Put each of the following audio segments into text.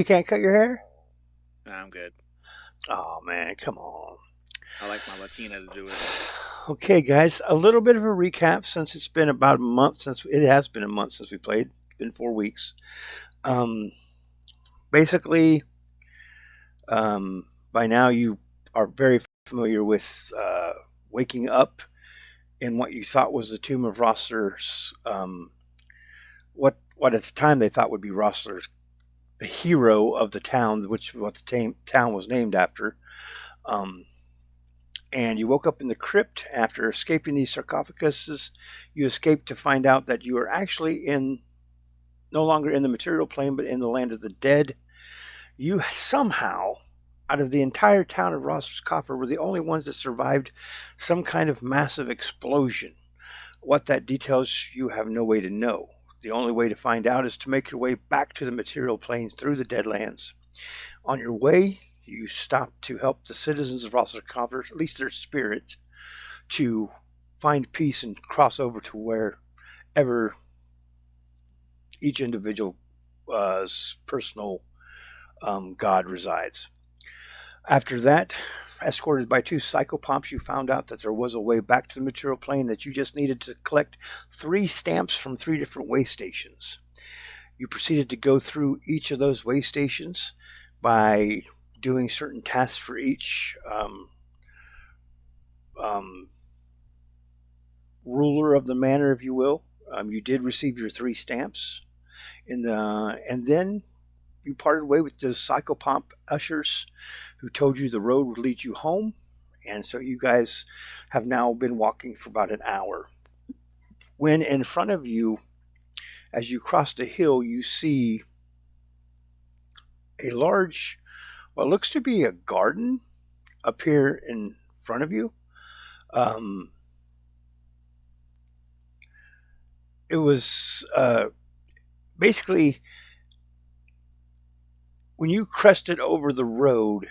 You can't cut your hair? Nah, I'm good. Oh man, come on. I like my Latina to do it. Okay, guys, a little bit of a recap since it's been about a month since it has been a month since we played. It's been 4 weeks. Um, basically, by now you are very familiar with waking up in what you thought was the tomb of Rosslers. What at the time they thought would be Rosslers, the hero of the town, which what the town was named after. Um, and you woke up in the crypt after escaping these sarcophaguses. You escaped to find out that you are actually in no longer in the material plane, but in the land of the dead. You somehow, out of the entire town of Rosslers Coffer, were the only ones that survived some kind of massive explosion. What that details, you have no way to know. The only way to find out is to make your way back to the material planes through the Deadlands. On your way, you stop to help the citizens of Rosslers Coffer, at least their spirits, to find peace and cross over to wherever each individual's personal god resides. After that, escorted by two psychopomps, you found out that there was a way back to the material plane, that you just needed to collect 3 stamps from 3 different way stations. You proceeded to go through each of those way stations by doing certain tasks for each um, ruler of the manor, if you will. You did receive your 3 stamps, and then you parted way with those psychopomp ushers who told you the road would lead you home. And so you guys have now been walking for about an hour. When in front of you, as you cross the hill, you see a large, what looks to be a garden appear in front of you. Um, it was basically when you crested over the road,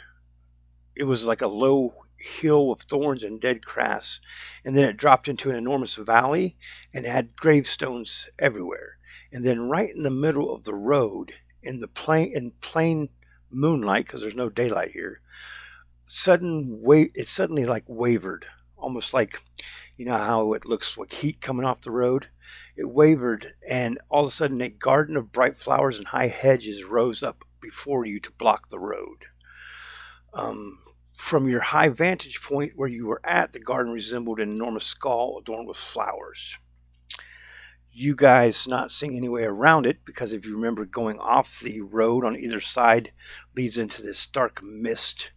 it was like a low hill of thorns and dead grass, and then it dropped into an enormous valley and had gravestones everywhere. And then right in the middle of the road, in plain moonlight, because there's no daylight here, it suddenly like wavered, almost like you know how it looks like heat coming off the road. It wavered, and all of a sudden, a garden of bright flowers and high hedges rose up before you to block the road. Um, from your high vantage point where you were at, the garden resembled an enormous skull adorned with flowers. You guys not seeing any way around it, because if you remember, going off the road on either side leads into this dark mist.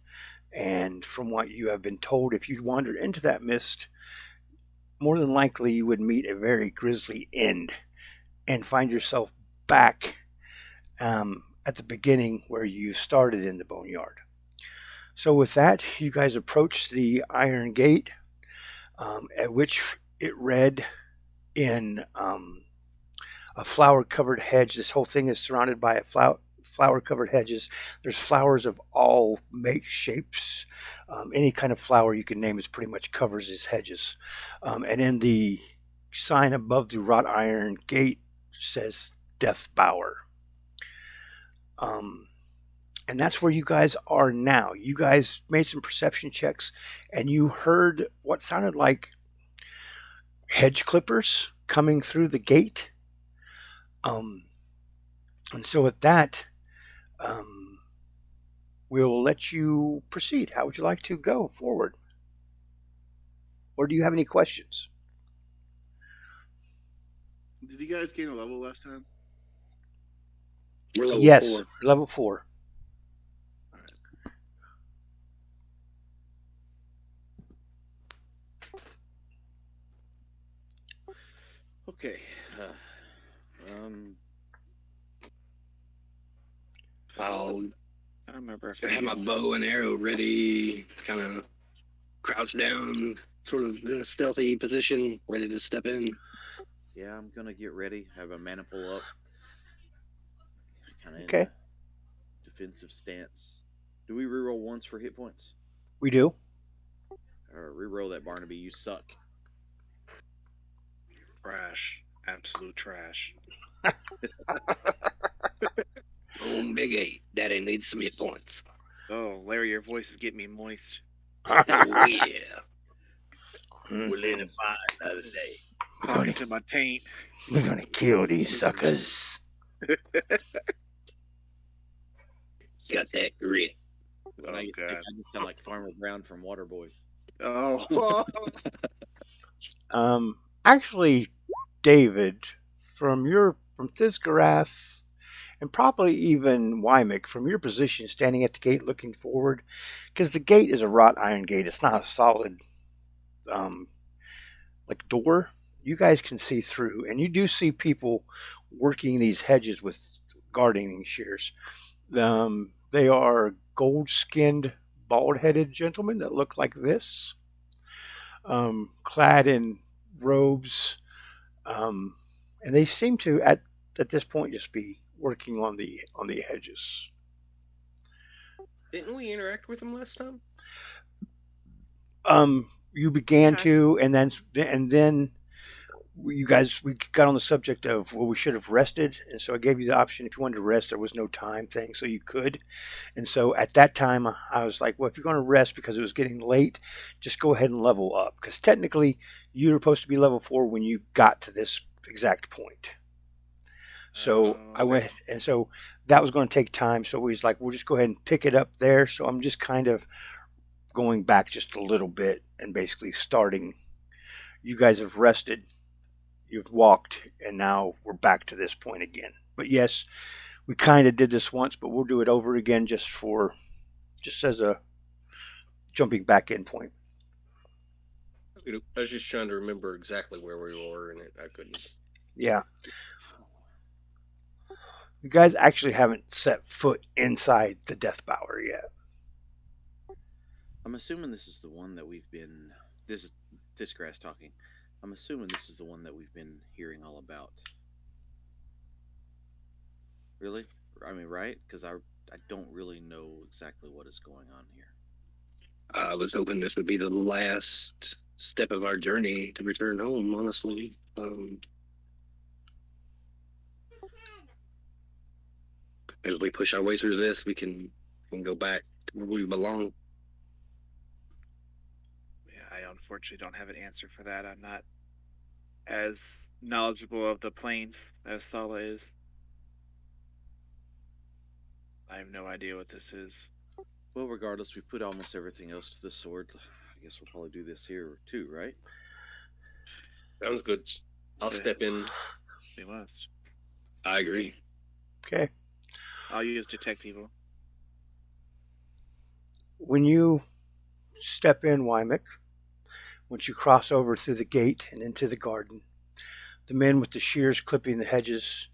And from what you have been told, if you wander into that mist, more than likely you would meet a very grisly end and find yourself back at the beginning where you started in the boneyard. So, with that, you guys approach the iron gate, at which it read in a flower covered hedge. This whole thing is surrounded by a flower covered hedges. There's flowers of all make shapes. Any kind of flower you can name is pretty much covers these hedges. And in the sign above the wrought iron gate says Death Bower. Um, and that's where you guys are now. You guys made some perception checks, and you heard what sounded like hedge clippers coming through the gate. Um, and so, with that, um, we'll let you proceed. How would you like to go forward? Or do you have any questions? Did you guys gain a level last time? We're level Yes, 4. level 4. All right. Okay. Um, I'll I don't remember if have my bow and arrow ready, kind of crouch down, sort of in a stealthy position, ready to step in. Yeah, I'm gonna get ready. Have a mana pull up, kind of in Okay, a defensive stance. Do we reroll once for hit points? we do. Or reroll that, Barnaby. You suck. trash, absolute trash. Big 8. Daddy needs some hit points. Oh, Larry, your voice is getting me moist. Oh, yeah. We're We're fine another day. Talking to my taint. gonna kill these suckers. Got that grit. When Oh, I get sick, God. I just sound like Farmer Brown from Waterboy. Oh. Actually, David, from Thizgarath, and probably even Wymick, from your position standing at the gate looking forward, because the gate is a wrought iron gate. It's not a solid like door. You guys can see through, and you do see people working these hedges with gardening shears. They are gold-skinned, bald-headed gentlemen that look like this, clad in robes, and they seem to at this point just be working on the hedges. Didn't we interact with him last time? You began Yeah. to, and then we got on the subject of, well, we should have rested, and so I gave you the option if you wanted to rest. There was no time thing, so you could. And so at that time, I was like, well, if you're going to rest because it was getting late, just go ahead and level up, because technically you were supposed to be level 4 when you got to this exact point. So I went, and so that was going to take time. So we was like, we'll just go ahead and pick it up there. So I'm just kind of going back just a little bit and basically starting. You guys have rested, you've walked, and now we're back to this point again. But yes, we kind of did this once, but we'll do it over again just as a jumping back in point. I was just trying to remember exactly where we were, and I couldn't. Yeah. You guys actually haven't set foot inside the Death Bower yet. I'm assuming this is the one that we've been. This is Disgrass talking. I'm assuming this is the one that we've been hearing all about. Really? I mean, right? Because I don't really know exactly what is going on here. I was hoping this would be the last step of our journey to return home, honestly. As we push our way through this, we can go back to where we belong. Yeah, I unfortunately don't have an answer for that. I'm not as knowledgeable of the planes as Sala is. I have no idea what this is. Well, regardless, we put almost everything else to the sword. I guess we'll probably do this here too, right? Sounds good. I'll step in. We must. I agree. Okay. I'll use detect evil. When you step in, Wymick, once you cross over through the gate and into the garden, the men with the shears clipping the hedges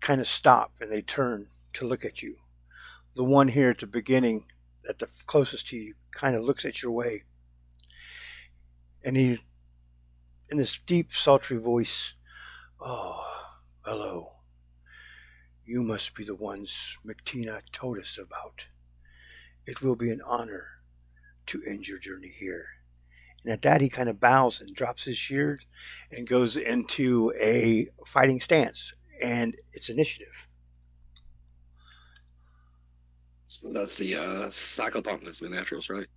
kind of stop and they turn to look at you. The one here at the beginning, at the closest to you, kind of looks at your way. And he, in this deep, sultry voice, "Oh, hello. You must be the ones McTina told us about. It will be an honor to end your journey here." And at that, he kind of bows and drops his shield and goes into a fighting stance. And it's initiative. That's the psychopomp that's been after us, right?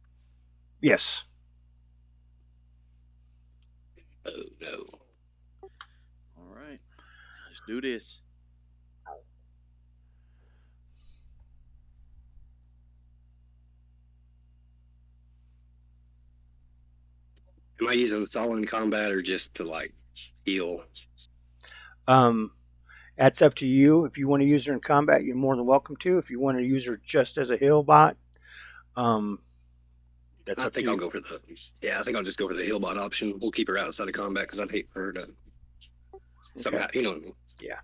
Yes. Oh, no. All right, let's do this. Am I using Saul in combat or just to, like, heal? That's up to you. If you want to use her in combat, you're more than welcome to. If you want to use her just as a heal bot, that's I up think to I'll you. go for I think I'll just go for the heal bot option. We'll keep her outside of combat because I'd hate for her to somehow, you know what I mean? Yeah.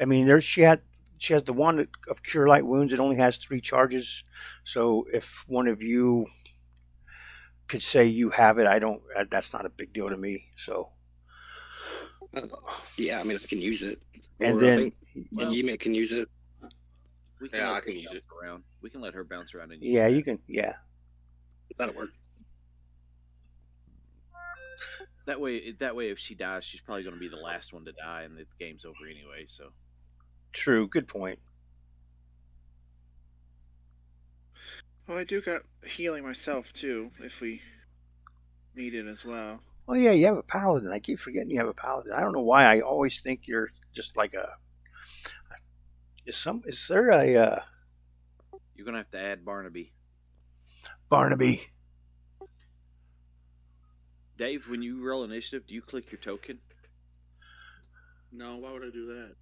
I mean, she has the one of Cure Light Wounds. It only has 3 charges. So if one of you could say you have it, I don't. That's not a big deal to me. So. Yeah, I mean, I can use it. And Or then, I think well, Yimit can use it. We can Yeah, let I can her use bounce it. around. We can let her bounce around and use yeah, that. you can. Yeah. That'll work. That way, if she dies, she's probably going to be the last one to die, and the game's over anyway. So True. Good point. Oh, I do got healing myself too, if we need it as well. Oh yeah, you have a paladin. I keep forgetting you have a paladin. I don't know why. I always think you're just like a. Is there a You're gonna have to add Barnaby. Barnaby? Dave, when you roll initiative, do you click your token? No, why would I do that?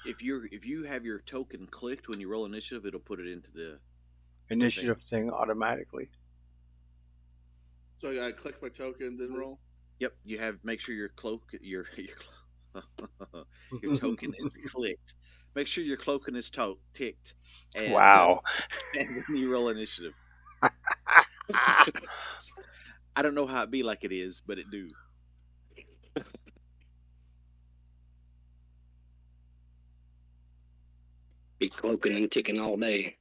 If you have your token clicked when you roll initiative, it'll put it into the Initiative thing automatically. So I gotta click my token, then roll. Yep, you have make sure your your token is clicked. Make sure your token is ticked, and Wow. and then you roll initiative. I don't know how it be like it is, but it do. Be cloaking and ticking all day.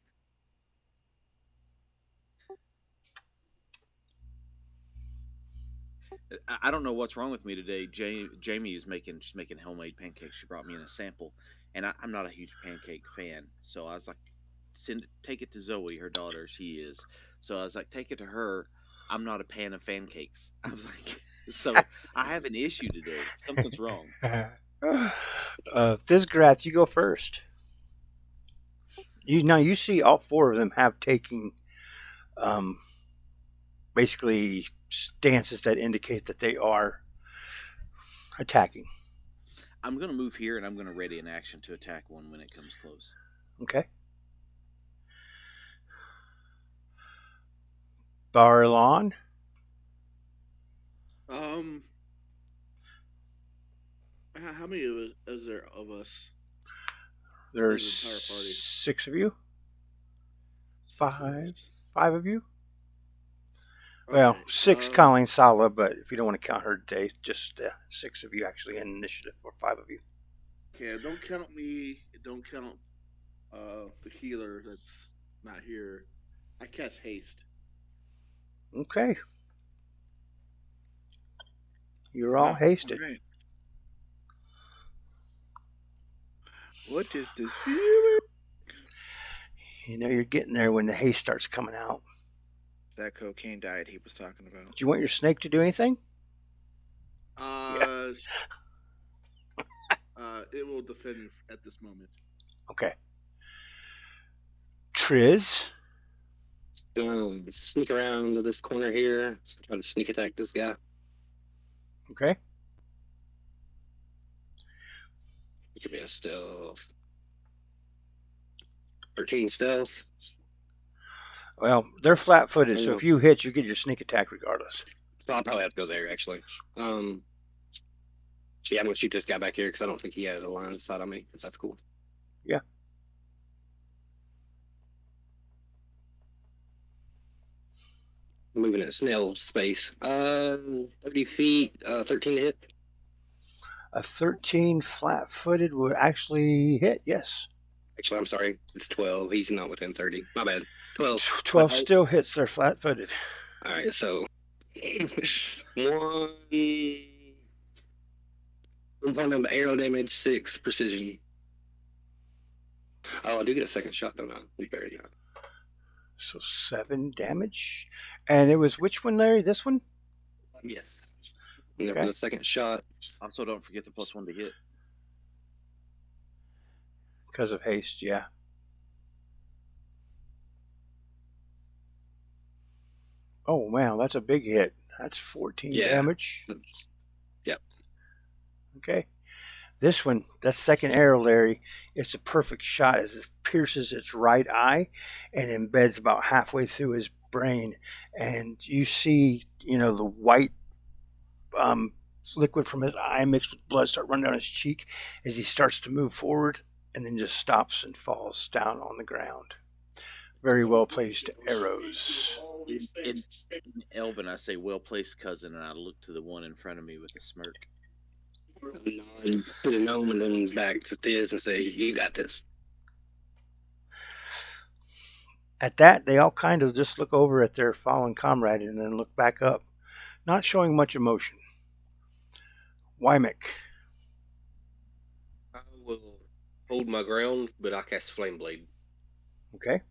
I don't know what's wrong with me today. Jamie is making homemade pancakes. She brought me in a sample, and I'm not a huge pancake fan, so I was like, take it to Zoe, her daughter. She is. So I was like, take it to her. I'm not a fan of pancakes. I was like, so I have an issue today. Something's wrong. Thizgrath, you go first. You see all four of them have taken basically stances that indicate that they are attacking. I'm gonna move here, and I'm gonna ready an action to attack one when it comes close. Okay. Barlon. How many of us is there of us? There's The entire party. 6 of you. 6 of us. 5 of you. Well, Okay, 6 Colleen Sala, but if you don't want to count her today, just 6 of you actually in initiative, or 5 of you. Okay, don't count me. Don't count the healer that's not here. I cast haste. Okay. You're all hasted. Right. What is this feeling? You know you're getting there when the haste starts coming out. That cocaine diet he was talking about. Do you want your snake to do anything? It will defend at this moment. Okay. Triz. Gonna sneak around to this corner here. Try to sneak attack this guy. Okay. Give me a stealth. 13 stealth. Well, they're flat-footed, so if you hit, you get your sneak attack regardless. So I'll probably have to go there, actually. Yeah, I'm going to shoot this guy back here because I don't think he has a line of sight on me. If that's cool. Yeah. Moving at snail space. 30 feet, 13 to hit. A 13 flat-footed would actually hit, yes. Actually, I'm sorry. It's 12. He's not within 30. My bad. 12. 12 still hits, they're flat-footed. All right, so one point of arrow damage, 6 precision. Oh, I do get a second shot, don't I? We barely got. So 7 damage. And it was which one, Larry? This one? Yes. And Okay. for the second shot. Also, don't forget the +1 to hit. Because of haste, yeah. Oh, wow, that's a big hit. That's 14 damage. Yep. Okay. This one, that second arrow, Larry, it's a perfect shot as it pierces its right eye and embeds about halfway through his brain. And you see, the white liquid from his eye mixed with blood start running down his cheek as he starts to move forward and then just stops and falls down on the ground. Very well placed arrows. In Elven, I say well placed, cousin, and I look to the one in front of me with a smirk. Nod to the gnome and then back to Thiz and say, "You got this." At that, they all kind of just look over at their fallen comrade and then look back up, not showing much emotion. Wymick. I will hold my ground, but I cast Flame Blade. Okay.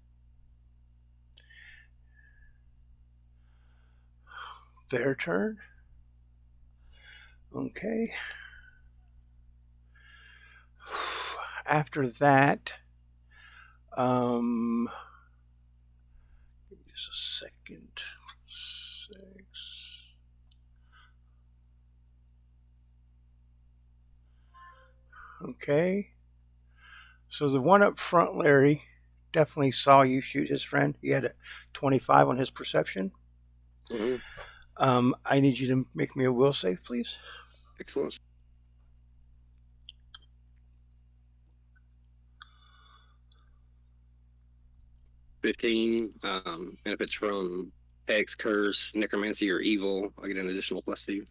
Their turn. Okay. After that, give me just a second. 6. Okay. So the one up front, Larry, definitely saw you shoot his friend. He had a 25 on his perception. Mm-hmm. I need you to make me a will save, please. Excellent. 15. And if it's from Hex, Curse, Necromancy, or Evil, I get an additional +2.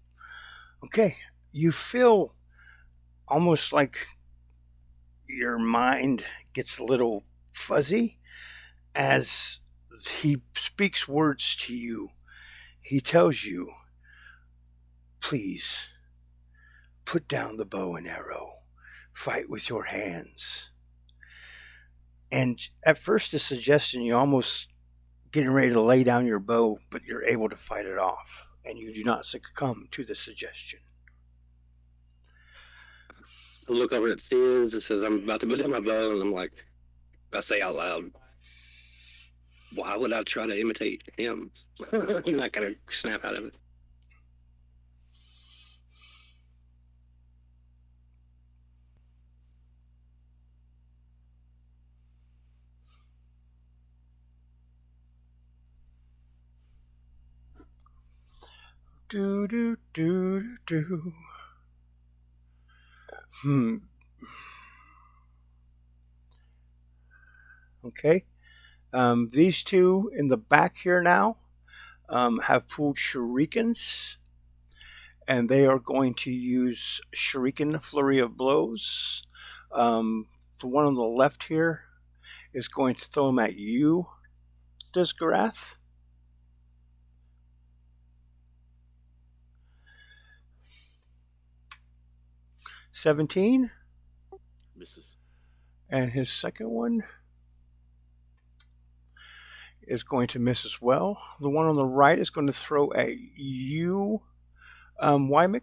Okay. You feel almost like your mind gets a little fuzzy as he speaks words to you. He tells you, please, put down the bow and arrow. Fight with your hands. And at first, the suggestion, you almost getting ready to lay down your bow, but you're able to fight it off. And you do not succumb to the suggestion. I look over at Steels. It says, I'm about to put down my bow, and I'm like, I say out loud, why would I try to imitate him? And I kind of snap out of it. Do, do, do, do. Okay. These two in the back here now have pulled shurikens, and they are going to use shuriken flurry of blows. The one on the left here is going to throw them at you, Disgarath. $17. Misses. And his second one is going to miss as well. The one on the right is going to throw at you, Wymick.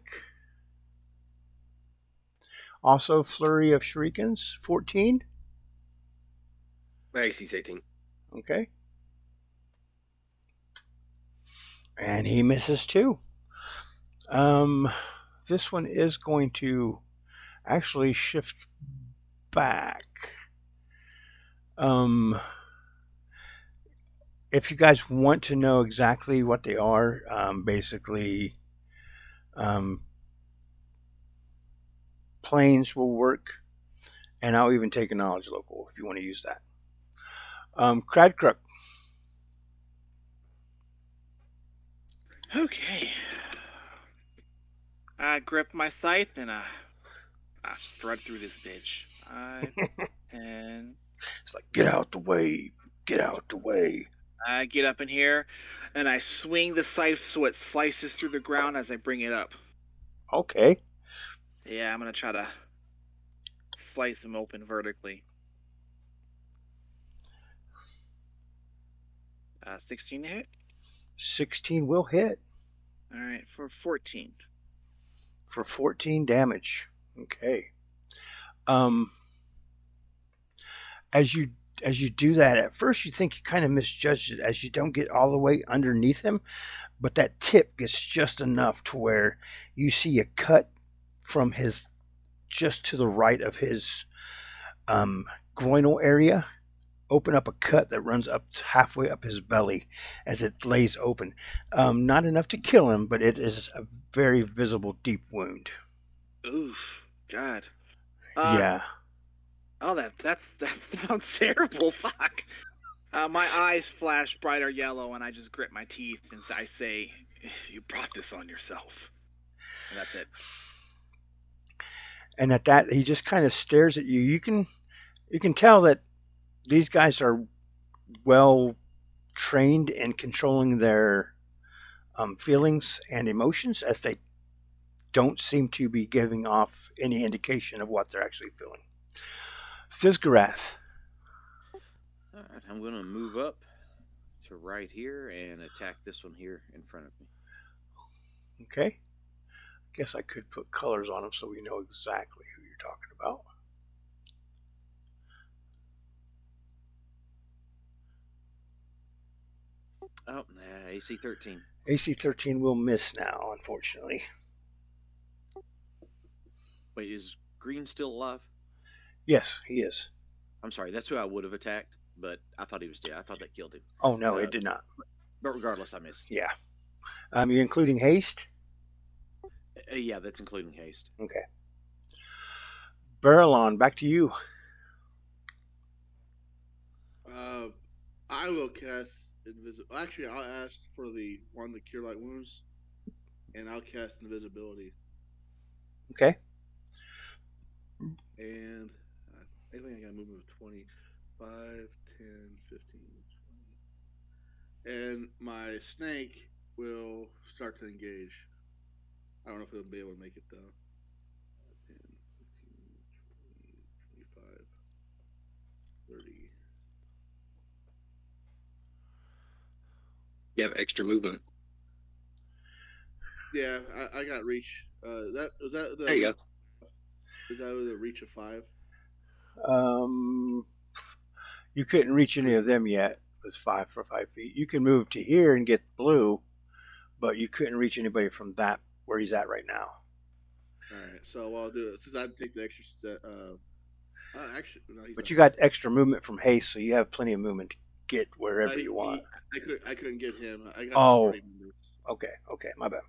Also, flurry of shurikens, 14. My AC's 18. Okay. And he misses too. This one is going to actually shift back. If you guys want to know exactly what they are, basically, planes will work, and I'll even take a knowledge local if you want to use that. Cradcrook. Okay. I grip my scythe and I strut through this bitch. 5, 10. It's like, get out the way. Get out the way. I get up in here and I swing the scythe so it slices through the ground as I bring it up. Okay. Yeah, I'm going to try to slice him open vertically. 16 to hit? 16 will hit. All right, for 14. For 14 damage. Okay. As you do that, at first you think you kind of misjudged it as you don't get all the way underneath him, but that tip gets just enough to where you see a cut from his just to the right of his groinal area, open up a cut that runs up halfway up his belly as it lays open. Not enough to kill him, but it is a very visible deep wound. Oof, God. Yeah. Oh, that sounds terrible. Fuck. My eyes flash brighter yellow, and I just grit my teeth and I say, "You brought this on yourself." And that's it. And at that, he just kind of stares at you. You can tell that these guys are well trained in controlling their feelings and emotions, as they don't seem to be giving off any indication of what they're actually feeling. Thizgarath. All right, I'm going to move up to right here and attack this one here in front of me. Okay. Guess I could put colors on them so we know exactly who you're talking about. Oh, nah, AC 13. AC 13 will miss now, unfortunately. Wait, is Green still alive? Yes, he is. I'm sorry, that's who I would have attacked, but I thought he was dead. I thought that killed him. Oh, no, it did not. But regardless, I missed. Yeah. You're including haste? Yeah, that's including haste. Okay. Barrelon, back to you. I will cast invisible. Actually, I'll ask for the one to cure light wounds, and I'll cast invisibility. Okay. And I think I got a movement of 20, 5, 10, 15, 20. And my snake will start to engage. I don't know if it'll be able to make it though. 10, 15, 20, 25, 30. You have extra movement. Yeah, I got reach. That was that. There you go. Is that the reach of 5? You couldn't reach any of them yet. It was 5 for 5 feet. You can move to here and get blue, but you couldn't reach anybody from that where he's at right now. All right, so I'll do it since I take the extra step. Actually, no, but you got extra movement from haste, so you have plenty of movement to get wherever you want. I couldn't get him. I got Oh, okay, my bad.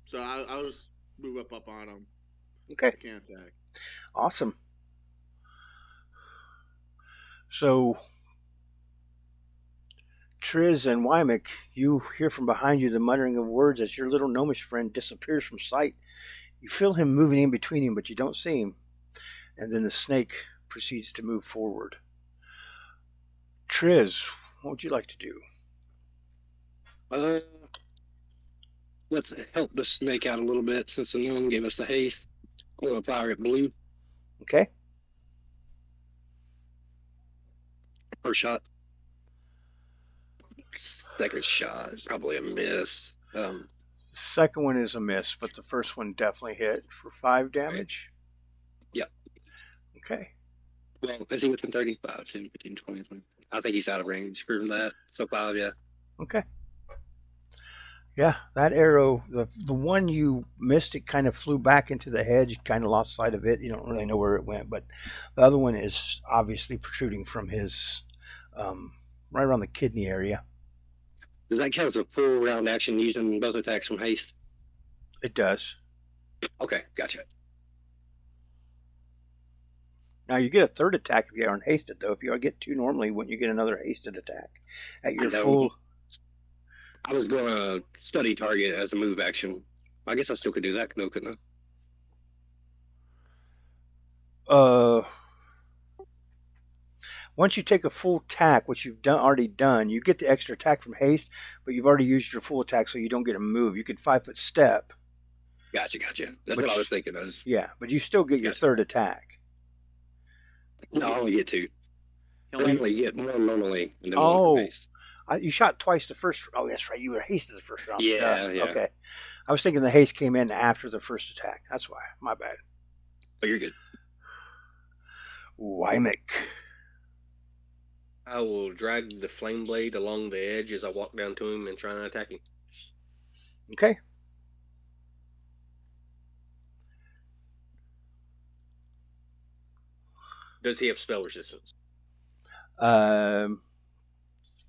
So I'll just move up on him. Okay, I can't attack. Awesome. So, Triz and Wymick, you hear from behind you the muttering of words as your little gnomish friend disappears from sight. You feel him moving in between you, but you don't see him. And then the snake proceeds to move forward. Triz, what would you like to do? Let's help the snake out a little bit since the gnome gave us the haste. I'm going to fire at blue. Okay. First shot. Second shot, probably a miss. The second one is a miss, but the first one definitely hit for 5 damage. Yep. Okay. Well, is he within 35, 10, 15, 20, 20? I think he's out of range for that. So 5, yeah. Okay. Yeah, that arrow, the one you missed, it kind of flew back into the hedge. You kind of lost sight of it. You don't really know where it went, but the other one is obviously protruding from his, right around the kidney area. Does that count as a full round action using both attacks from haste? It does. Okay, gotcha. Now you get a third attack if you aren't hasted, though. If you get 2 normally, wouldn't you get another hasted attack at your full? I was going to study target as a move action. I guess I still could do that, though, couldn't I? Once you take a full attack, which you've already done, you get the extra attack from haste, but you've already used your full attack, so you don't get a move. You can 5-foot step. Gotcha. That's what I was thinking. Yeah, but you still get your third attack. No, I only get 2. I only get 1 normally, and then 1 from haste. You shot twice the first. Oh, that's right. You were hasted the first round. Yeah. Okay. I was thinking the haste came in after the first attack. That's why. My bad. Oh, you're good. Wymick. I will drag the flame blade along the edge as I walk down to him and try and attack him. Okay. Does he have spell resistance?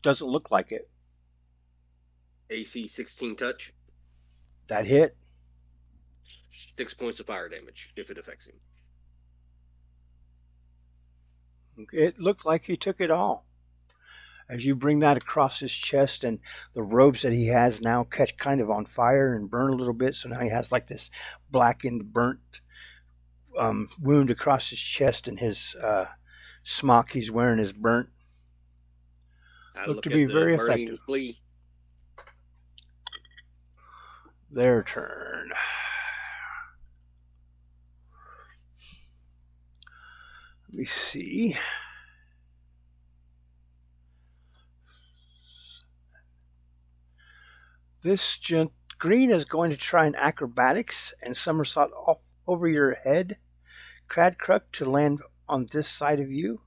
Doesn't look like it. AC 16 touch. That hit. 6 points of fire damage if it affects him. It looked like he took it all. As you bring that across his chest, and the robes that he has now catch kind of on fire and burn a little bit, so now he has like this blackened, burnt wound across his chest, and his smock he's wearing is burnt. Look to be very effective. Flea. Their turn. Let me see. This green is going to try an acrobatics and somersault off over your head, Cradcruck, to land on this side of you.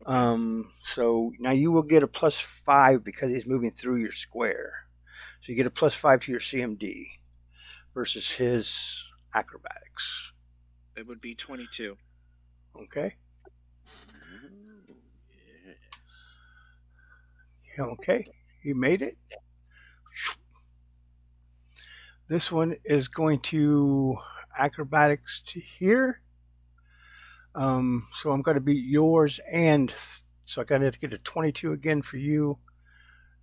So now you will get a +5 because he's moving through your square. So you get a +5 to your CMD versus his acrobatics. It would be 22. Okay. Oh, yes. Okay. You made it. This one is going to acrobatics to here. So I'm going to beat yours, and so I got to get a 22 again for you.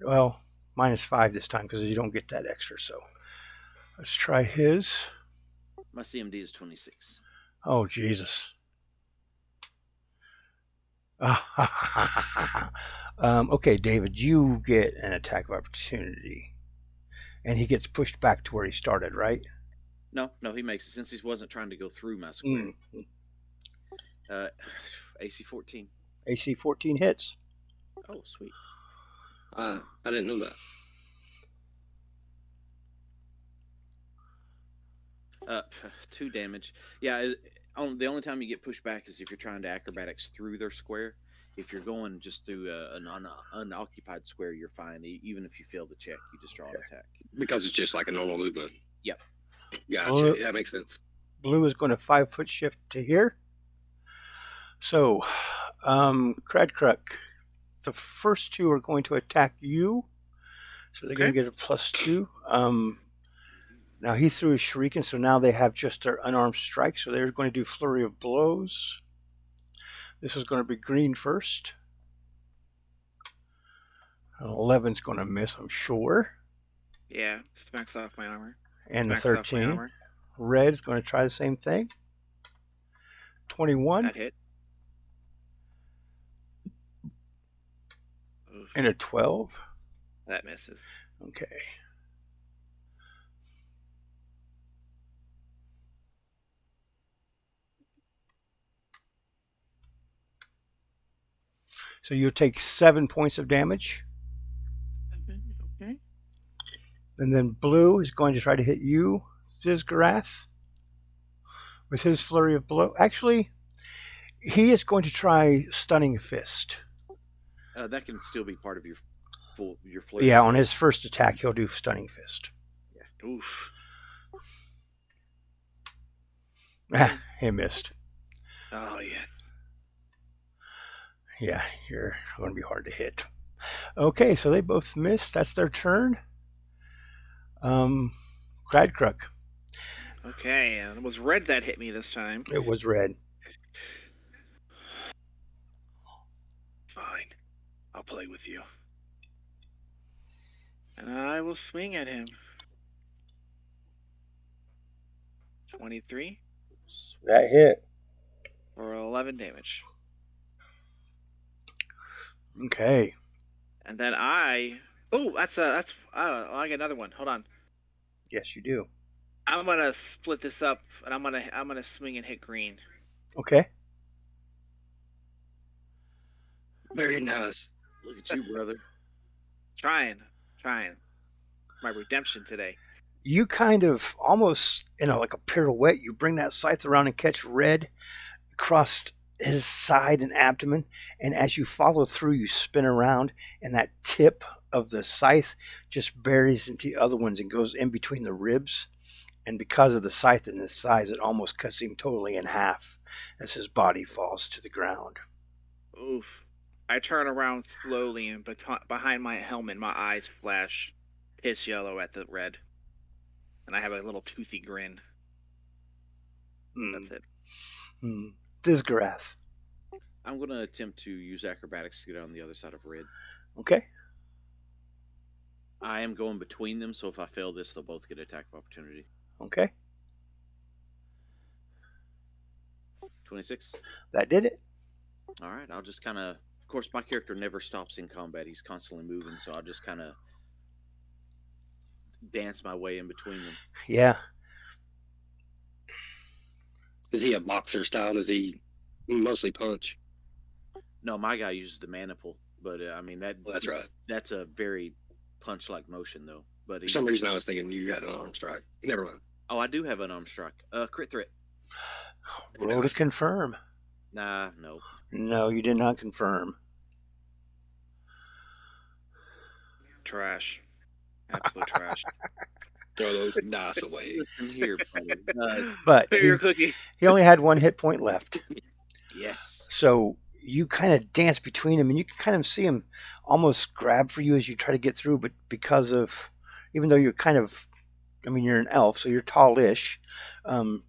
Well, -5 this time because you don't get that extra. So let's try his. My CMD is 26. Oh, Jesus. Okay, David, you get an attack of opportunity. And he gets pushed back to where he started, right? No, he makes it since he wasn't trying to go through my square. AC 14. AC 14 hits. Oh, sweet. I didn't know that. 2 damage. Yeah, the only time you get pushed back is if you're trying to acrobatics through their square. If you're going just through an unoccupied square, you're fine. Even if you fail the check, you just draw an attack. Because it's just like a normal movement. Yep. Gotcha. That makes sense. Blue is going to 5-foot shift to here. So, Cradcruck, the first 2 are going to attack you. So they're going to get a +2. Now he threw his shuriken, so now they have just their unarmed strike. So they're going to do flurry of blows. This is going to be green first. 11's going to miss, I'm sure. Yeah, smacks off my armor. And the 13. Red's going to try the same thing. 21. That hit. And a 12. That misses. Okay. So you'll take 7 points of damage. Okay. And then Blue is going to try to hit you, Zizgarath, with his flurry of blow. Actually, he is going to try Stunning Fist. That can still be part of your flurry. Yeah, on his first attack, he'll do Stunning Fist. Yeah. Oof. He missed. Oh, yes. Yeah, you're going to be hard to hit. Okay, so they both missed. That's their turn. Cradcruck. Okay, and it was red that hit me this time. It was red. Fine. I'll play with you. And I will swing at him. 23. That hit. For 11 damage. Okay. And then I... Oh, I got another one. Hold on. Yes, you do. I'm gonna split this up, and I'm gonna swing and hit green. Okay. Very nice. Look at you, brother. Trying. My redemption today. You kind of almost, like a pirouette, you bring that scythe around and catch Red across his side and abdomen, and as you follow through, you spin around, and that tip of the scythe just buries into the other ones and goes in between the ribs. And because of the scythe and its size, it almost cuts him totally in half as his body falls to the ground. Oof. I turn around slowly, and behind my helmet, my eyes flash piss yellow at the red. And I have a little toothy grin. That's it. Zizgarath. I'm going to attempt to use acrobatics to get on the other side of red. Okay. I am going between them, so if I fail this, they'll both get attack of opportunity. Okay. 26. That did it. All right, I'll just kind of course, my character never stops in combat. He's constantly moving, so I'll just kind of dance my way in between them. Yeah. Is he a boxer style? Does he mostly punch? No, my guy uses the maniple, but I mean that. Well, that's right. That's a very punch-like motion, though. but For some reason, I was thinking you had an arm strike. Never mind. Oh, I do have an arm strike. Crit threat. Roll to confirm. Nah, no. No, you did not confirm. Trash. Absolute trash. Throw those dice away. Listen here, buddy. But Spare your cookie. he only had 1 hit point left. Yes. So you kind of dance between them, and you can kind of see him almost grab for you as you try to get through. But because of, even though you're you're an elf, so you're tallish,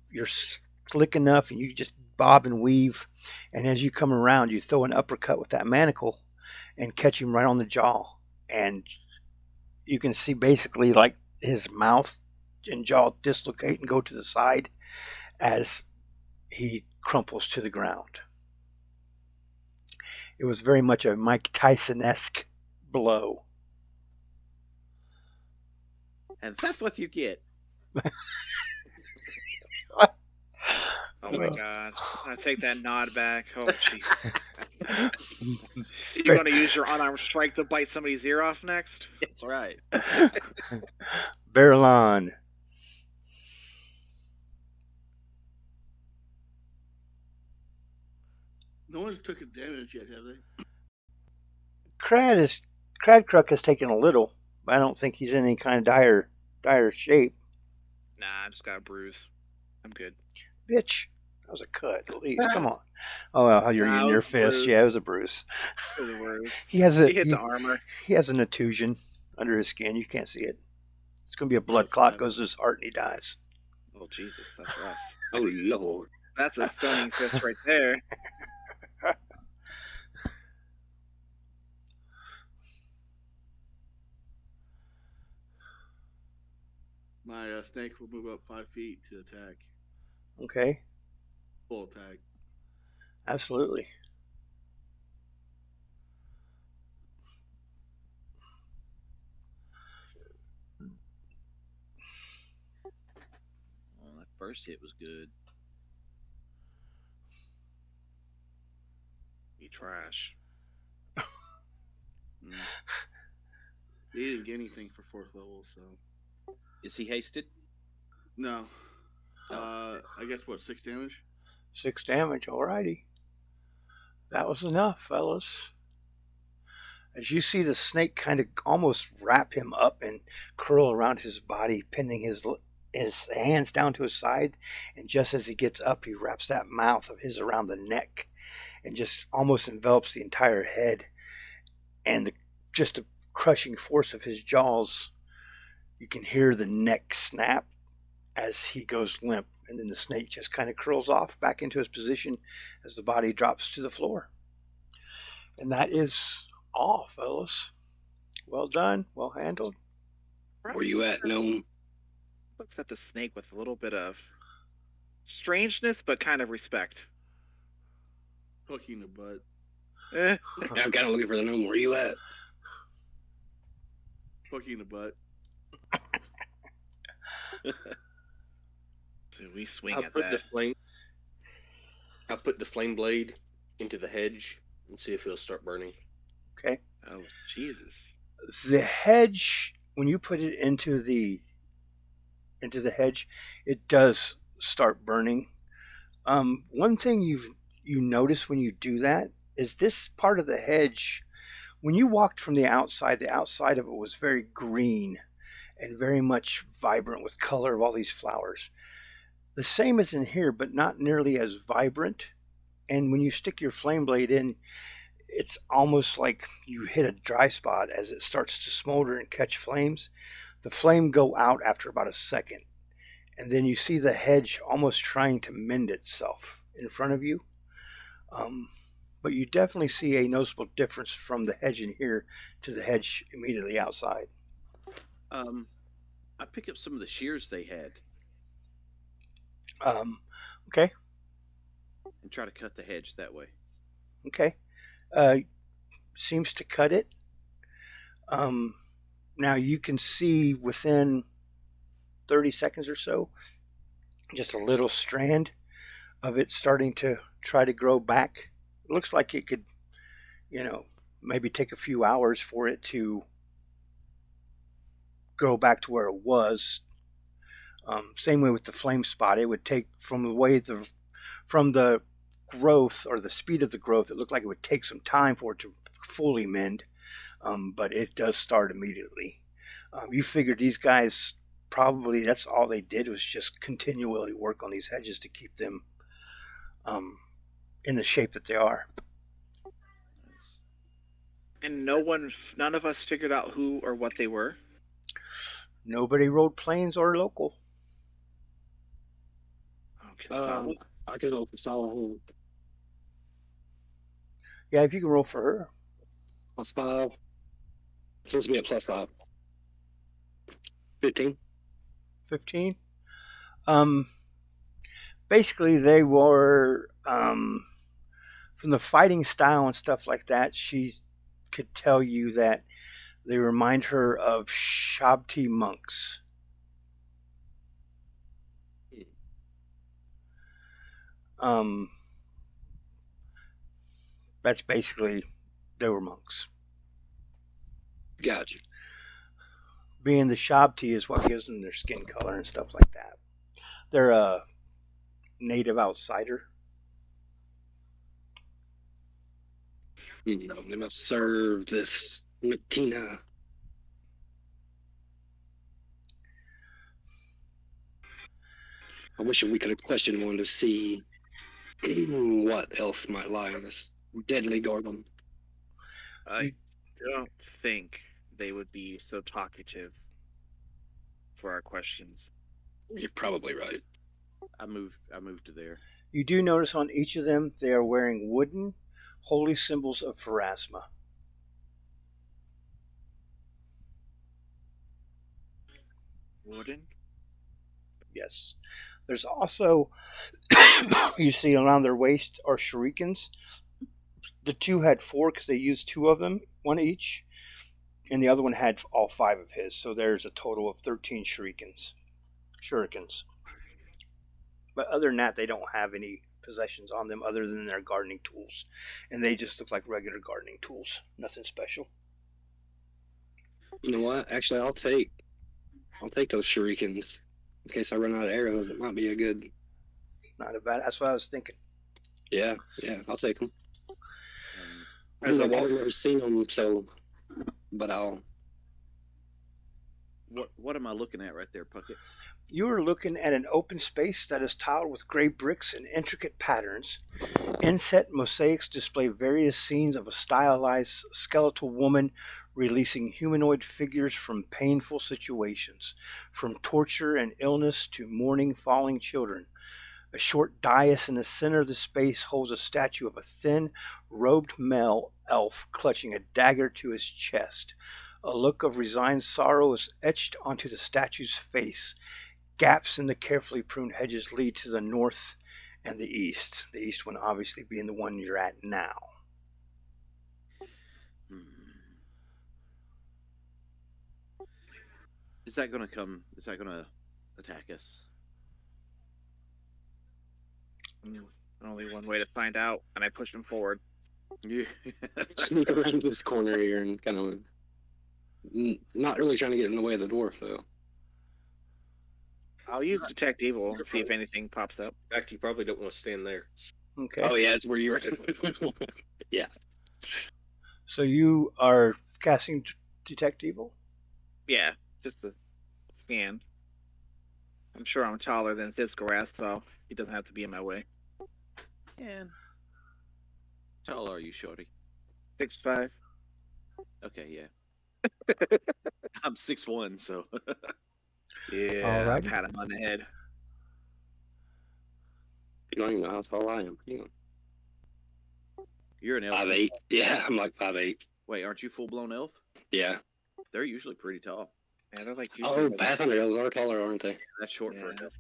you're slick enough, and you just bob and weave. And as you come around, you throw an uppercut with that manacle and catch him right on the jaw. And you can see basically like his mouth and jaw dislocate and go to the side as he crumples to the ground. It was very much a Mike Tyson-esque blow. And that's what you get. Oh my god. I take that nod back. Oh jeez. So you want to use your unarmed strike to bite somebody's ear off next? That's right. Barrelon. No one's took a damage yet, have they? Cradcruck has taken a little, but I don't think he's in any kind of dire shape. Nah, I just got a bruise. I'm good. Bitch, that was a cut at least. Come on. Oh, well, you're Nah, in it your was a fist. bruise. Yeah, it was a bruise. It was a bruise. He has He hit the armor. He has an attusion under his skin. You can't see it. It's going to be a blood clot. Goes to his heart and he dies. Oh Jesus, that's rough. Oh Lord. That's a stunning fist right there. My snake will move up 5 feet to attack. Okay, Full attack. absolutely. Well, that first hit was good. You trash. He didn't get anything for 4th level, so Is he hasted? no. I guess what, 6 damage? 6 damage, alrighty. That was enough, fellas. As you see the snake kind of almost wrap him up and curl around his body, pinning his hands down to his side, and just as he gets up, he wraps that mouth of his around the neck and just almost envelops the entire head. And just the crushing force of his jaws, you can hear the neck snap as he goes limp, and then the snake just kind of curls off back into his position as the body drops to the floor. And that is all, fellas. Well done, well handled. Where you at, gnome? Looks at the snake with a little bit of strangeness, but kind of respect. Poking the butt. Eh. I'm kind of looking for the gnome. Where you at? Poking the butt. So we swing I'll at put that. the flame blade into the hedge and see if it'll start burning. Okay. Oh Jesus! The hedge, when you put it into the hedge, it does start burning. One thing you notice when you do that is this part of the hedge, when you walked from the outside of it was very green and very much vibrant with color of all these flowers. The same as in here, but not nearly as vibrant. And when you stick your flame blade in, it's almost like you hit a dry spot as it starts to smolder and catch flames. The flame go out after about a second. And then you see the hedge almost trying to mend itself in front of you. But you definitely see a noticeable difference from the hedge in here to the hedge immediately outside. I pick up some of the shears they had Okay. and try to cut the hedge that way. Okay. Seems to cut it. Now you can see within 30 seconds or so, just a little strand of it starting to try to grow back. It looks like it could, maybe take a few hours for it to go back to where it was. Same way with the flame spot. It would take from the growth or the speed of the growth. It looked like it would take some time for it to fully mend, but it does start immediately. You figured these guys probably that's all they did was just continually work on these hedges to keep them in the shape that they are. And none of us figured out who or what they were. Nobody rode planes or local. Okay, so I could go for solid Yeah, if you can roll for her. +5. Supposed to be a +5. 15. 15. Basically, they were from the fighting style and stuff like that. She could tell you that they remind her of Shabti monks. That's basically they were monks. Gotcha. Being the Shabti is what gives them their skin color and stuff like that. They're a native outsider. They must serve this Matina. I wish we could have questioned one to see what else might lie in this deadly garden. I don't think they would be so talkative for our questions. You're probably right. I moved to there. You do notice on each of them they are wearing wooden holy symbols of Pharasma. Wooden? Yes. There's also, you see around their waist are shurikens. The two had 4 because they used 2 of them, 1 each, and the other one had all 5 of his. So there's a total of 13 shurikens. But other than that, they don't have any possessions on them other than their gardening tools, and they just look like regular gardening tools. Nothing special. You know what? Actually, I'll take those shurikens in case I run out of arrows. It might be a good. It's not a bad. That's what I was thinking. Yeah, I'll take them. As I've a never seen them, so. But I'll. What am I looking at right there, Puckett? You are looking at an open space that is tiled with gray bricks and intricate patterns. Inset mosaics display various scenes of a stylized skeletal woman releasing humanoid figures from painful situations, from torture and illness to mourning falling children. A short dais in the center of the space holds a statue of a thin, robed male elf clutching a dagger to his chest. A look of resigned sorrow is etched onto the statue's face. Gaps in the carefully pruned hedges lead to the north and the east. The east one obviously being the one you're at now. Is that going to attack us? Only one way to find out, and I push him forward. Yeah. Sneak around this corner here and kind of. Not really trying to get in the way of the dwarf, though. I'll use Detect Evil and see if anything pops up. In fact, you probably don't want to stand there. Okay. Oh, yeah, it's where you're. Yeah. So you are casting Detect Evil? Yeah, just a scan. I'm sure I'm taller than Grasp, so he doesn't have to be in my way. And how tall are you, Shorty? 6'5". Okay, yeah. I'm 6'1", so. Yeah, Alrighty. pat him on the head. You don't even know how tall I am. You're an elf. 5'8". Yeah, I'm like 5'8". Wait, aren't you full blown elf? Yeah. They're usually pretty tall. Yeah, they're like Oh, Pathfinder elves are taller, aren't they? That's short for an Yeah. elf.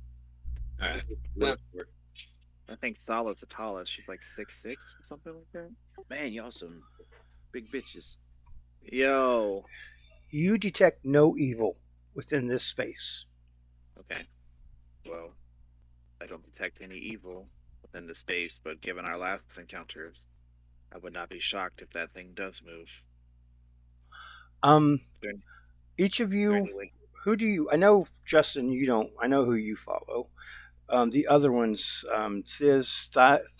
All right. Real short. I think Sala's the tallest. She's like 6'6" or something like that. Man, y'all some big bitches. Yo. You detect no evil within this space. Okay. Well, I don't detect any evil within the space, but given our last encounters, I would not be shocked if that thing does move. Each of you who do you? I know Justin. You don't. I know who you follow. The other ones, Thizgarath,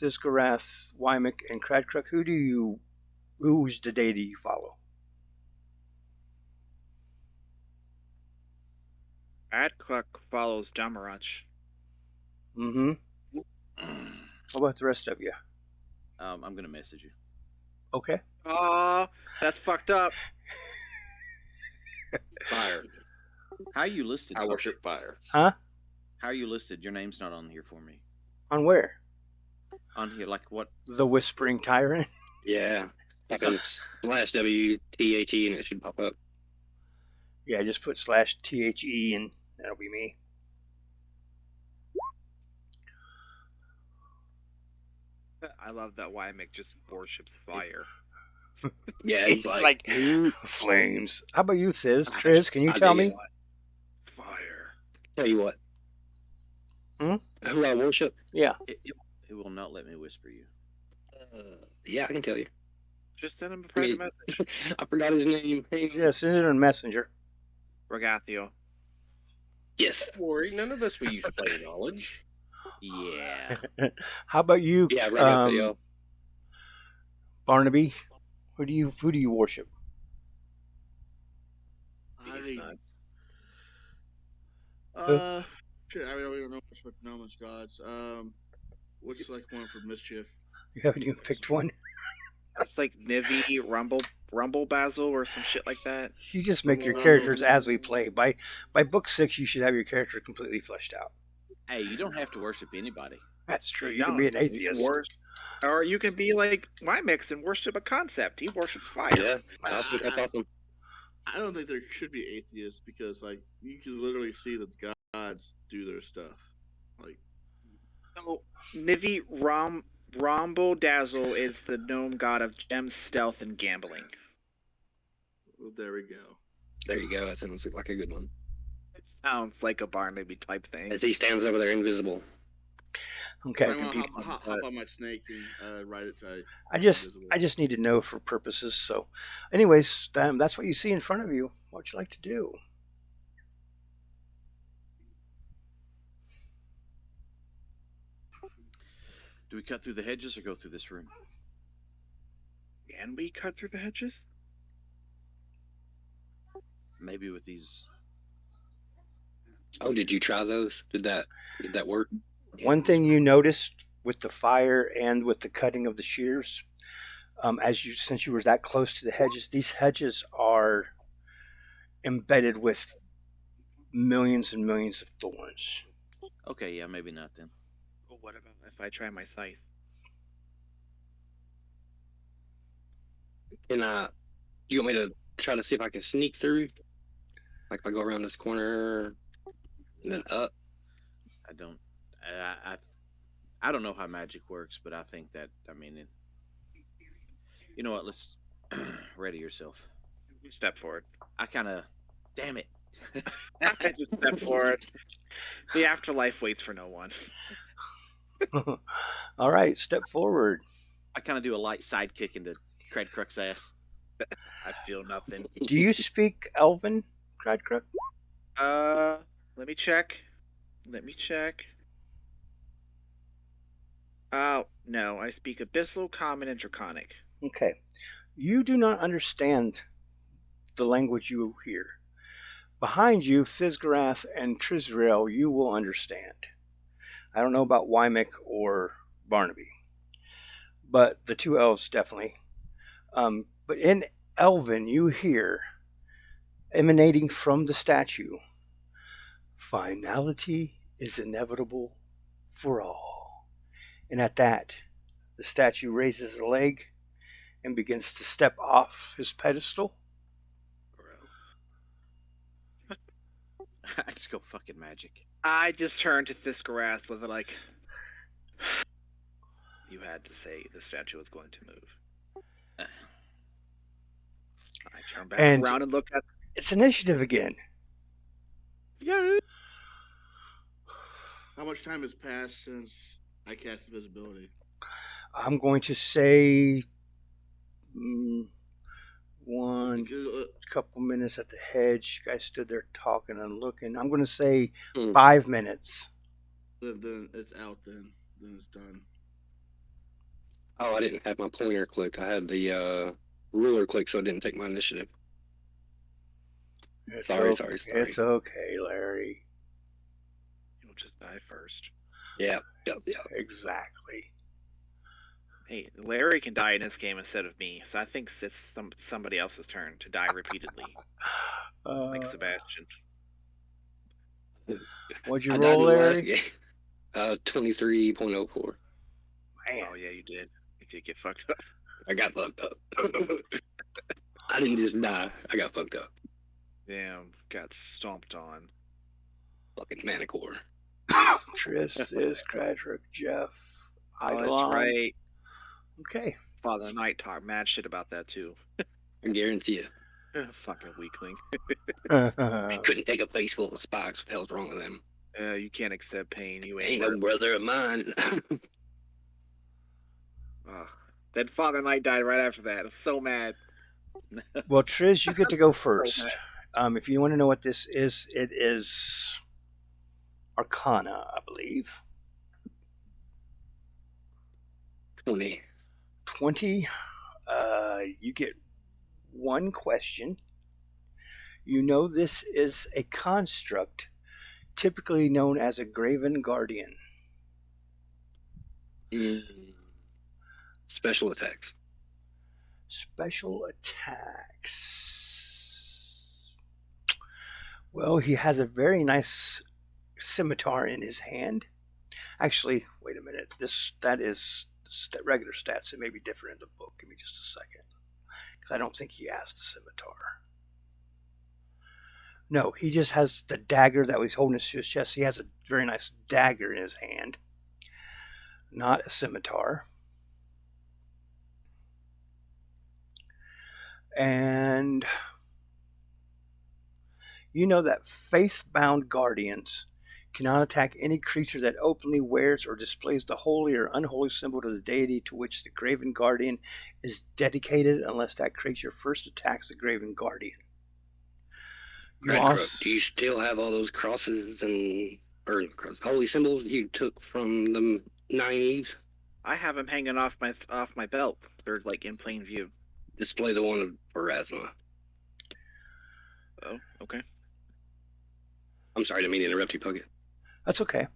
Wymick, and Cradcrook. Whose today do you follow? Adcock follows Damarach. Mm-hmm. How about the rest of you? I'm gonna message you. Okay. Aw, that's fucked up. Fire. How are you listed? I worship fire. Huh? How are you listed? Your name's not on here for me. On where? On here, like what? The Whispering Tyrant. Yeah. Type in /WTHE and it should pop up. Yeah, just put /THE and that'll be me. I love that Wymick just worships fire. Yeah, It's he's like "Who?" flames. How about you, Triz? Can you I tell dig me? it. Fire. Tell you what. Hmm? Who I worship? Yeah. It will not let me whisper you. Yeah, I can tell you. Just send him a private Me. message. I forgot his name. Hang on. Yeah, send it on Messenger. Rogathio. Yes. Don't worry, none of us will use plain knowledge. Yeah. How about you, Yeah, right up there, y'all. Barnaby? Who do you worship? He's nuts. Shit, I really don't know much about Noma's gods. What's like one for mischief? You haven't even picked one. It's like Nivi, Rumble Basil, or some shit like that. You just make your characters as we play. By book 6, you should have your character completely fleshed out. Hey, you don't have to worship anybody. That's true. You can be an atheist. Or you can be like Wymick and worship a concept. He worships fire. Yeah, that's awesome. I don't think there should be atheists because like you can literally see that the gods do their stuff. Like So Nivi Rumble Dazzle is the gnome god of gems, stealth, and gambling. well, there we go. There you go. That sounds like a good one. It sounds like a Barnaby type thing. As he stands over there invisible. Okay. I want to hop on my snake and ride it to. I just need to know for purposes. So, anyways, that's what you see in front of you. What would you like to do? Do we cut through the hedges or go through this room? Can we cut through the hedges? Maybe with these. Oh, did you try those? Did that work? One thing you noticed with the fire and with the cutting of the shears, since you were that close to the hedges, these hedges are embedded with millions and millions of thorns. Okay, yeah, maybe not then. Well, what about if I try my scythe? And you want me to try to see if I can sneak through? Like if I go around this corner and then up? I don't. I don't know how magic works, but I think that you know what? Let's ready yourself. Step forward. I kind of. Damn it. I just step forward. The afterlife waits for no one. All right, step forward. I kind of do a light sidekick into Cradcrook's ass. I feel nothing. Do you speak Elven, Cradcrook? Let me check. Oh, no, I speak Abyssal, Common, and Draconic. Okay. You do not understand the language you hear. Behind you, Thizgarath and Trizrael, you will understand. I don't know about Wymick or Barnaby, but the two elves definitely. But in Elven, you hear, emanating from the statue, finality is inevitable for all. And at that, the statue raises a leg and begins to step off his pedestal. I just go fucking magic. I just turn to Thizgarath with like, you had to say the statue was going to move. I turn back around and look at. It's initiative again. Yeah. How much time has passed since I cast invisibility? I'm going to say one. couple minutes at the hedge. You guys stood there talking and looking. I'm going to say Hmm. 5 minutes. Then it's out. Then it's done. Oh, I didn't have my pointer clicked. I had the ruler clicked, so it didn't take my initiative. Sorry. It's okay, Larry. You'll just die first. Yeah. Exactly. Hey, Larry can die in this game instead of me, so I think it's somebody else's turn to die repeatedly, like Sebastian. What'd you I died roll, in the last Larry? game. 23.04. Man, Oh yeah, you did. You did get fucked up. I got fucked up. I didn't just die. I got fucked up. Damn, got stomped on. Fucking Manicore. Tris is Cradrick, Jeff, Oh, Eidolon. that's right. Okay. Father Knight talked mad shit about that too. I guarantee you. Fucking weakling. He couldn't take a face full of spikes. What the hell's wrong with him? You can't accept pain. You Ain't no brother of mine. Then Father Knight died right after that. I'm so mad. Well, Triz, you get to go first. If you want to know what this is, it is Arcana, I believe. 20. 20. You get one question. You know this is a construct, typically known as a Graven Guardian. Special attacks. Special attacks. Well, he has a very nice scimitar in his hand. Actually, wait a minute. That is regular stats. It may be different in the book. Give me just a second, because I don't think he asked a scimitar. No, he just has the dagger that he's holding to his chest. He has a very nice dagger in his hand, not a scimitar. And you know that faith-bound guardians cannot attack any creature that openly wears or displays the holy or unholy symbol of the deity to which the Graven Guardian is dedicated unless that creature first attacks the Graven Guardian. Do you still have all those crosses or holy symbols you took from the 90s? I have them hanging off my belt. They're like in plain view. Display the one of Pharasma. Oh, okay. I'm sorry, I didn't mean to interrupt you, Puckett. That's okay.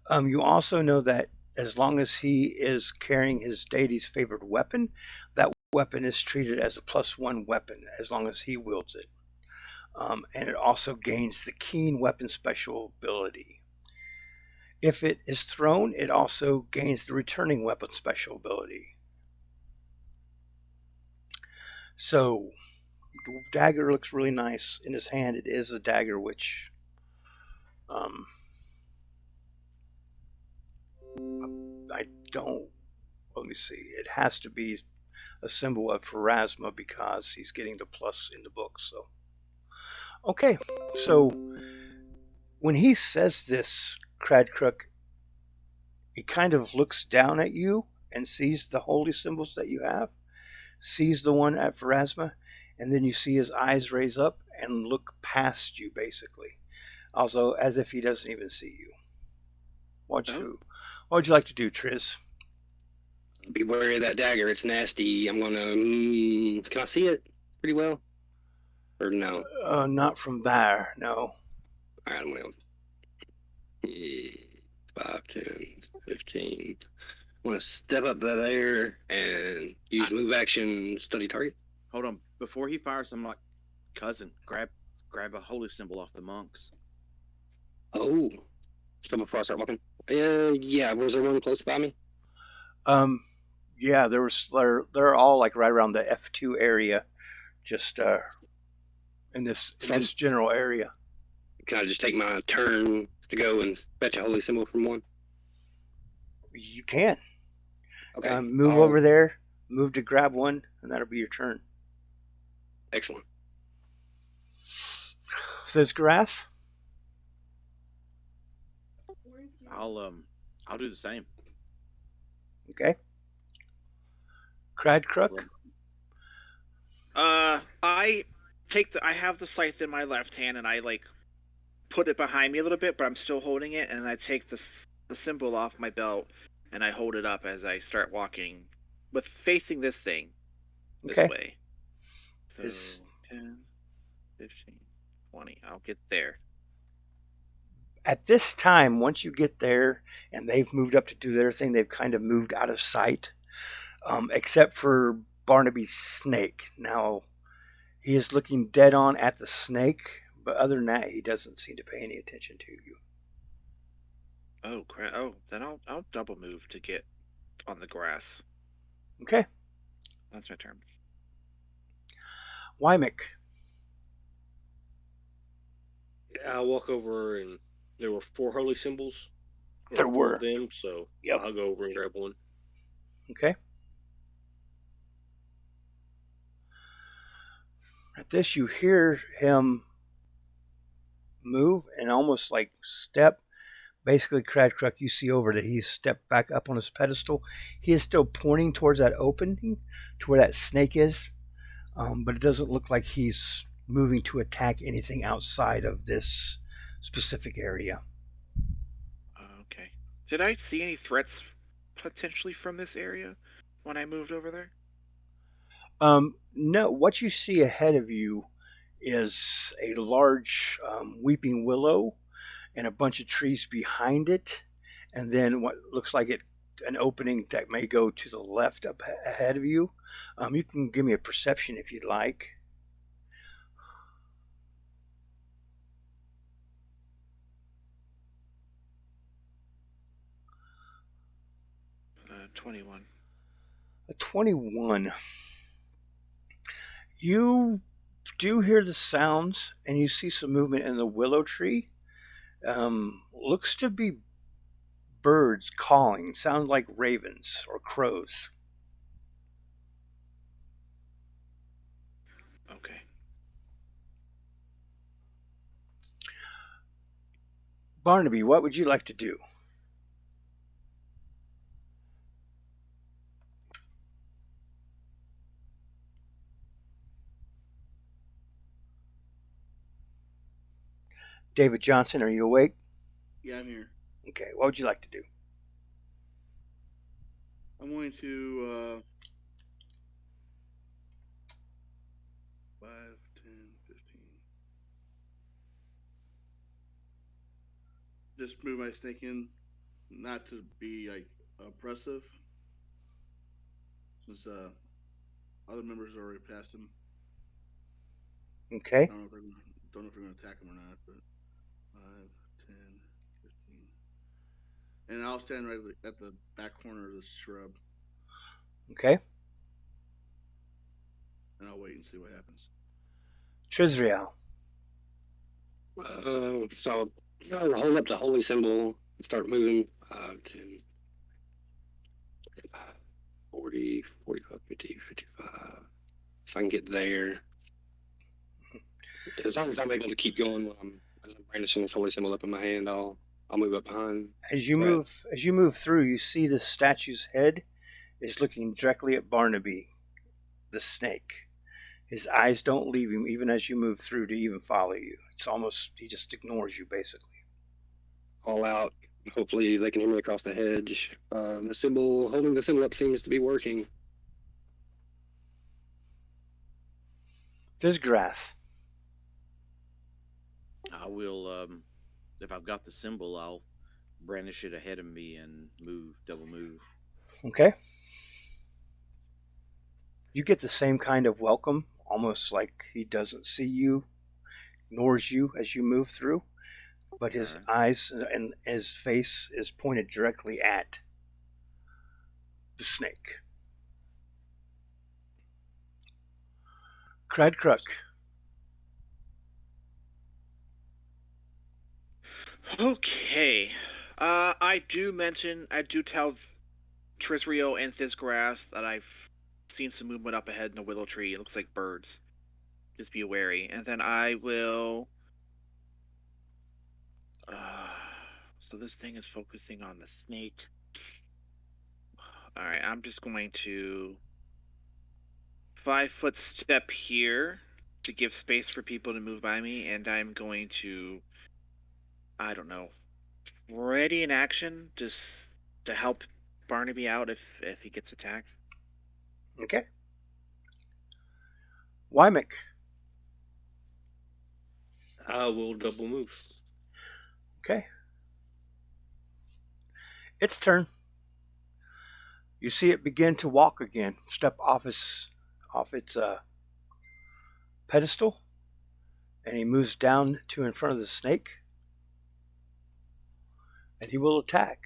You also know that as long as he is carrying his deity's favorite weapon, that weapon is treated as a +1 weapon as long as he wields it. And it also gains the keen weapon special ability. If it is thrown, it also gains the returning weapon special ability. So, the dagger looks really nice in his hand. It is a dagger which I don't, let me see, it has to be a symbol of Pharasma because he's getting the plus in the book. So, okay, so when he says this, Cradcrook, he kind of looks down at you and sees the holy symbols that you have, sees the one at Pharasma, and then you see his eyes raise up and look past you, basically. Also, as if he doesn't even see you. What would you like to do, Triz? Be wary of that dagger. It's nasty. I'm gonna. Can I see it pretty well? Or no? Not from there, no. All right, I'm gonna. 5, 10, 15. I want to step up there and use move action, study target. Hold on. Before he fires, I'm like, cousin, grab a holy symbol off the monks. Oh. So before I start walking? Yeah. Was there one close by me? Yeah, they're all like right around the F2 area, just in this general area. Can I just take my turn to go and fetch a holy symbol from one? You can. Okay. Move over there, move to grab one, and that'll be your turn. Excellent. Says Garath. I'll do the same. Okay. Cradcrook. I I have the scythe in my left hand, and I like put it behind me a little bit, but I'm still holding it, and I take the symbol off my belt, and I hold it up as I start walking, with facing this thing this Okay. way. So Is 10, 15, 20. I'll get there. at this time, once you get there and they've moved up to do their thing, they've kind of moved out of sight, except for Barnaby's snake. Now, he is looking dead on at the snake, but other than that, he doesn't seem to pay any attention to you. Oh crap! Oh, then I'll double move to get on the grass. Okay. That's my turn. Wymick. I walk over and there were 4 holy symbols. Or There 4 were. of them, so Yep. I'll go over and grab one. Okay. At this, you hear him move and almost like step. Basically, Cradcruck, you see over that he's stepped back up on his pedestal. He is still pointing towards that opening to where that snake is, but it doesn't look like he's moving to attack anything outside of this specific area. Okay. Did I see any threats potentially from this area when I moved over there? No, what you see ahead of you is a large weeping willow and a bunch of trees behind it, and then what looks like an opening that may go to the left up ahead of you. You can give me a perception if you'd like. 21. A 21. You do hear the sounds, and you see some movement in the willow tree. Looks to be birds calling, sound like ravens or crows. Okay. Barnaby, what would you like to do? David Johnson, are you awake? Yeah, I'm here. Okay, what would you like to do? I'm going to 5, 10, 15. Just move my snake in, not to be like oppressive, since other members already passed him. Okay. I don't know if they're gonna attack him or not, but 5, 10, 15. And I'll stand right at the back corner of this shrub, Okay. and I'll wait and see what happens. Trizriel. So I'll hold up the holy symbol and start moving. 10, 40, 45, 50, 55. If I can get there. As long as I'm able to keep going as I'm brandishing this holy symbol up in my hand, I'll move up behind. As you move through, you see the statue's head is looking directly at Barnaby, the snake. His eyes don't leave him even as you move through to even follow you. It's almost he just ignores you basically. Call out. Hopefully they can hear me across the hedge. Holding the symbol up seems to be working. Visgrath. I will, if I've got the symbol, I'll brandish it ahead of me and double move. Okay. You get the same kind of welcome, almost like he doesn't see you, ignores you as you move through, but his eyes and his face is pointed directly at the snake. Cradcruck. Okay. I do tell Trizrio and Thizgrath that I've seen some movement up ahead in the willow tree. It looks like birds. Just be wary. And then I will. So this thing is focusing on the snake. Alright, I'm just going to 5-foot step here to give space for people to move by me, and I'm going to, I don't know, ready in action just to help Barnaby out if he gets attacked. Okay. Wymick. I will double move. Okay. Its turn. You see it begin to walk again, step off its pedestal, and he moves down to in front of the snake, and he will attack.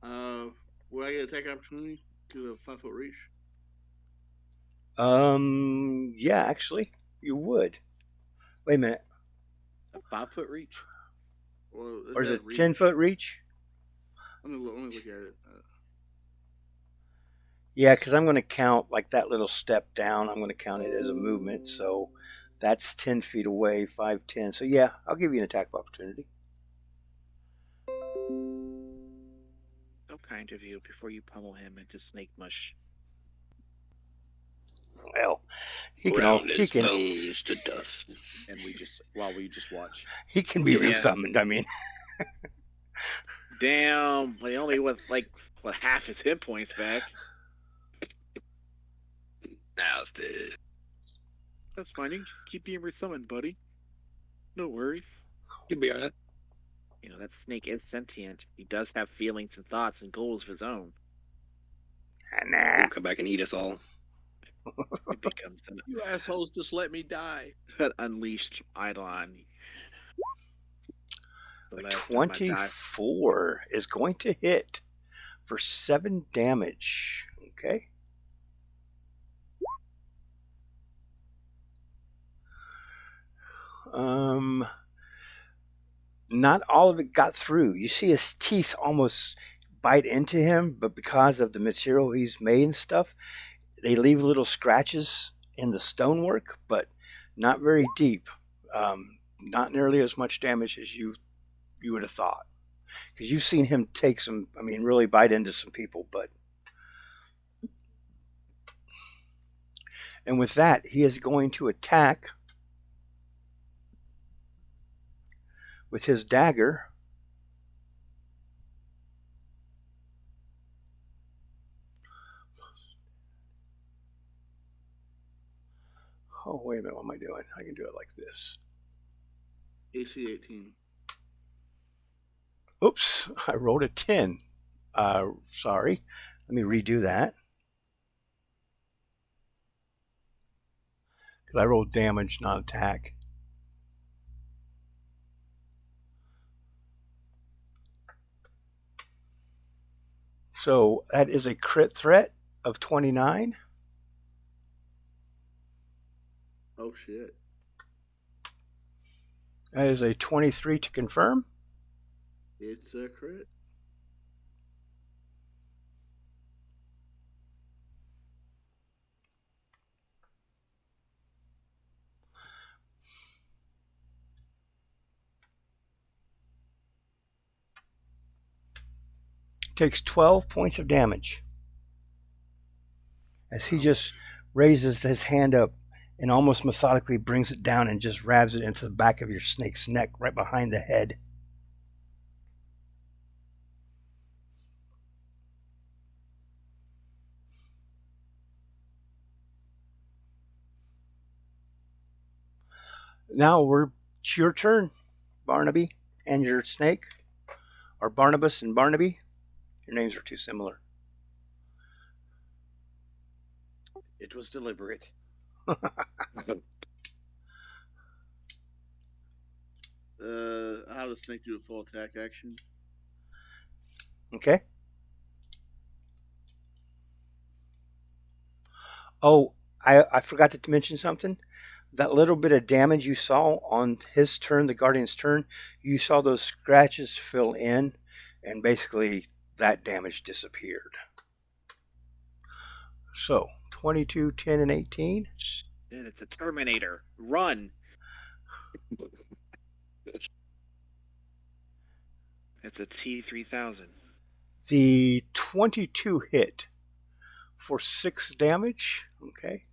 Will I get attack opportunity to a 5-foot reach? Yeah, actually, you would. Wait a minute. A 5-foot reach? Well, Or is that it reach? 10-foot reach? Let me look at it. Yeah, because I'm going to count like that little step down. I'm going to count it as a movement. So that's 10 feet away, 5, 10. So yeah, I'll give you an attack opportunity. So kind of you before you pummel him into snake mush. Well, he Ground his can bones to dust. And we just watch. he can be Yeah. resummoned. I mean, Damn, but he only with half his hit points back. Now it's dead. That's fine. You can just keep being resummoned, buddy. No worries. You'll be alright. You know, that snake is sentient. He does have feelings and thoughts and goals of his own. nah. He'll come back and eat us all. He becomes You assholes, just let me die. an unleashed Eidolon. A 24 is going to hit for 7 damage. Okay. Not all of it got through. You see his teeth almost bite into him, but because of the material he's made and stuff, they leave little scratches in the stonework, but not very deep. Not nearly as much damage as you would have thought. Because you've seen him take some, really bite into some people, but. And with that, he is going to attack with his dagger. Oh, wait a minute, what am I doing? I can do it like this. AC 18. Oops, I rolled a 10. Sorry. Let me redo that. Because I rolled damage, not attack. So that is a crit threat of 29. Oh, shit. That is a 23 to confirm. It's a crit. Takes 12 points of damage. As he just raises his hand up and almost methodically brings it down and just rams it into the back of your snake's neck, right behind the head. Now it's your turn, Barnaby, and your snake. Or Barnabas and Barnaby. Your names are too similar. It was deliberate. How does snake do a full attack action? Okay. Oh, I forgot to mention something. That little bit of damage you saw on his turn, the Guardian's turn, you saw those scratches fill in, and basically that damage disappeared. So, 22, 10, and 18. Shit, it's a Terminator. Run! It's a T-3000. The 22 hit for 6 damage. Okay.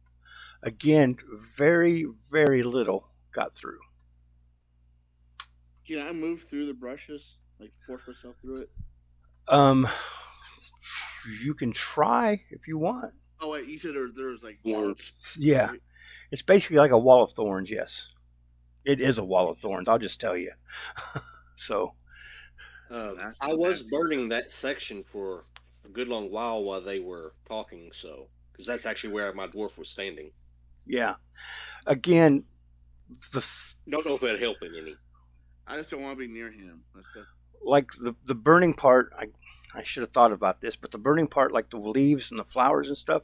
Again, very, very little got through. Can I move through the brushes? Like force myself through it? Um, you can try if you want. Oh wait, you said there was like One. barbs. Yeah, Right? it's basically like a wall of thorns. Yes, it is a wall of thorns. I'll just tell you. So That's I not was bad. burning that section for a good long while they were talking, so because that's actually where my dwarf was standing. yeah, again, Don't know if it'd help in any. I just don't want to be near him. like the burning part. I should have thought about this, but the burning part, like the leaves and the flowers and stuff.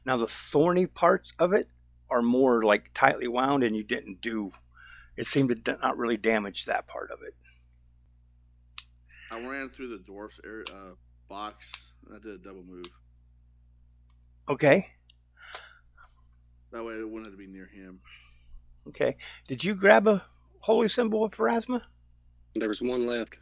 Now the thorny parts of it are more like tightly wound, and you didn't do. It seemed to not really damage that part of it. I ran through the dwarf's box and I did a double move. Okay. That way I wanted to be near him. Okay. Did you grab a holy symbol of Pharasma? There was one left.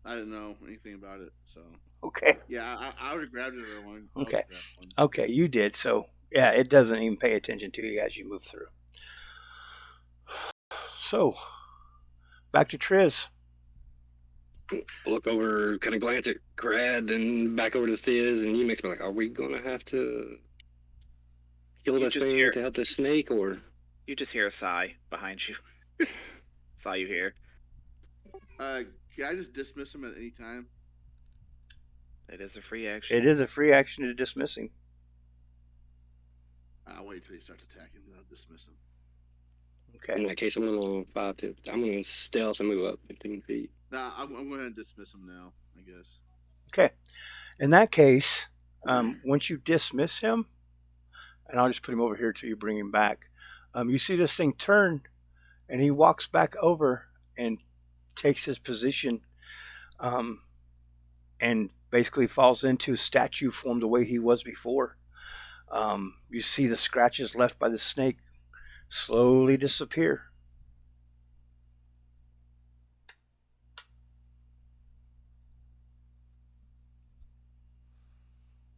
I didn't know anything about it, so Okay. yeah, I would have grabbed it if I wanted. Okay. Grab one. Okay, you did. So yeah, it doesn't even pay attention to you as you move through. So back to Triz. Look over, kind of glance at Crad, and back over to Thiz, and you makes me like, are we gonna have to kill You this just thing hear- to help this snake, or? You just hear a sigh behind you. That's all you hear. Can I just dismiss him at any time? It is a free action. It is a free action to dismiss him. I'll wait till he starts attacking, then I'll dismiss him. Okay. In that case, I'm gonna stealth and move up 15 feet. Nah, I'm going to dismiss him now, I guess. Okay. In that case, once you dismiss him, and I'll just put him over here till you bring him back. You see this thing turn, and he walks back over and takes his position, and basically falls into a statue form the way he was before. You see the scratches left by the snake slowly disappear.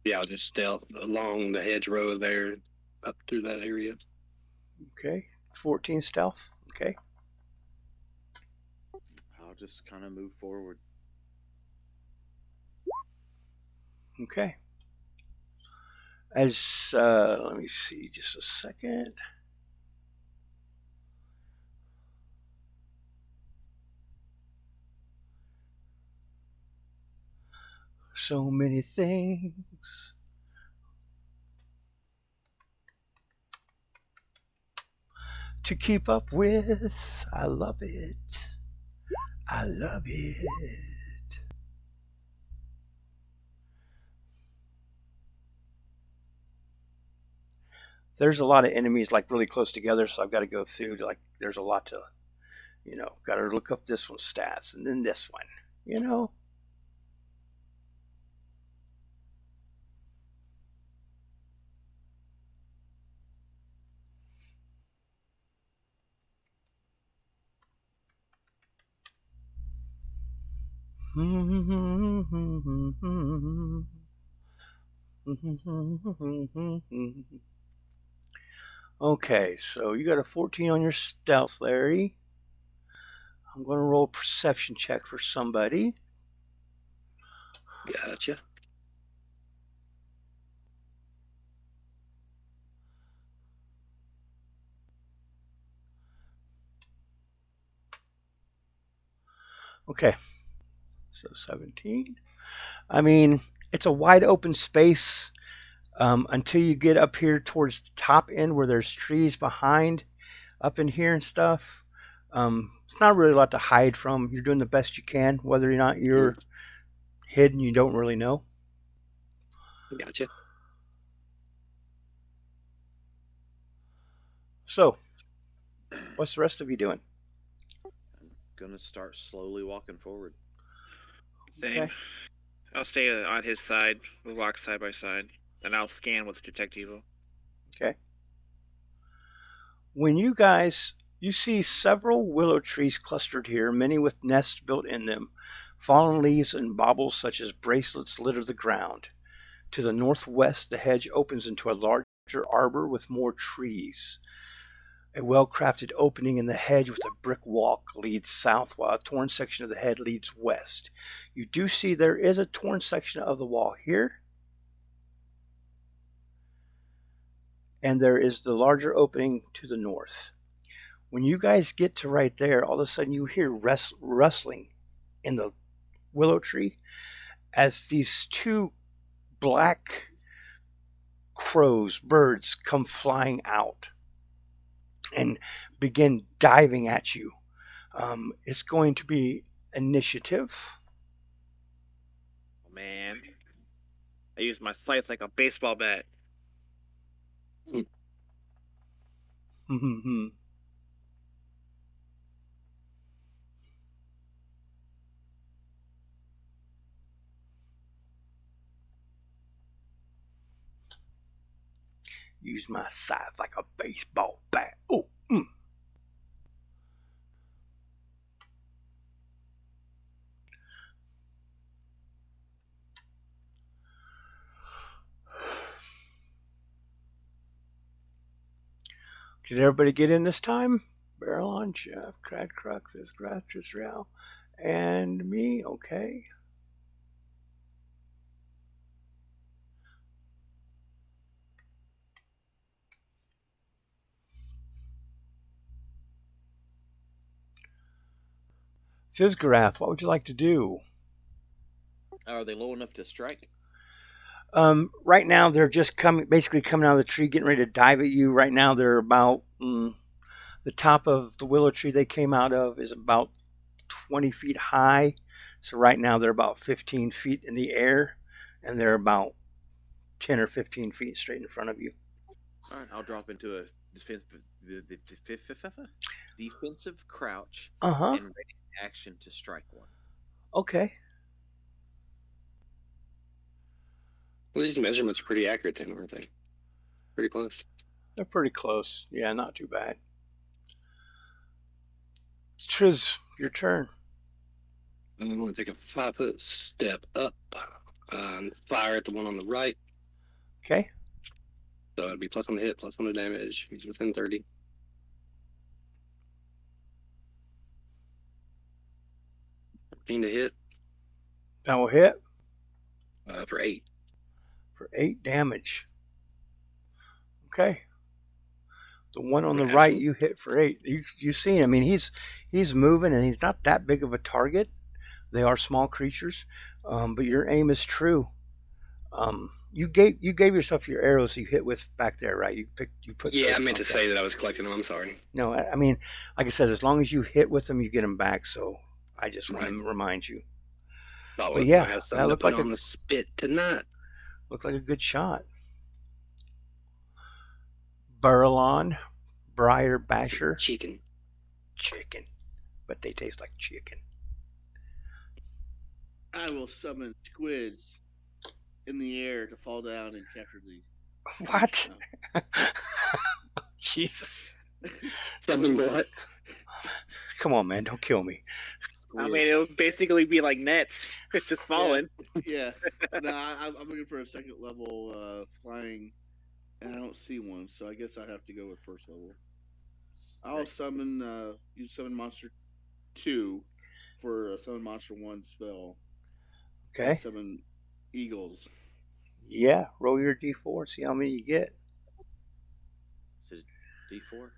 Yeah, I'll just stealth along the hedgerow there, up through that area. Okay. 14 stealth. Okay. I'll just kind of move forward. Okay. As let me see, just a second. So many things. To keep up with. I love it. I love it. There's a lot of enemies like really close together, so I've got to go through to, like, there's a lot to, got to look up this one's stats and then this one, Okay, so you got a 14 on your stealth, Larry. I'm going to roll a perception check for somebody. Gotcha. Okay, so 17. I mean, it's a wide open space until you get up here towards the top end where there's trees behind up in here and stuff. It's not really a lot to hide from. You're doing the best you can. Whether or not you're hidden, you don't really know. Gotcha. So, what's the rest of you doing? I'm gonna start slowly walking forward. Same. Okay. I'll stay on his side. We'll walk side by side. And I'll scan with Detect Evil. Okay. When you see several willow trees clustered here, many with nests built in them. Fallen leaves and baubles such as bracelets litter the ground. To the northwest, the hedge opens into a large arbor with more trees. A well-crafted opening in the hedge with a brick walk leads south, while a torn section of the hedge leads west. You do see there is a torn section of the wall here, and there is the larger opening to the north. When you guys get to right there, all of a sudden you hear rustling in the willow tree as these two black birds, come flying out and begin diving at you. It's going to be initiative. Oh, man. I use my scythe like a baseball bat. Use my scythe like a baseball bat. Oh, Did everybody get in this time? Barrel on Jeff, Crad Crux, is Grath Trisrael, and me. Okay. Sizgarath, what would you like to do? Are they low enough to strike? Right now, they're just basically coming out of the tree, getting ready to dive at you. Right now, they're about the top of the willow tree they came out of is about 20 feet high. So right now, they're about 15 feet in the air, and they're about 10 or 15 feet straight in front of you. All right, I'll drop into a defensive crouch and ready action to strike one. Okay. Well, these measurements are pretty accurate then, aren't they? Pretty close. They're pretty close. Yeah, not too bad. Triz, your turn. I'm going to take a 5-foot step up and fire at the one on the right. Okay. So it'd be plus on the hit, plus on the damage. He's within 30. To hit. That will hit. For 8. For 8 damage. Okay. The one on the right you hit for 8. You see him. I mean, he's moving, and he's not that big of a target. They are small creatures, but your aim is true. You gave yourself your arrows you hit with back there, right? You put. Yeah, I meant to say that I was collecting them. I'm sorry. No, I mean, like I said, as long as you hit with them, you get them back. So I just want to remind you. But yeah, that looked like on the spit tonight. Looked like a good shot. Burlon, Briar Basher. Chicken. But they taste like chicken. I will summon squids in the air to fall down and capture the. What? Jesus. Summon what? Come on, man! Don't kill me. I mean, it would basically be like nets. It's just falling. Yeah. No, I'm looking for a second level flying, and I don't see one, so I guess I have to go with first level. I'll summon, use Summon Monster 2 for a Summon Monster 1 spell. Okay. Summon Eagles. Yeah, roll your d4, see how many you get. Is it d4?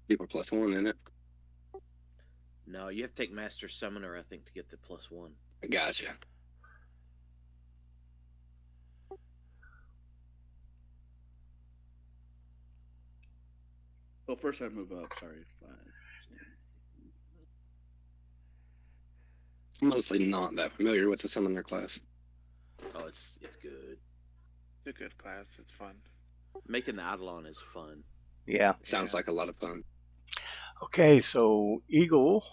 D4 plus 1, isn't it? No, you have to take Master Summoner, I think, to get the +1. Gotcha. Well, first I move up. Sorry. 5. I'm mostly not that familiar with the Summoner class. Oh, it's good. It's a good class. It's fun. Making the Eidolon is fun. Yeah. Sounds like a lot of fun. Okay, so Eagle,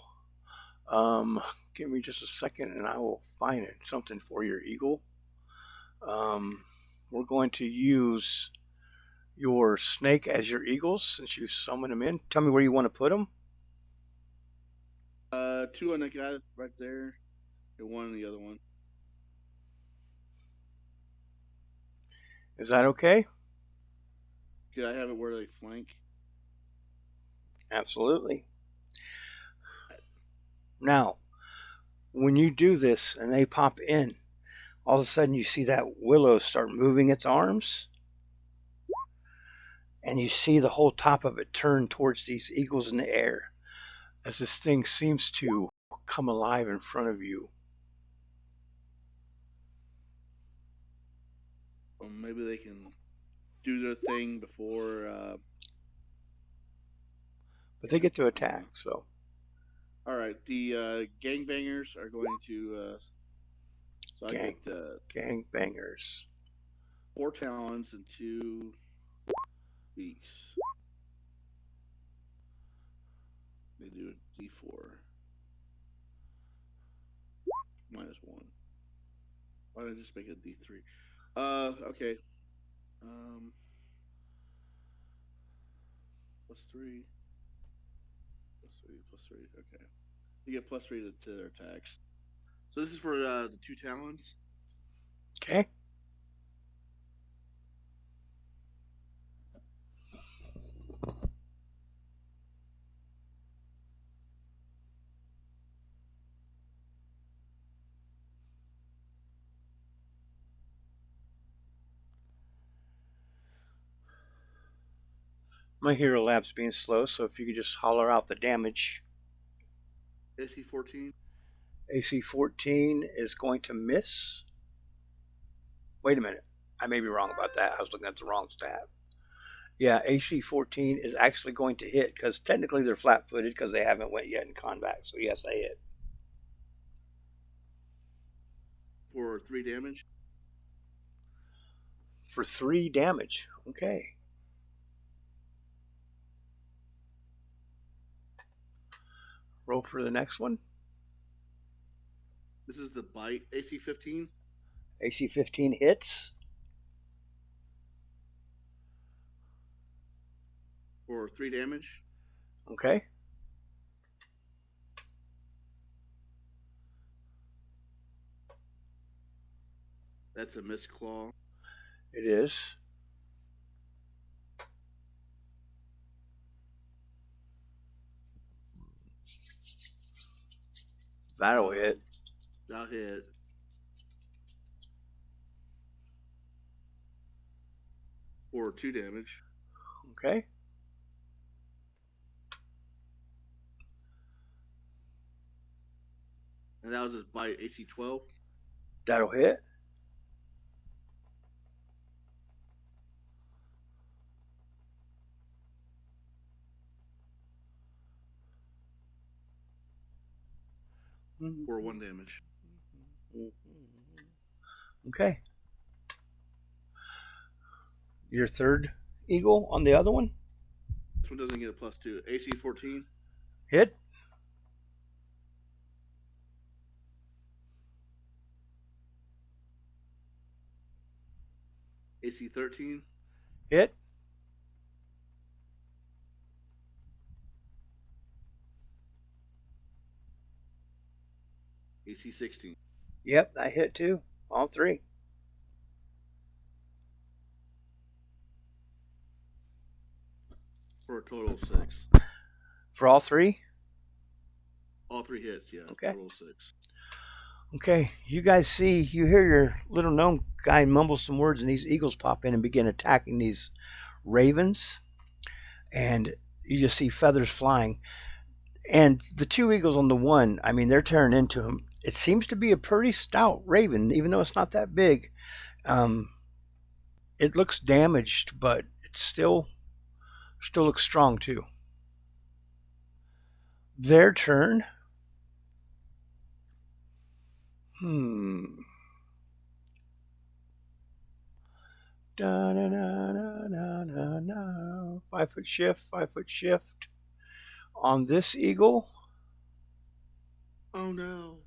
give me just a second and I will find something for your Eagle. We're going to use your snake as your eagles since you summon them in. Tell me where you want to put them. 2 on the guy right there, and 1 on the other one. Is that okay? Could I have it where they flank? Absolutely. Now, when you do this and they pop in, all of a sudden you see that willow start moving its arms, and you see the whole top of it turn towards these eagles in the air as this thing seems to come alive in front of you. Or maybe they can do their thing before. But they get to attack, so. All right, the gangbangers are going to. So I get Gangbangers. 4 talons and 2 beaks. They do a D4 -1. Why did I just make it a D3? Okay. +3. +3. Okay. You get +3 to their attacks. So this is for the 2 talons. Okay. My hero lab's being slow, so if you could just holler out the damage. AC 14. AC 14 is going to miss. Wait a minute. I may be wrong about that. I was looking at the wrong stat. Yeah, AC 14 is actually going to hit because technically they're flat-footed because they haven't went yet in combat. So yes, they hit. For 3 damage. For 3 damage. Okay. Roll for the next one. This is the bite. AC 15. AC 15 hits. For 3 damage. Okay. That's a miss claw. It is. That'll hit. That'll hit. For 2 damage. Okay. And that was his bite. AC 12. That'll hit. For 1 damage. Okay. Your third eagle on the other one? This one doesn't get a +2. AC 14. Hit. AC 13. Hit. AC 16. Yep, that hit too. All 3. For a total of 6. For all 3? All 3 hits, yeah. Okay. Total of 6. Okay, you guys see, you hear your little gnome guy mumble some words, and these eagles pop in and begin attacking these ravens. And you just see feathers flying. And the 2 eagles on the one, I mean, they're tearing into him. It seems to be a pretty stout raven, even though it's not that big. It looks damaged, but it still looks strong too. Their turn. Da, da, da, da, da, da. 5-foot shift, 5-foot shift. On this eagle. Oh no.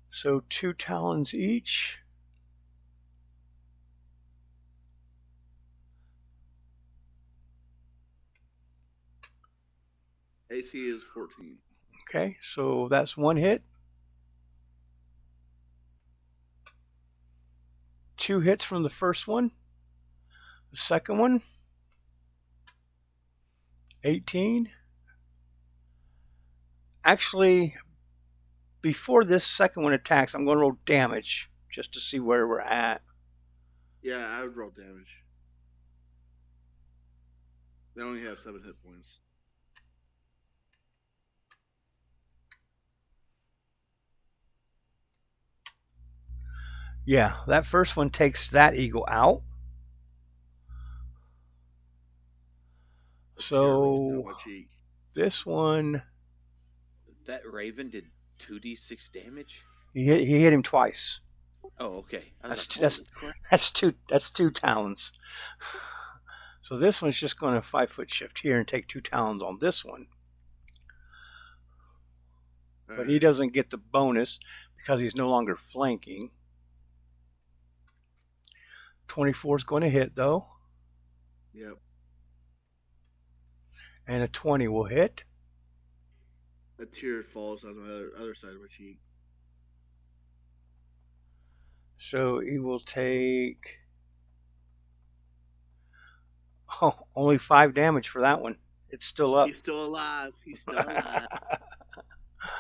So 2 talons each. AC is 14. Okay, so that's 1 hit. 2 hits from the first one. The second one, 18. Actually, before this second one attacks, I'm going to roll damage just to see where we're at. Yeah, I would roll damage. They only have 7 hit points. Yeah, that first one takes that eagle out. So my cheek. this one, That raven did 2d6 damage. he hit him twice. Oh, okay. I That's was like, that's holy crap. that's two talons. So this one's just going to 5-foot shift here and take 2 talons on this one. But he doesn't get the bonus because he's no longer flanking. 24 is going to hit though, Yep. and a 20 will hit. A tear falls on the other side of my cheek. So he will take only 5 damage for that one. It's still up. He's still alive. He's still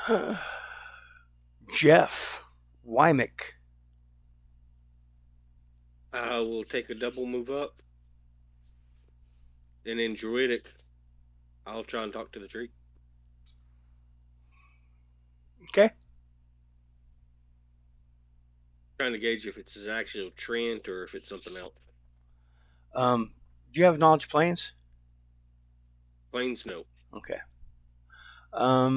alive. Jeff Wymick. I will take a double move up. And in Druidic, I'll try and talk to the tree. Okay. Trying to gauge if it's an actual Trent or if it's something else. Do you have knowledge planes? Planes, no. Okay. Let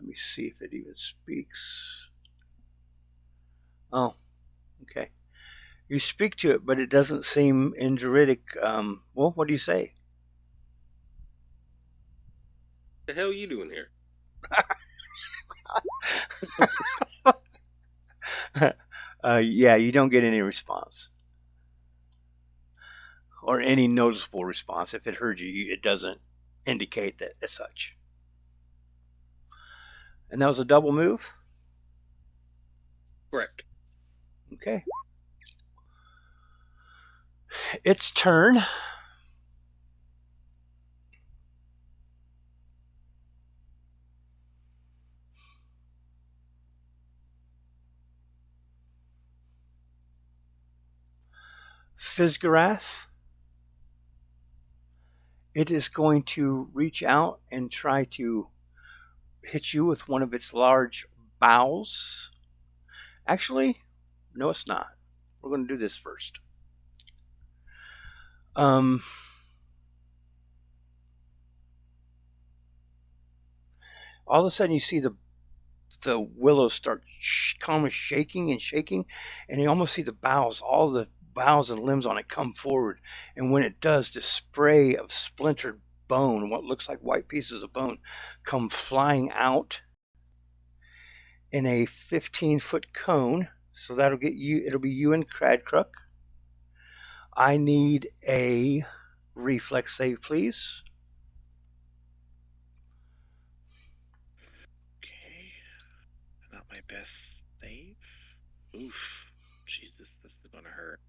me see if it even speaks. Oh, okay. You speak to it, but it doesn't seem in Druidic. Well, what do you say? The hell are you doing here? Yeah, you don't get any response. Or any noticeable response. If it heard you, it doesn't indicate that as such. And that was a double move? Correct. Okay. Its turn. Fizgarath. It is going to reach out and try to hit you with one of its large boughs. Actually, no, it's not. We're going to do this first. All of a sudden, you see the willows start kind of shaking and shaking, and you almost see the boughs, all the boughs and limbs on it come forward. And when it does, this spray of splintered bone, what looks like white pieces of bone, come flying out in a 15-foot cone. So that'll get you, it'll be you and Cradcruck. I need a reflex save, please. Okay. Not my best save. Oof. Jesus, this is gonna hurt.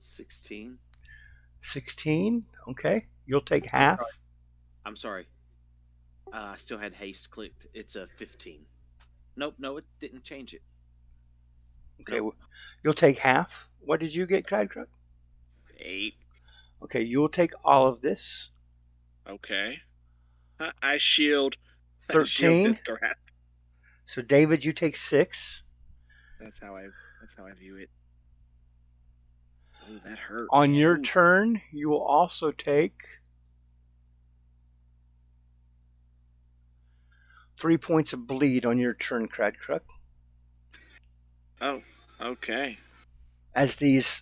$16. 16. Okay. You'll take half. I'm sorry. I still had haste clicked. It's a 15. Nope, no, it didn't change it. Okay. Nope. You'll take half. What did you get, Cradcruck? 8. Okay. You'll take all of this. Okay. I shield. 13. Fizgarath. So David, you take 6. That's how I view it. Oh, that hurt. On man. your Ooh. turn, you will also take 3 points of bleed on your turn, Cradcruck. Oh, okay. As these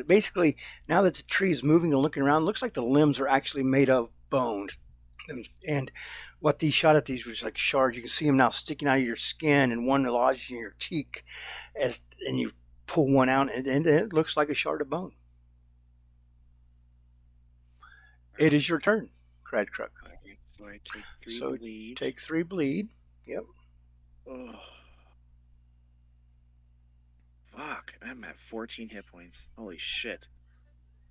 basically, now that the tree is moving and looking around, looks like the limbs are actually made of bone. And what these shot at these was like shards. You can see them now sticking out of your skin, and one lodges in your cheek, and you pull one out, and it looks like a shard of bone. It is your turn, cried Crook. Alright, so I take 3 So bleed. take 3 bleed. Yep. Oh. Fuck, I'm at 14 hit points. Holy shit.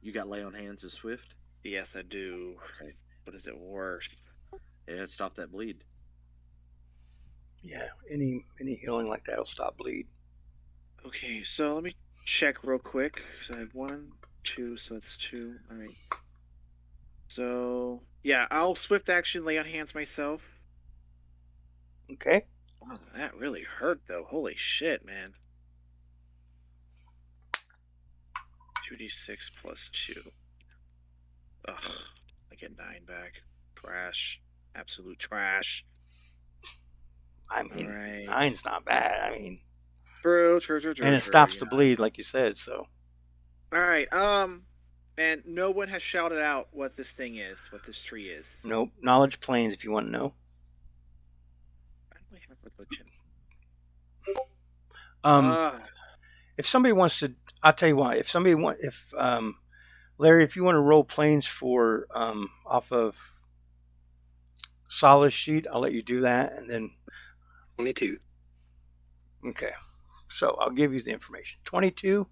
You got lay on hands as swift? Yes, I do. Okay. But is it worth? Yeah, stop that bleed. Yeah. Any healing like that will stop bleed. Okay, so let me check real quick. So I have 1, 2, so that's 2. Alright. So, yeah, I'll swift action lay on hands myself. Okay. Wow, that really hurt, though. Holy shit, man. 2d6 plus 2. Ugh, I get 9 back. Trash. Absolute trash. I mean, Alright. 9's not bad. I mean, True, and it stops the bleed, like you said. So Alright, and no one has shouted out what this thing is, what this tree is. nope. Knowledge planes, if you want to know. I don't really have religion. If somebody wants to, I'll tell you what. Larry, if you want to roll planes for off of Solid sheet, I'll let you do that, and then 22. okay. So I'll give you the information. 22.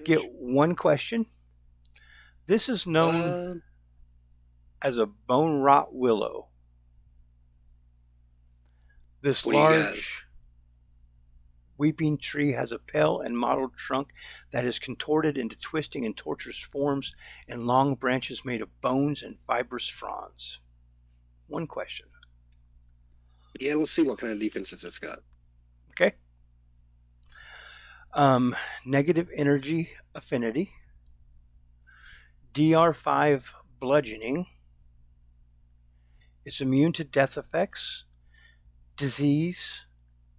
Get one question. This is known as a bone rot willow. This What do you got? large weeping tree has a pale and mottled trunk that is contorted into twisting and tortuous forms and long branches made of bones and fibrous fronds. One question. Yeah, let's see what kind of defenses it's got. Okay. Negative energy affinity. DR5 bludgeoning. It's immune to death effects, disease,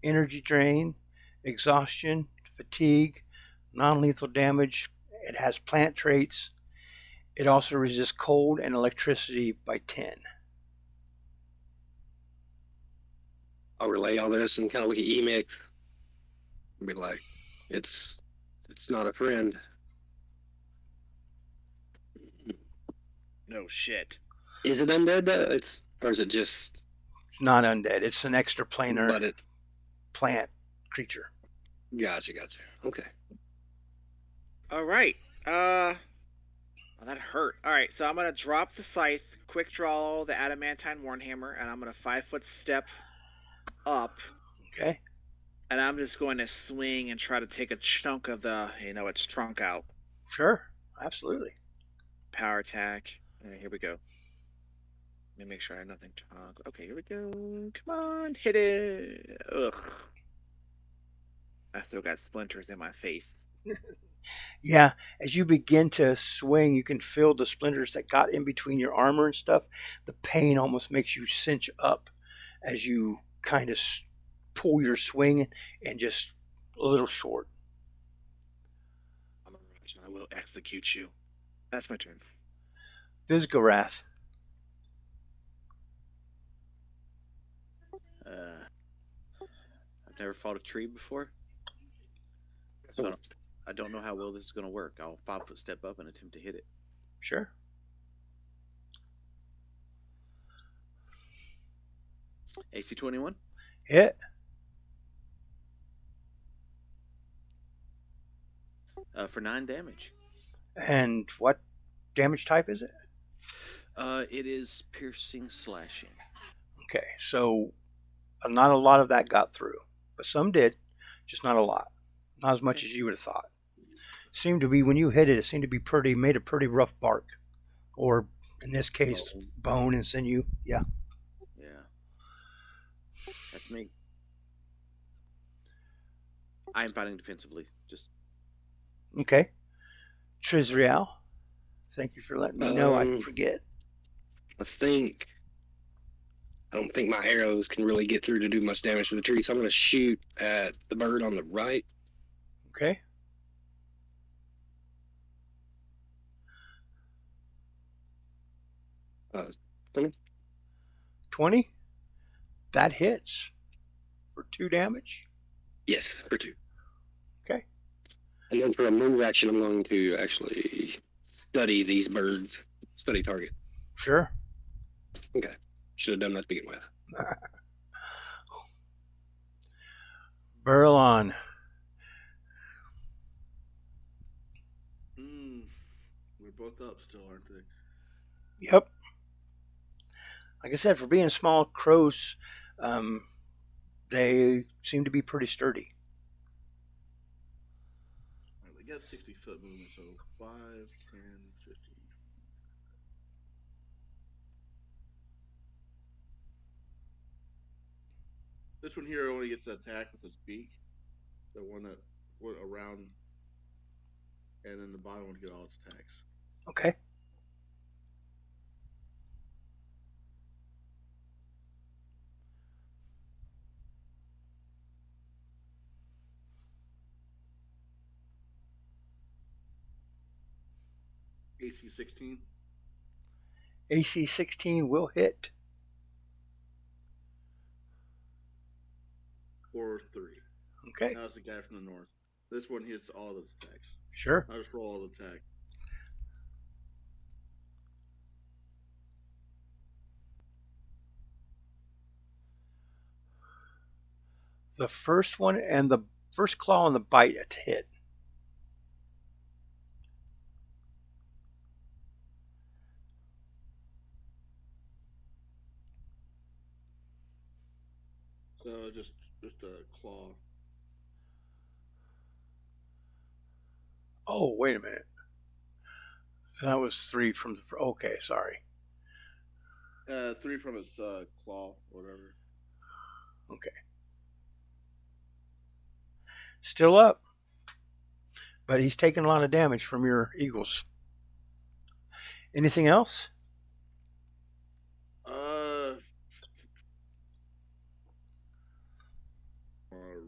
energy drain, exhaustion, fatigue, non-lethal damage. It has plant traits. It also resists cold and electricity by 10. I'll relay all this and kind of look at Emic and be like, it's not a friend. No shit. Is it undead though? Or is it just? It's not undead. It's an extraplanar But it. plant creature. Gotcha. Okay. Alright. Well, that hurt. Alright, so I'm gonna drop the scythe, quick draw the adamantine warhammer, and I'm gonna 5-foot step up. Okay. And I'm just going to swing and try to take a chunk of its trunk out. Sure. Absolutely. Power attack. Alright, here we go. Let me make sure I have nothing trunk. Okay, here we go. Come on, hit it. Ugh. I still got splinters in my face. Yeah, as you begin to swing, you can feel the splinters that got in between your armor and stuff. The pain almost makes you cinch up as you kind of pull your swing and just a little short. I will execute you. That's my turn. Vizgarath. I've never fought a tree before, so I don't know how well this is going to work. I'll 5-foot step up and attempt to hit it. Sure. AC 21. Hit. For 9 damage. And what damage type is it? It is piercing slashing. Okay, so not a lot of that got through, but some did, just not a lot. Not as much as you would have thought. Seemed to be, when you hit it, it seemed to be made a pretty rough bark. Or, in this case, bone and sinew. Yeah. Yeah. That's me. I am fighting defensively. Just. Okay. Trizriel. Thank you for letting me know. I forget. I don't think my arrows can really get through to do much damage to the tree, so I'm going to shoot at the bird on the right. Okay. Uh, 20. 20? That hits for 2 damage. Yes, for 2. Okay. And then for a move action, I'm going to actually study these birds. Study target. Sure. Okay. Should have done that to begin with. Burlon. We're both up still, aren't they? Yep. Like I said, for being small crows, they seem to be pretty sturdy. All right, they got 60-foot movement, so 5, 10, 15. This one here only gets to attack with its beak. The one that went around, and then the bottom one get all its attacks. Okay. AC 16 AC 16 will hit. or 3. Okay. That was the guy from the north. This one hits all of its attacks. Sure. I'll just roll all the attack. The first one and the first claw on the bite hit. So just a claw. Oh, wait a minute. That was 3 from the... Okay, sorry. 3 from its claw, or whatever. Okay. Still up. But he's taking a lot of damage from your eagles. Anything else?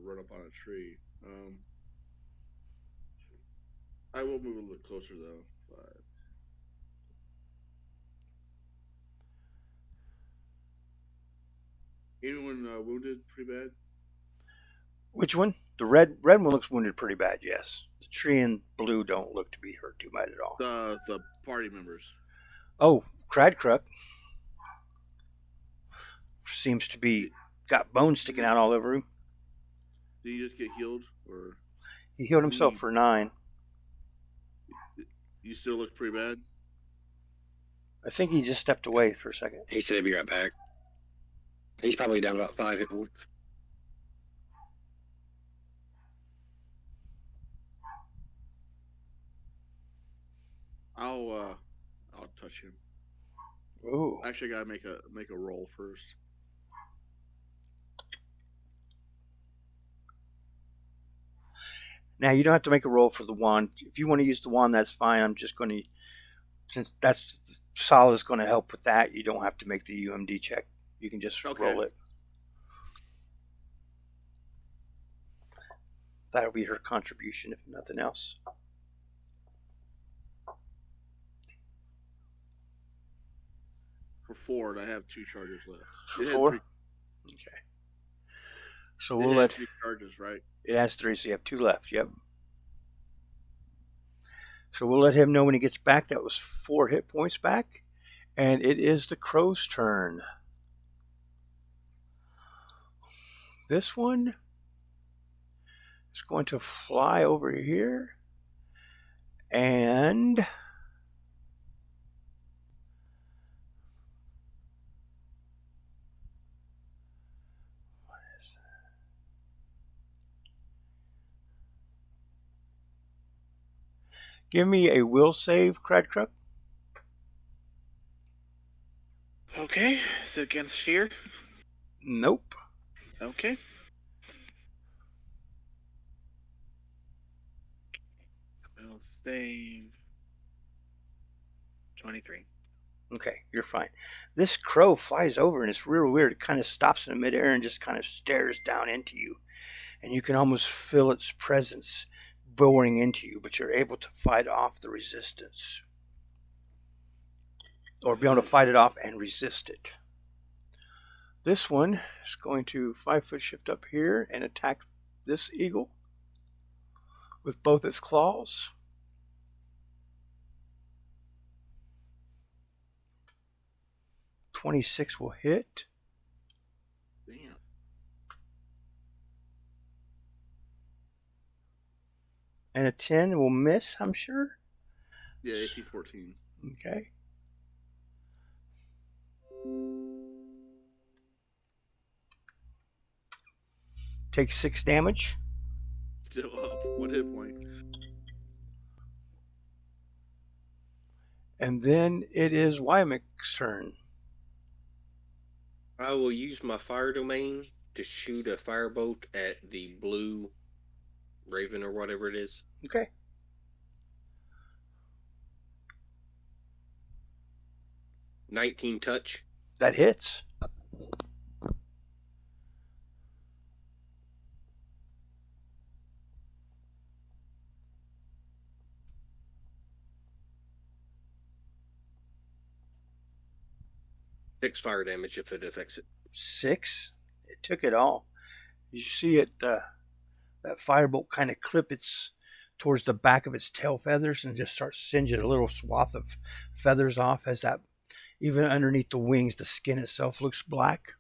Run up on a tree. I will move a little closer though. 5. Anyone wounded pretty bad? Which one? The red one looks wounded pretty bad, yes. The tree and blue don't look to be hurt too bad at all. The party members. Oh, Cradcruck seems to be got bones sticking out all over him. Did he just get healed, or He healed himself for 9. you still look pretty bad? I think he just stepped away for a second. He said he'd be right back. He's probably down about 5 hit points. I'll touch him. Ooh. Actually, I gotta make a roll first. Now, you don't have to make a roll for the wand. If you want to use the wand, that's fine. I'm just going to, since that's Sol is going to help with that, you don't have to make the UMD check. You can just roll it. That'll be her contribution, if nothing else. For 4, I have 2 charges left. For 4? Okay. So we'll let 3 charges, right? It has 3, so you have 2 left. Yep. So we'll let him know when he gets back. That was 4 hit points back. And it is the crow's turn. This one is going to fly over here. And give me a will save, Cradcruck. Okay. Is it against fear? Nope. Okay. Will save 23. Okay, you're fine. This crow flies over and it's real weird. It kind of stops in midair and just kind of stares down into you. And you can almost feel its presence boring into you, but you're able to fight off the resistance. Or be able to fight it off and resist it. This one is going to 5-foot shift up here and attack this eagle with both its claws. .26 will hit. Damn. And a 10 will miss, I'm sure. Yeah, AC 14. Okay. Take 6 damage. Still up. 1 hit point. And then it is Wymek's turn. I will use my fire domain to shoot a firebolt at the blue raven or whatever it is. Okay. .19 touch. That hits. Six fire damage if it affects it. 6. It took it all. You see it, that firebolt kind of clip its towards the back of its tail feathers and just start singeing a little swath of feathers off as that, even underneath the wings, the skin itself looks black.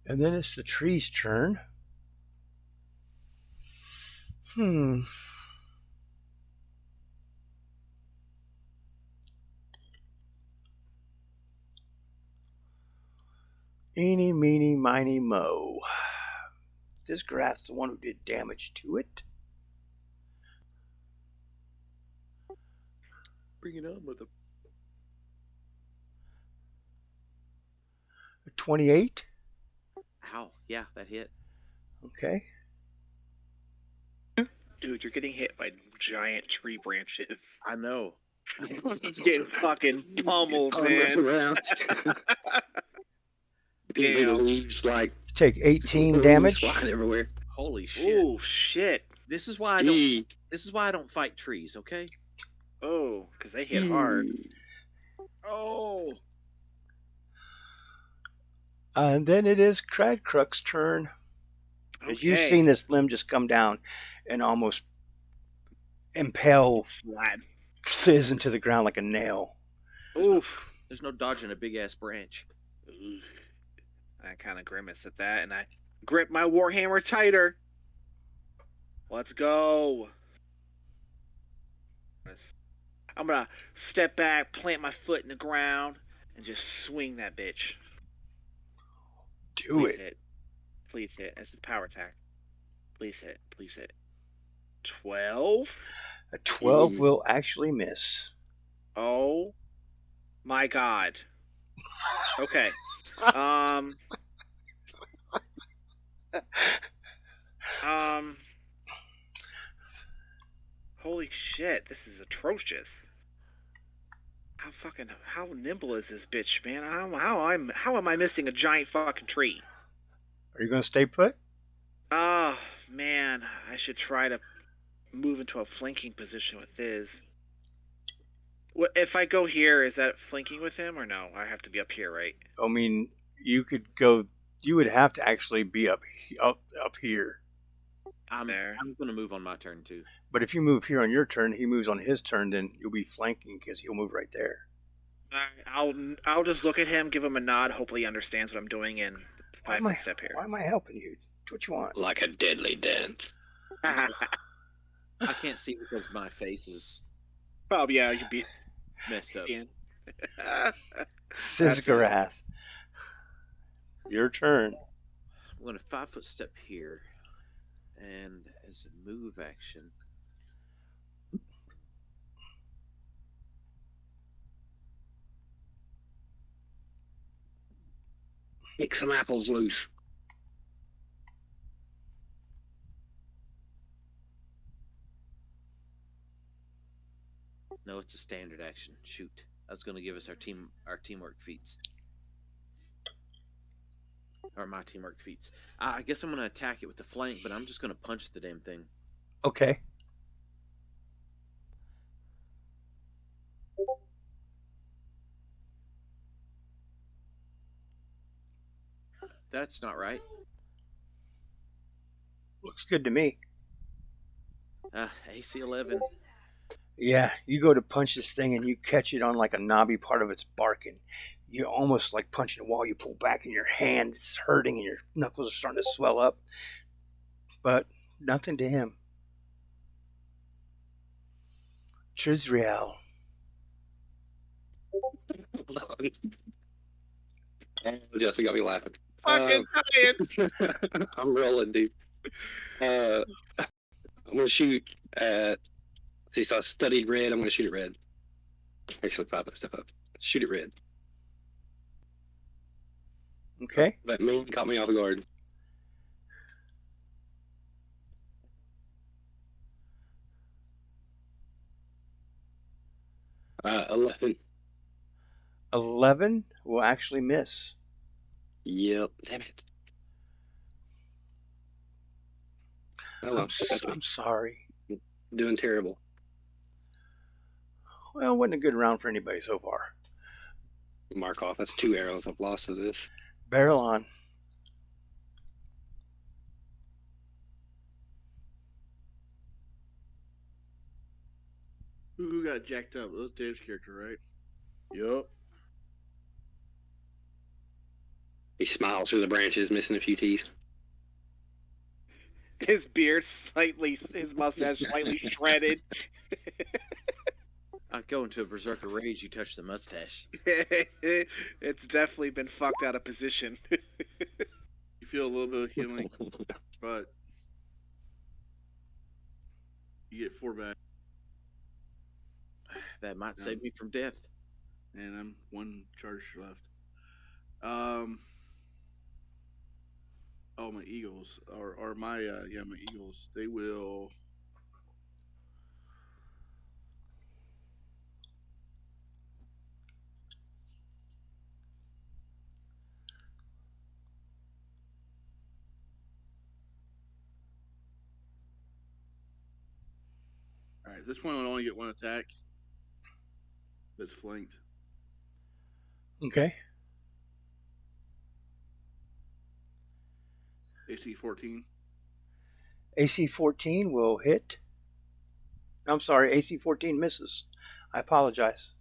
And then it's the tree's turn. Eeny, meeny, miny, mo. This graph's the one who did damage to it. Bring it on, mother. 28. Ow. Yeah, that hit. Okay. Dude, you're getting hit by giant tree branches. I know. It's getting fucking pummeled, Armors man. around. Damn. Leaves like Take 18 leaves damage. flying everywhere. Holy shit. Oh shit. This is why I don't. Gee. This is why I don't fight trees. Okay. Oh, because they hit hard. Oh. And then it is Cradcruck's turn. As you've seen this limb just come down and almost impale Flat. Sizz into the ground like a nail. Oof. There's no dodging a big ass branch. I kind of grimace at that, and I grip my warhammer tighter. Let's go. I'm gonna step back, plant my foot in the ground, and just swing that bitch. Do Please it. hit. Please hit. That's the power attack. Please hit. Please hit. 12? A 12 will actually miss. Oh my god. Okay. Holy shit, this is atrocious. How nimble is this bitch, man? How am I missing a giant fucking tree? Are you going to stay put? Oh man, I should try to move into a flanking position with Thiz. What if I go here? Is that flanking with him or no? I have to be up here, right? I mean, you could go. You would have to actually be up here. I'm There. going to move on my turn too. But if you move here on your turn, he moves on his turn, then you'll be flanking because he'll move right there. I'll just look at him, give him a nod. Hopefully, he understands what I'm doing, and Why step here. Why am I helping you? Do what you want. Like a deadly dance. I can't see because my face is Oh yeah, you'd be messed up. Sizgarath. Your turn. I'm going to 5-foot step here, and as a move action, Kick some apples loose. no, it's a standard action. Shoot, I was going to give us our teamwork feats, or my teamwork feats. I guess I'm going to attack it with the flank, but I'm just going to punch the damn thing. Okay. That's not right. Looks good to me. AC 11. Yeah, you go to punch this thing and you catch it on like a knobby part of its bark, and you almost like punching a wall. You pull back and your hand is hurting and your knuckles are starting to swell up, but nothing to him. Trizriel. Justin got me laughing. Fucking giant. I'm rolling, dude. I'm gonna shoot at. See, so I studied red. I'm gonna shoot at red. Actually, step up. Shoot at red. Okay. That mean caught me off guard. Uh, 11. 11 will actually miss. Yep. Damn it. Oh well, I'm sorry. doing terrible. Well, it wasn't a good round for anybody so far. Mark off. That's 2 arrows I've lost to this. Barrel on. Who got jacked up? That was Dave's character, right? Yup. He smiles through the branches, missing a few teeth. His beard slightly, his mustache slightly shredded. I go into a berserker rage. You touch the mustache. It's definitely been fucked out of position. You feel a little bit of healing, but you get 4 back, That might save me from death. and I'm 1 charge left. Oh, my eagles, or my my eagles. They will. All right, this one will only get 1 attack. That's flanked. Okay. AC 14. AC 14 will hit. I'm sorry, AC 14 misses. I apologize.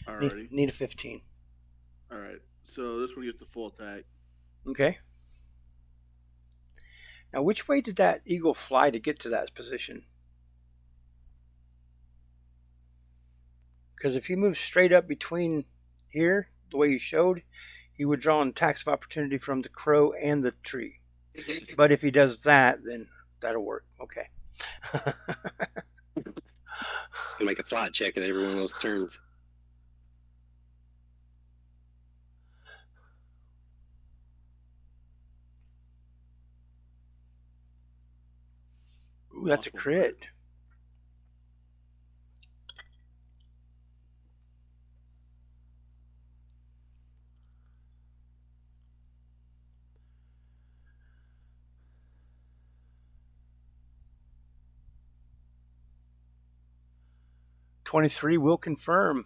Alrighty. Need a 15. All right. So this one gets the full attack. Okay. Now, which way did that eagle fly to get to that position? Because if he moves straight up between here, the way you showed, he would draw an attacks of opportunity from the crow and the tree. But if he does that, then that'll work. Okay. You make a flight check at every one of those turns. Ooh, that's a crit. $23 will confirm.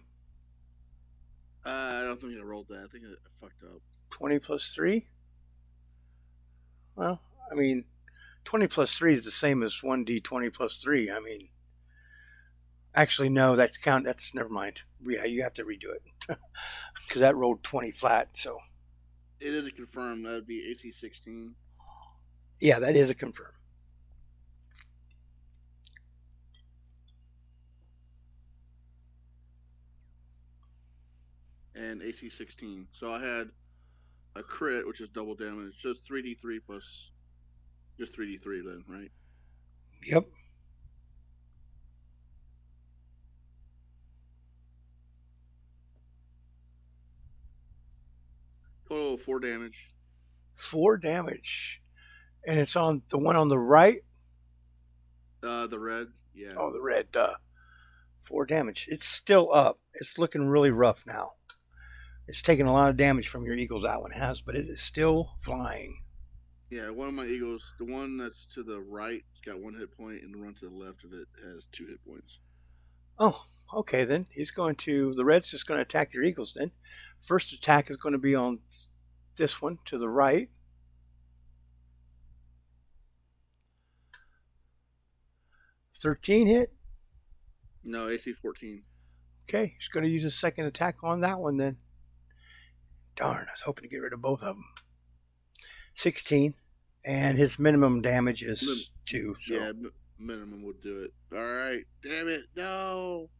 I don't think I rolled that. I think I fucked up. 20 plus 3? Well, I mean, 20 plus 3 is the same as 1d20 plus 3. I mean, actually, no, that's never mind. Yeah, you have to redo it. Because that rolled 20 flat, so. It is a confirm. That would be AC 16. Yeah, that is a confirm. And AC 16. So I had a crit, which is double damage. Just 3d3 plus just 3d3 then, right? Yep. Total of 4 damage. 4 damage. And it's on the one on the right? The red, yeah. Oh, the red. 4 damage. It's still up. It's looking really rough now. It's taking a lot of damage from your eagles, that one has, but it is still flying. Yeah, one of my eagles, the one that's to the right, has got 1 hit point, and the one to the left of it has 2 hit points. Oh, okay then. The red's just going to attack your eagles then. First attack is going to be on this one to the right. 13 hit. No, AC 14. Okay, he's going to use his second attack on that one then. Darn, I was hoping to get rid of both of them. 16, and his minimum damage is 2. So. Yeah, minimum would do it. All right, damn it, no.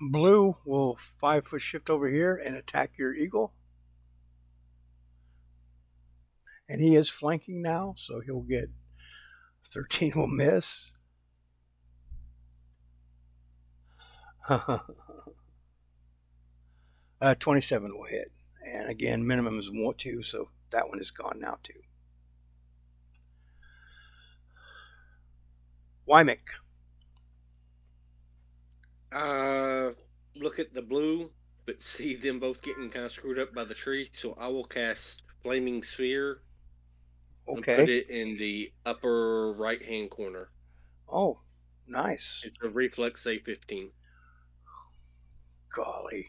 Blue will 5-foot shift over here and attack your eagle. And he is flanking now, so he'll get 13 will miss. 27 will hit. And again, minimum is 2, so that one is gone now too. Wymick. Look at the blue, but see them both getting kind of screwed up by the tree, so I will cast Flaming Sphere and put Okay. it in the upper right-hand corner. Oh, nice. It's a reflex save 15. Golly.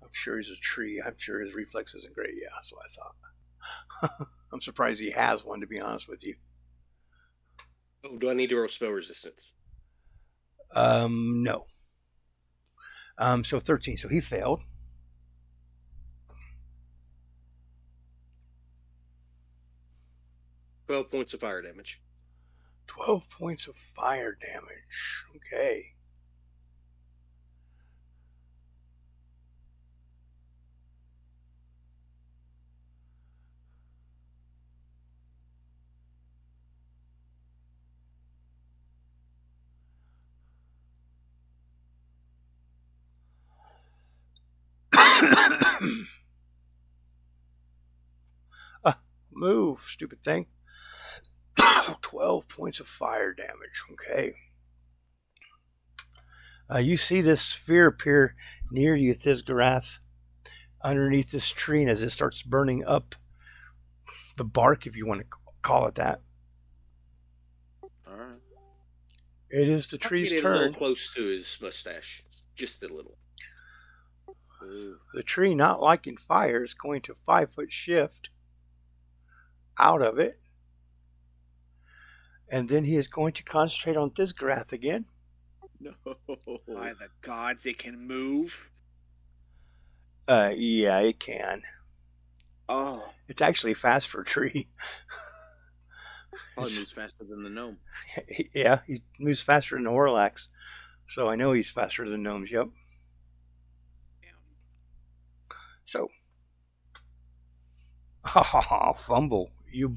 I'm sure he's a tree. I'm sure his reflex isn't great. Yeah, that's what I thought. I'm surprised he has one, to be honest with you. Oh, do I need to roll spell resistance? No. So 13. So he failed. $12 points of fire damage. 12 points of fire damage. Okay. Move, stupid thing. 12 points of fire damage. Okay. You see this sphere appear near you, Thizgarath, underneath this tree, and as it starts burning up the bark, if you want to call it that. All right. It is the tree's Get it a little turn. close to his mustache, just a little. Ooh. The tree, not liking fire, is going to 5-foot shift out of it. And then he is going to concentrate on Thizgarath again. No. By the gods, it can move. Yeah, it can. Oh, It's actually fast for a tree. Probably moves faster than the gnome. Yeah, he moves faster than the Orlax. So I know he's faster than gnomes, yep. So, fumble. You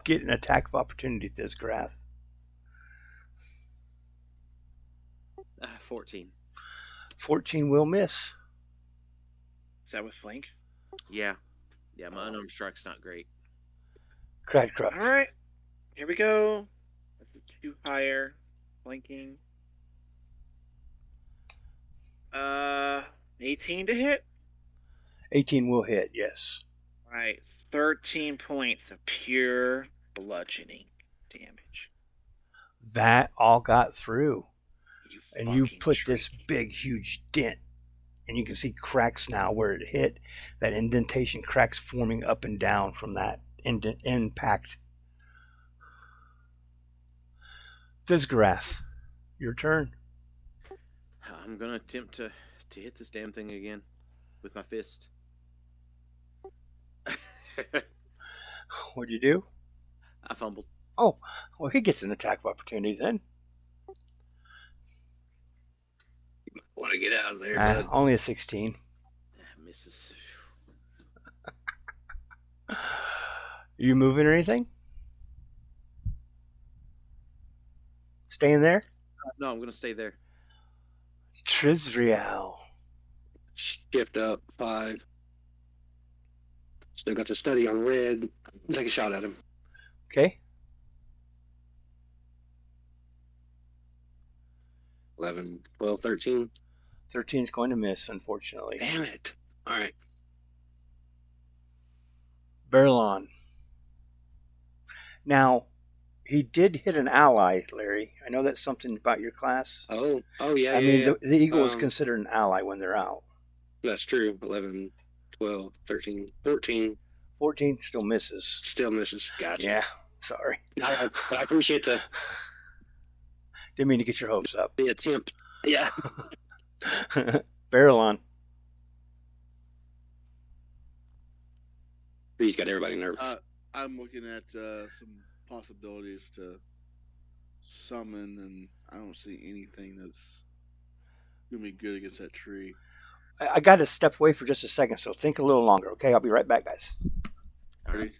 get an attack of opportunity, Thizgarath. 14. 14 will miss. is that with flank? Yeah. Yeah, my unarmed strike's not great. Crad All Crutch. right, here we go. That's a 2 higher flanking. 18 to hit. 18 will hit, yes. All right, 13 points of pure bludgeoning damage. That all got through. And you fucking put tree. this big, huge dent. And you can see cracks now where it hit. That indentation cracks forming up and down from that impact. Thizgarath, your turn. I'm going to attempt to hit this damn thing again with my fist. What'd you do? I fumbled. Oh, well, he gets an attack of opportunity then. Want to get out of there, bud. Only a 16. Misses. You moving or anything? Staying there? No, I'm going to stay there. Trizriel. Shift up 5. Still got the study on red. Take a shot at him. Okay. 11, 12, 13. 13 is going to miss, unfortunately. Damn it. All right. Berlon. Now, he did hit an ally, Larry. I know that's something about your class. Oh, yeah. I mean, yeah. the eagle is considered an ally when they're out. That's true. 11, 12, 13, 14. 14 still misses. Still misses. Gotcha. Yeah. Sorry. I appreciate the Didn't mean to get your hopes up. attempt. Yeah. Barrel on. He's got everybody nervous. I'm looking at some possibilities to summon, and I don't see anything that's gonna be good against that tree. I got to step away for just a second, so think a little longer, okay? I'll be right back, guys. All Ready? right.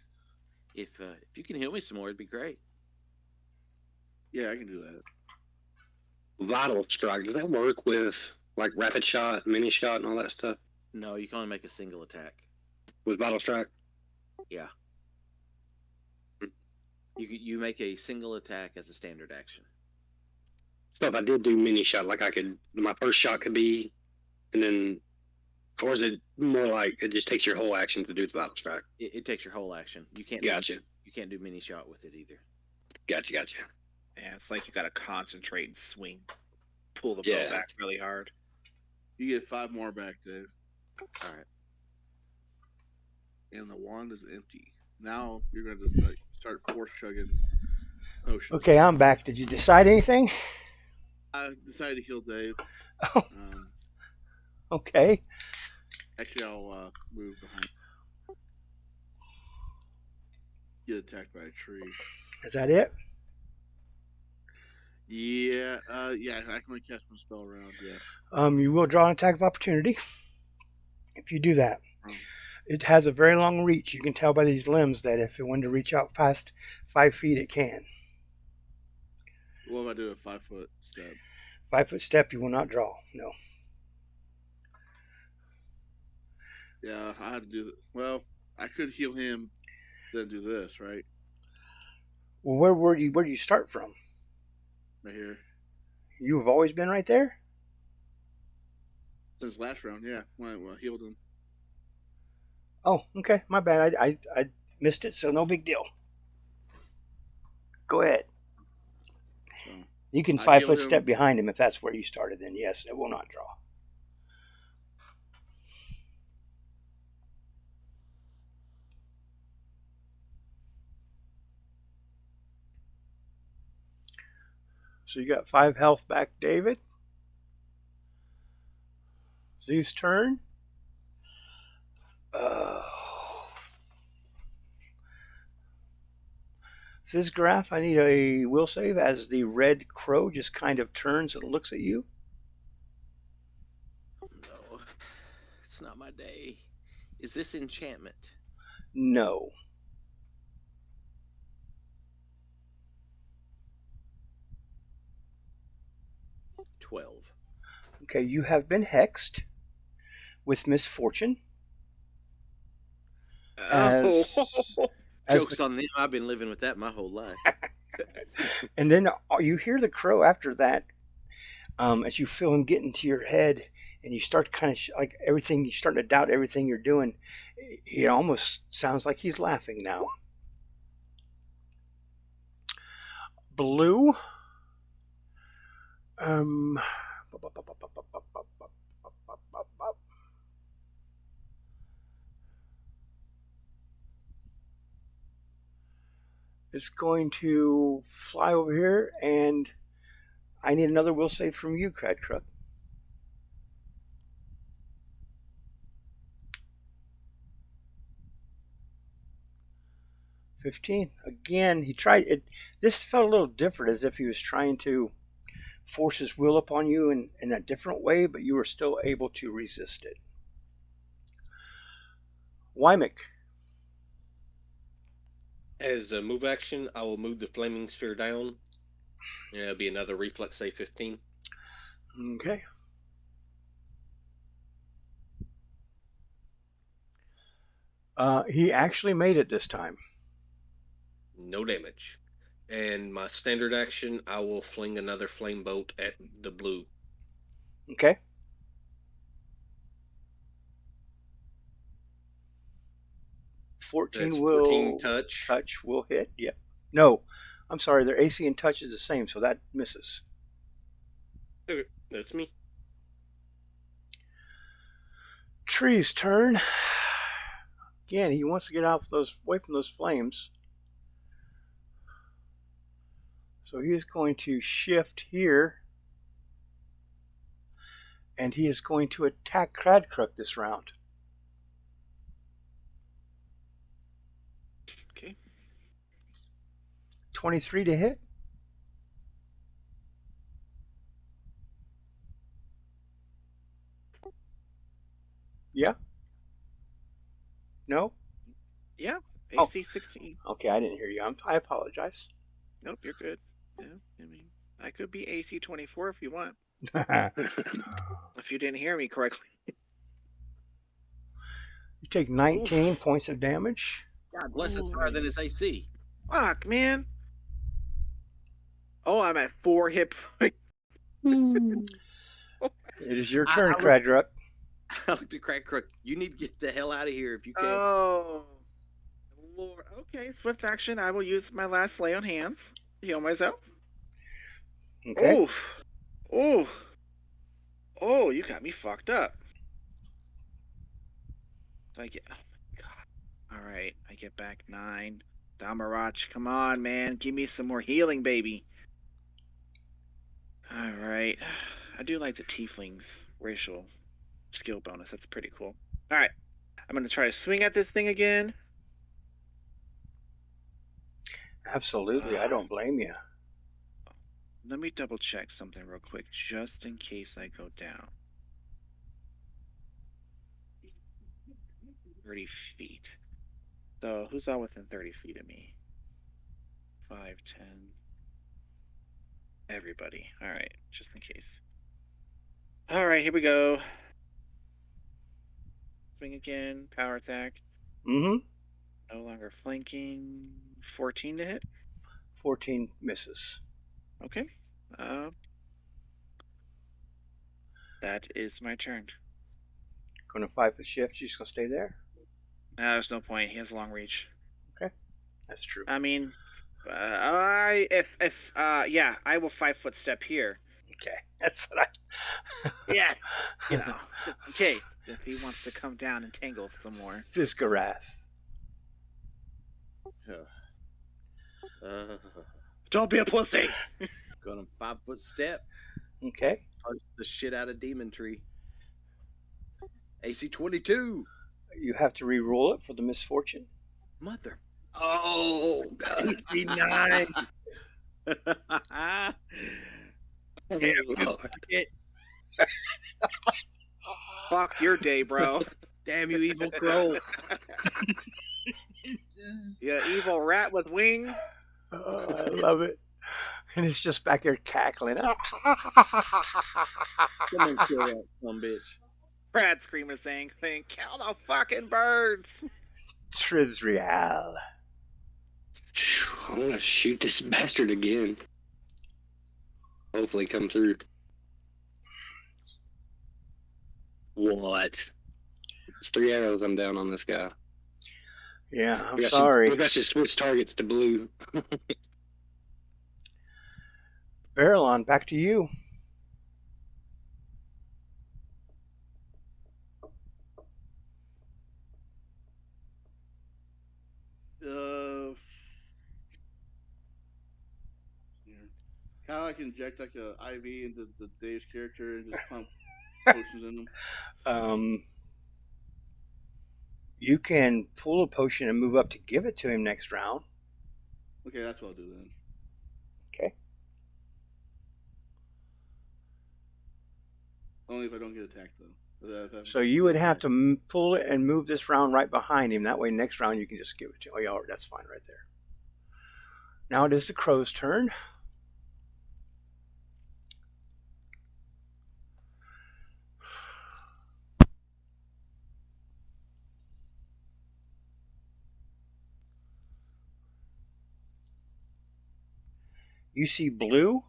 If you can heal me some more, it'd be great. Yeah, I can do that. Vital strike. Does that work with like rapid shot, mini shot, and all that stuff? No, you can only make a single attack. With vital strike? Yeah. You make a single attack as a standard action. So if I did do mini shot, like my first shot could be, and then, or is it more like it just takes your whole action to do the vital strike? It takes your whole action. You can't. Gotcha. You can't do mini shot with it either. Gotcha. Yeah, it's like you gotta concentrate and swing, pull the Yeah. bow back really hard. You get 5 more back, Dave. All right. And the wand is empty. Now you're gonna just like start force chugging potions. Okay, I'm back. Did you decide anything? I decided to heal Dave. Oh, okay. Actually, I'll move behind. Get attacked by a tree. Is that it? Yeah, yeah. I can only cast one spell around. Yeah. You will draw an attack of opportunity if you do that. It has a very long reach. You can tell by these limbs that if it wanted to reach out past 5 feet, it can. What if I do a 5-foot step? 5-foot step, you will not draw. No. Yeah, I had to do. Well, I could heal him, then do this right Well, where do you start from? right here. You have always been right there? Since last round, yeah, when I healed him. Oh, okay. My bad. I missed it, so no big deal. Go ahead. So, You can I 5-foot healed him. step behind him if that's where you started. Then yes, it will not draw. So you got 5 health back, David. Zeus' turn. This graph, I need a will save as the red crow just kind of turns and looks at you. No, it's not my day. Is this enchantment? No. $12. Okay, you have been hexed with misfortune. As Joke's on them. I've been living with that my whole life. And then you hear the crow after that, as you feel him get into your head, and you start to kind of like everything. You start to doubt everything you're doing. It almost sounds like he's laughing now. Blue. Is going to fly over here, and I need another will save from you, Crad Crook. $15. Again, he tried it. This felt a little different, as if he was trying to force his will upon you in a different way, but you were still able to resist it. Wymick. As a move action, I will move the flaming sphere down. And it'll be another reflex save 15. Okay. He actually made it this time. No damage. And my standard action, I will fling another flame bolt at the blue. Okay. That's 14 touch will hit. Yep. No, I'm sorry. Their AC and touch is the same, so that misses. Okay, that's me. Tree's turn. Again, he wants to get away from those flames. So he is going to shift here, and he is going to attack Cradcrook this round. Okay. 23 to hit. Yeah? No? Yeah. Oh. AC 16. Okay, I didn't hear you. I apologize. Nope, you're good. Yeah, I mean, I could be AC 24 if you want. If you didn't hear me correctly. You take 19 points of damage. God bless, it's higher than his AC. Fuck, man. Oh, I'm at 4 hit points. It is your turn, Cradcrook. I looked at Cradcrook. You need to get the hell out of here if you can. Oh, Lord. Okay, swift action. I will use my last lay on hands to heal myself. Okay. Oh, you got me fucked up. So I get, oh my god. All right, I get back 9. Damarach, come on, man. Give me some more healing, baby. All right. I do like the tieflings racial skill bonus. That's pretty cool. All right. I'm going to try to swing at this thing again. Absolutely. I don't blame you. Let me double check something real quick, just in case I go down. 30 feet. So who's all within 30 feet of me? 5, 10. Everybody. All right, just in case. All right, here we go. Swing again. Power attack. Mm-hmm. No longer flanking. 14 to hit. 14 misses. Okay. That is my turn. Going to 5-foot shift. You just going to stay there? No, there's no point. He has long reach. Okay. That's true. I mean, I will 5-foot step here. Okay. That's what Yeah. You know. Okay. If he wants to come down and tangle some more. Fiskarath. Don't be a pussy. Gonna 5-foot step. Okay. Punch the shit out of Demon Tree. AC 22. You have to re-roll it for the misfortune. Mother. Oh, God. AC 9. Fuck your day, bro. Damn you, evil crow. You evil rat with wings. Oh, I love it. And it's just back there cackling. Come and kill that some bitch. Brad screaming saying, kill the fucking birds. Trizrial. I'm going to shoot this bastard again. Hopefully come through. What? It's 3 arrows I'm down on this guy. Yeah, I'm sorry. We got to switch targets to blue. Barrelon, back to you. Kind of like inject like a IV into the Dave's character and just pump potions in them. You can pull a potion and move up to give it to him next round. Okay, that's what I'll do then. Okay. Only if I don't get attacked though. So you would have to pull it and move this round right behind him. That way next round you can just give it to him. Oh, yeah, that's fine right there. Now it is the crow's turn. You see blue.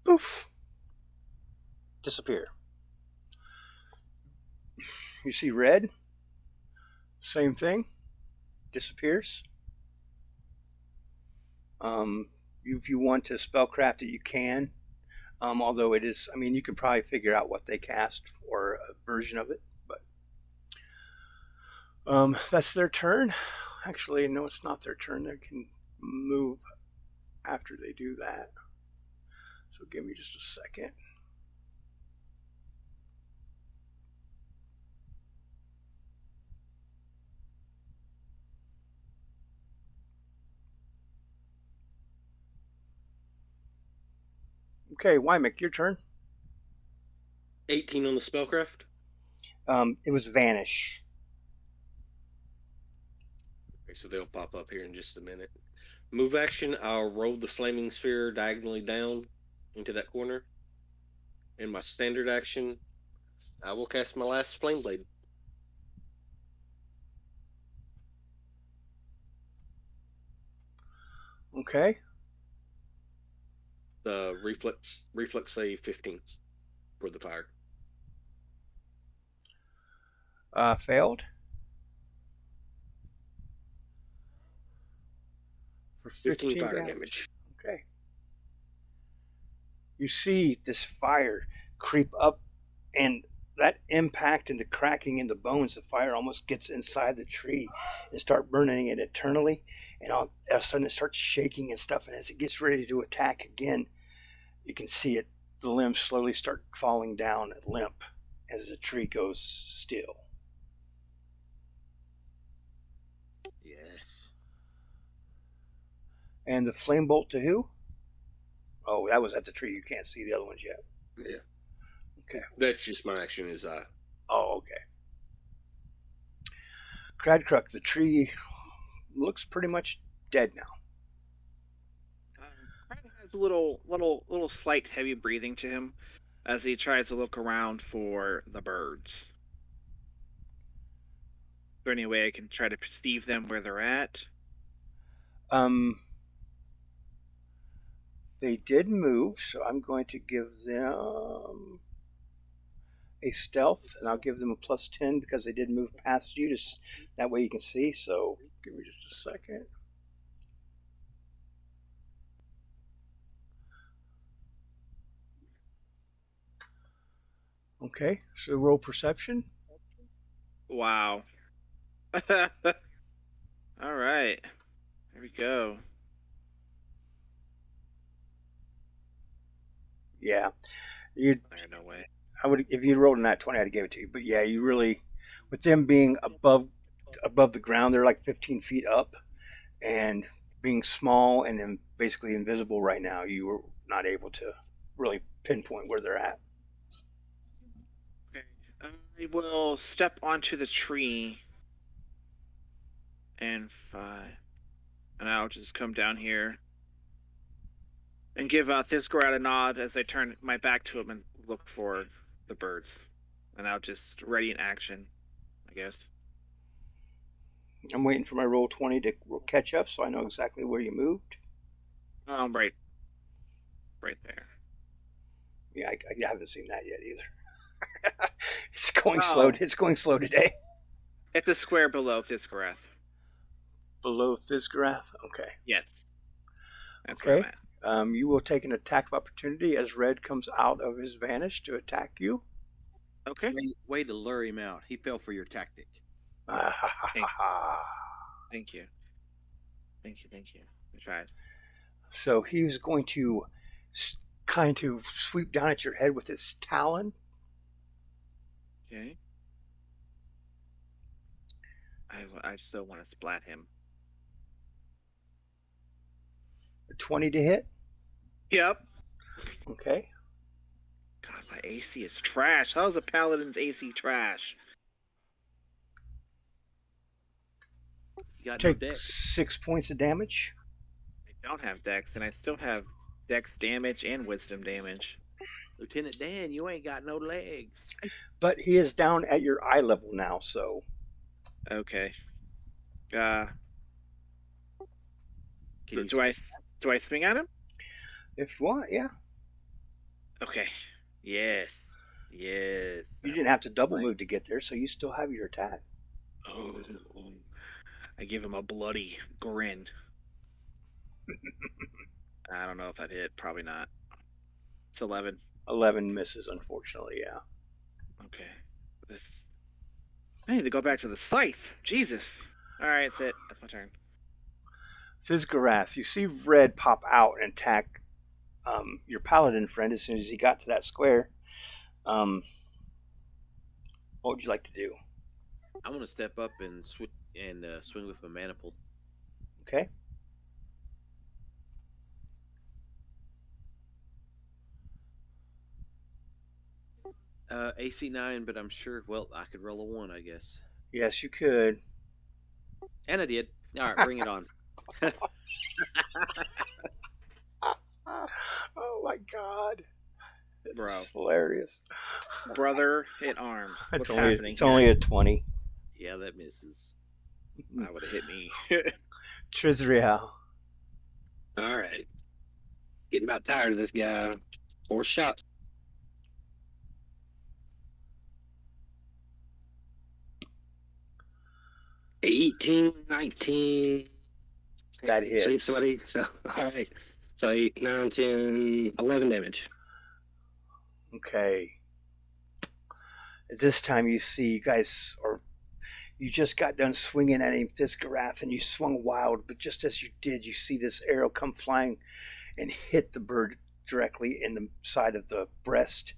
Poof. Disappear. You see red. Same thing. Disappears. If you want to spellcraft it, you can. Although it is, I mean, you can probably figure out what they cast or a version of it. But that's their turn. Actually, no, it's not their turn. They can move after they do that. So give me just a second. Okay, Wymick, your turn. 18 on the spellcraft. It was vanish. Okay, so they'll pop up here in just a minute. Move action, I'll roll the flaming sphere diagonally down into that corner. In my standard action, I will cast my last flame blade. Okay. The reflex save 15 for the fire. Failed. For 15 15 fire damage. damage. Okay. You see this fire creep up, and that impact and the cracking in the bones, the fire almost gets inside the tree and start burning it internally. And all of a sudden it starts shaking and stuff. And as it gets ready to attack again, you can see it, the limbs slowly start falling down and limp as the tree goes still. Yes. And the flame bolt to who? Oh, that was at the tree. You can't see the other ones yet. Yeah. Okay. That's just my action is Oh, okay. Cradcruck, the tree looks pretty much dead now. Crab has a little slight heavy breathing to him as he tries to look around for the birds. Is there any way I can try to perceive them where they're at? They did move, so I'm going to give them a stealth, and I'll give them a +10 because they did move past you. That way you can see. So give me just a second. Okay, so roll perception. Wow. All right. There we go. Yeah, There's no way. I would, if you rolled in that 20, I'd give it to you. But yeah, you really, with them being above the ground, they're like 15 feet up, and being small and basically invisible right now, you were not able to really pinpoint where they're at. Okay. I will step onto the tree and I'll just come down here and give Thisgorad a nod as I turn my back to him and look for the birds. And I'll just ready in action, I guess. I'm waiting for my roll 20 to catch up, so I know exactly where you moved. Right there. Yeah, I haven't seen that yet either. It's going slow. It's going slow today. It's a square below Thisgorad. Below Thisgarath? Okay. Yes. That's where Okay. I'm at. You will take an attack of opportunity as Red comes out of his vanish to attack you. Okay. Way to lure him out. He fell for your tactic. Thank you. I tried. So he's going to kind of sweep down at your head with his talon. Okay. I still want to splat him. 20 to hit. Yep. Okay. God, my AC is trash. How's a paladin's AC trash? You got Take no deck. 6 points of damage. I don't have dex, and I still have dex damage and wisdom damage. Lieutenant Dan, you ain't got no legs. But he is down at your eye level now, so. Okay. Do I swing at him? If you want, yeah. Okay. Yes. You didn't have to double move to get there, so you still have your attack. Oh. I give him a bloody grin. I don't know if that hit. Probably not. It's 11. 11 misses, unfortunately, yeah. Okay. I need to go back to the scythe. Jesus. All right, that's it. That's my turn. Fizgarath, you see red pop out and attack your paladin friend as soon as he got to that square. Um, what would you like to do? I'm gonna step up and swing with my maniple. Okay. AC 9, but I'm sure. Well, I could roll a 1, I guess. Yes, you could. And I did. All right, bring it on. Oh my god. This Bro. is hilarious. Brother in arms. What's It's only happening it's here? only a 20. Yeah, that misses. That would have hit me. Trizriel. All right. Getting about tired of this guy. 4th shot. $18, 19. That See hits. somebody? So, all right. So 8, 9, 10, 11 damage. Okay. At this time, you see you guys are. You just got done swinging at him, Fizgarath, and you swung wild. But just as you did, you see this arrow come flying and hit the bird directly in the side of the breast,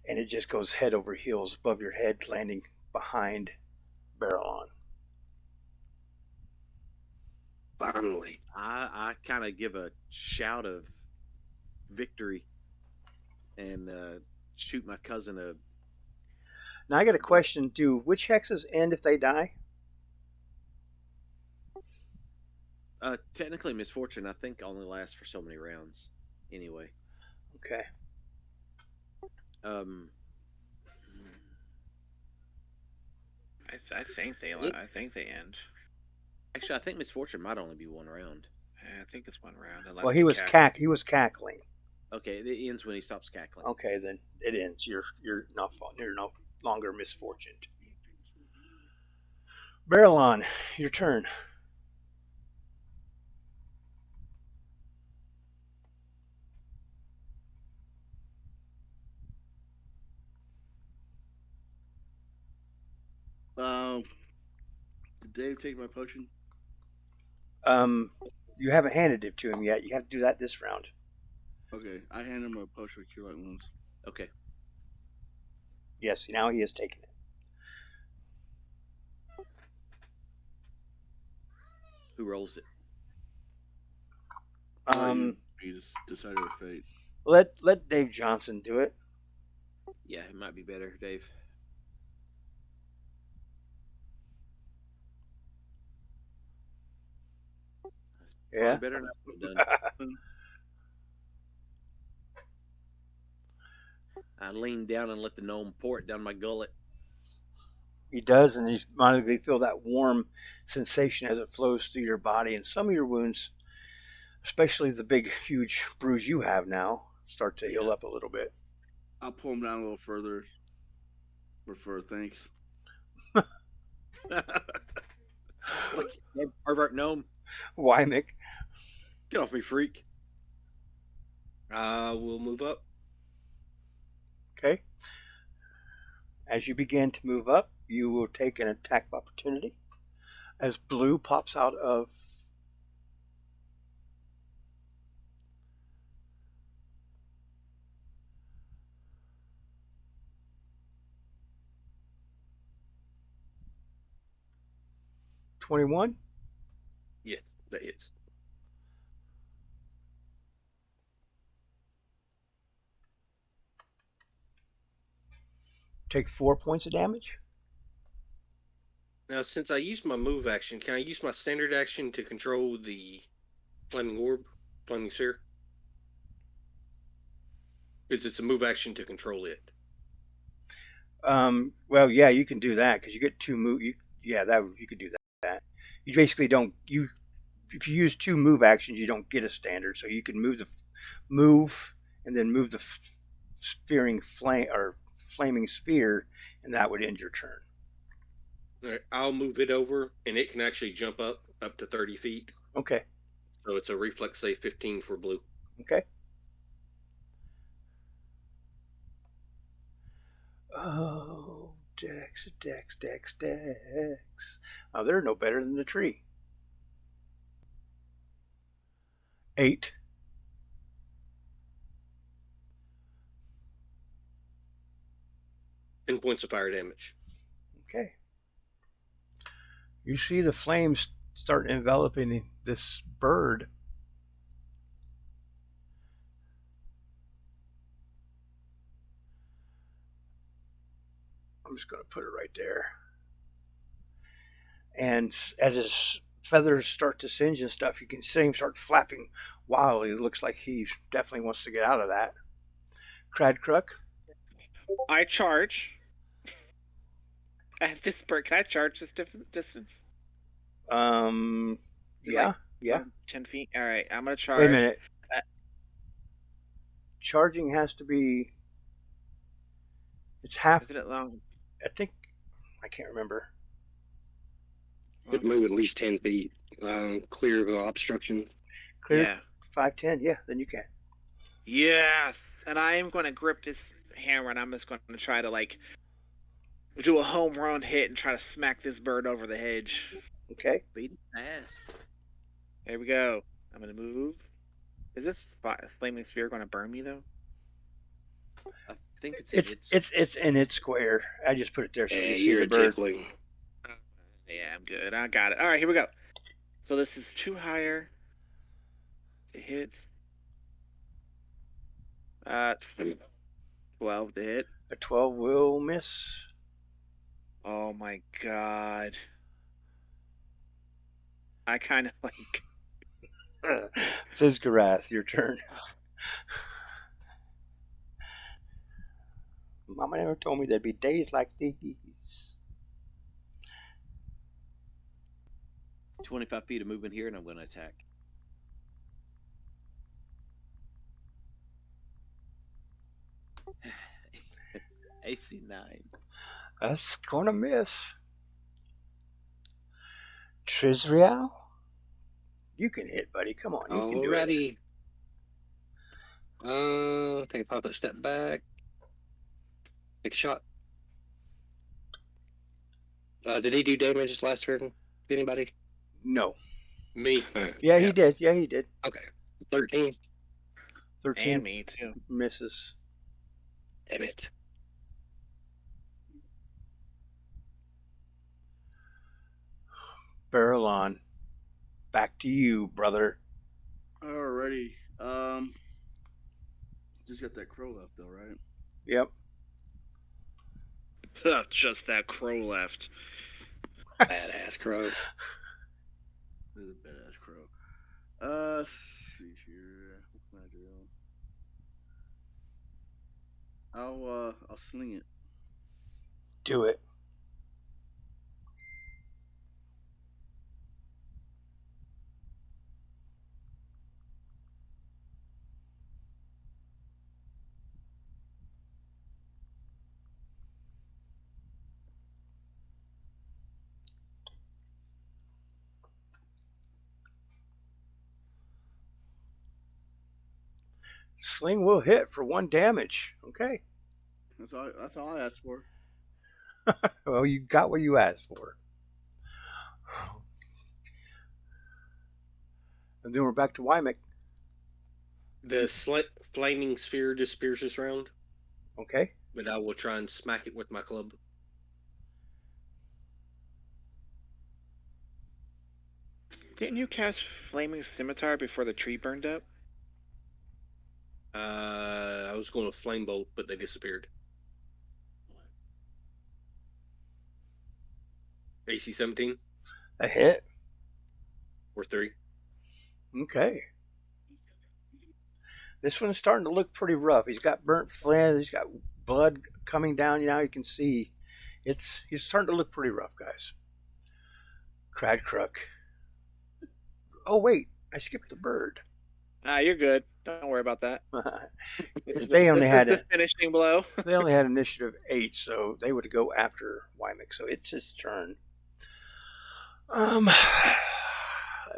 and it just goes head over heels above your head, landing behind Barrelon. Finally. I kind of give a shout of victory and shoot my cousin a. Now I got a question: do witch hexes end if they die? Technically, misfortune, I think, only lasts for so many rounds. Anyway. Okay. Um. I think they end. Actually, I think misfortune might only be 1 round. I think it's 1 round. Well, he was cackling. Okay, it ends when he stops cackling. Okay, then it ends. You're no longer misfortuned. Barrelon, your turn. Did Dave take my potion? You haven't handed it to him yet. You have to do that this round. Okay, I hand him a potion of cure light wounds. Okay. Yes, now he has taken it. Who rolls it? He decided of fate. Let Dave Johnson do it. Yeah, it might be better, Dave. Yeah. Better not done. I lean down and let the gnome pour it down my gullet. He does, and you automatically feel that warm sensation as it flows through your body, and some of your wounds, especially the big, huge bruise you have now, start to heal up a little bit. I'll pull him down a little further. For thanks. Pervert gnome. Wymick. Get off me, freak. We'll move up. Okay. As you begin to move up, you will take an attack of opportunity. As blue pops out of $21. Yes, that hits. Take 4 points of damage. Now, since I used my move action, can I use my standard action to control the flaming orb, flaming sphere? Because it's a move action to control it. Well, yeah, you can do that because you get 2 move. You could do that. You basically don't. If you use 2 move actions, you don't get a standard. So you can move and then move the flaming sphere, and that would end your turn. All right, I'll move it over, and it can actually jump up to 30 feet. Okay. So it's a reflex save 15 for blue. Okay. Oh, Dex. Oh, they're no better than the tree. 8. 10 points of fire damage. Okay. You see the flames start enveloping this bird. I'm just going to put it right there. And as his feathers start to singe and stuff, you can see him start flapping wildly. It looks like he definitely wants to get out of that. Cradcruck? I charge. At this bird, can I charge this distance? Yeah, yeah. 10 feet. All right, I'm gonna charge. Wait a minute. Uh, Charging has to be. It's half. Isn't it long? I think. I can't remember. Could move at least 10 feet, clear of obstruction. Clear Yeah. 5, 10. Yeah, then you can. Yes, and I am going to grip this hammer, and I'm just going to try to like do a home run hit and try to smack this bird over the hedge. Okay. Beat his ass. There we go. I'm going to move. Is this flaming sphere going to burn me though? I think It's in its square. I just put it there so you see You're the a bird. tickling. Yeah, I'm good. I got it. All right, here we go. So this is 2 higher. It hits. 12 to hit. A 12 will miss. Oh my god. I kind of like. Fizgarath, your turn. Mama never told me there'd be days like these. 25 feet of movement here, and I'm going to attack. AC 9. That's gonna miss. Trizriel? You can hit, buddy. Come on, you can do it. Alrighty. Take a pop, step back. Take a shot. Did he do damage last turn? Anybody? No. Me. Yeah, he did. Yeah, he did. Okay. 13. 13 And me too. misses. Damn it. Barrelon, back to you, brother. Alrighty. Just got that crow left though, right? Yep. Just that crow left. Badass crow. This is a badass crow. Let's see here. What can I do? I'll sling it. Do it. Sling will hit for 1 damage. Okay. That's all I asked for. Well, you got what you asked for. And then we're back to Wymick. The flaming sphere disappears this round, Okay. but I will try and smack it with my club. Didn't you cast Flaming Scimitar before the tree burned up? I was going to flame bolt, but they disappeared. AC 17 A hit. or 3. Okay. This one's starting to look pretty rough. He's got burnt flint. He's got blood coming down. Now you can see he's starting to look pretty rough, guys. Cradcruck. Oh, wait. I skipped the bird. You're good. Don't worry about that. They only had the finishing blow. They only had initiative 8, so they would go after Wymick. So it's his turn. Let's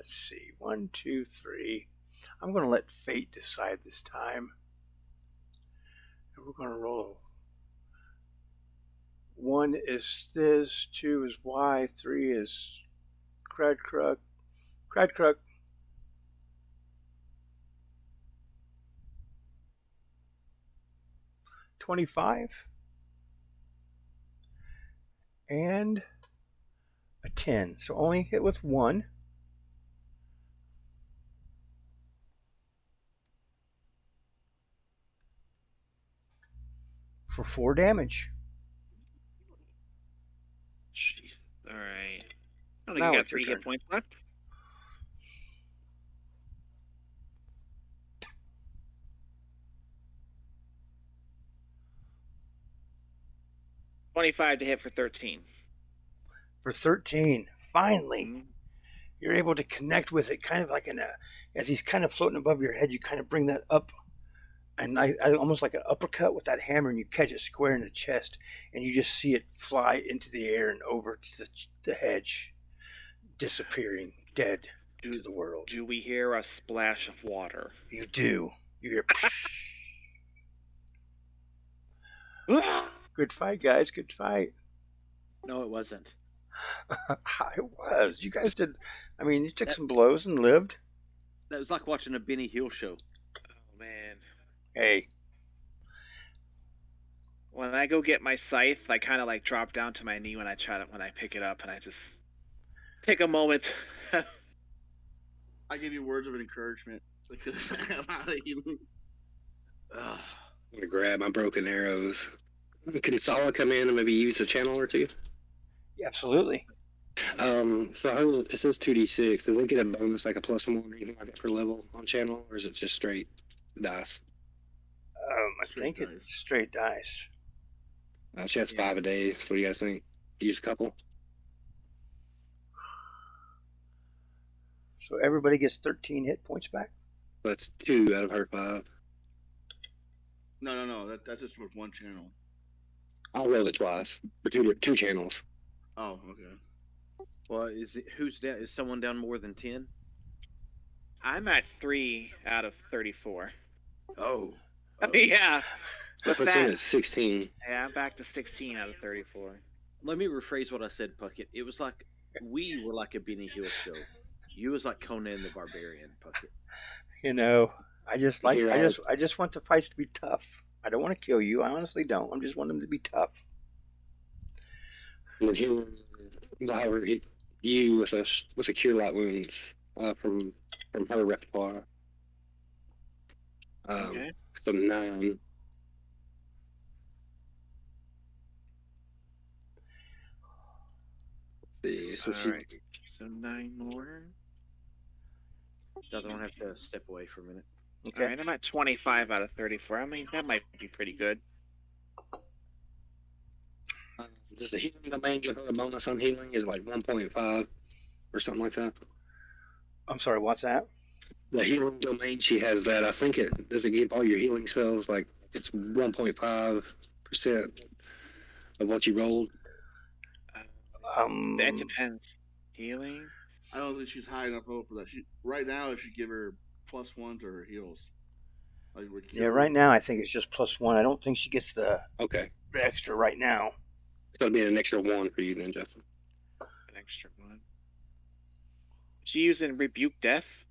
see. 1, 2, 3. I'm going to let fate decide this time. And we're going to roll. 1 is this, 2 is Y, 3 is Cradcruck. Cradcruck. 25, and a 10. So only hit with 1. For 4 damage. Jeez. All right. I think Now you got it's your 3 turn. hit points left. $25 to hit for 13. For 13, finally, Mhm. you're able to connect with it, kind of like as he's kind of floating above your head, you kind of bring that up, and I almost like an uppercut with that hammer, and you catch it square in the chest, and you just see it fly into the air and over to the hedge, disappearing, dead to the world. Do we hear a splash of water? You do. You hear. Good fight, guys. Good fight. No, it wasn't. It was. You guys did. I mean, you took some blows and lived. That was like watching a Benny Hill show. Oh man. Hey, When I go get my scythe, I kind of like drop down to my knee when I pick it up, and I just take a moment. I give you words of encouragement because I'm out of healing. I'm gonna grab my broken arrows. Can Sala come in and maybe use a channel or two? absolutely. So it says 2d6. Does it get a bonus like a +1 or anything like that per level on channel, or is it just straight dice? I think it's straight dice. She has 5 a day. So what do you guys think? Use a couple. So everybody gets 13 hit points back. That's 2 out of her 5. No. That's just with one channel. I'll roll it twice for two channels. Oh, okay. Well, who's down? Is someone down more than 10? I'm at 3 out of 34. Oh. Yeah. That puts in at 16. Yeah, I'm back to 16 out of 34. Let me rephrase what I said, Puckett. It was like we were like a Benny Hill show. You was like Conan the Barbarian, Puckett. You know, I just want the fights to be tough. I don't want to kill you. I honestly don't. I just want them to be tough. And then here, however, you with a cure light wounds from her repertoire. Okay. So 9. See, so All right. So 9 more. Doesn't have to step away for a minute. Okay. All right, I'm at 25 out of 34. I mean, that might be pretty good. Does the healing domain give her a bonus on healing? Is it like 1.5 or something like that? I'm sorry, what's that? The healing domain, she has that. I think it does it give all your healing spells like it's 1.5% of what you rolled. That depends. Healing. I don't think she's high enough level for that. Right now, it should give her +1 to her heals. Yeah, right now I think it's just +1. I don't think she gets the extra right now. So it'd be an extra 1 for you then, Justin. An extra 1. She using Rebuke Death?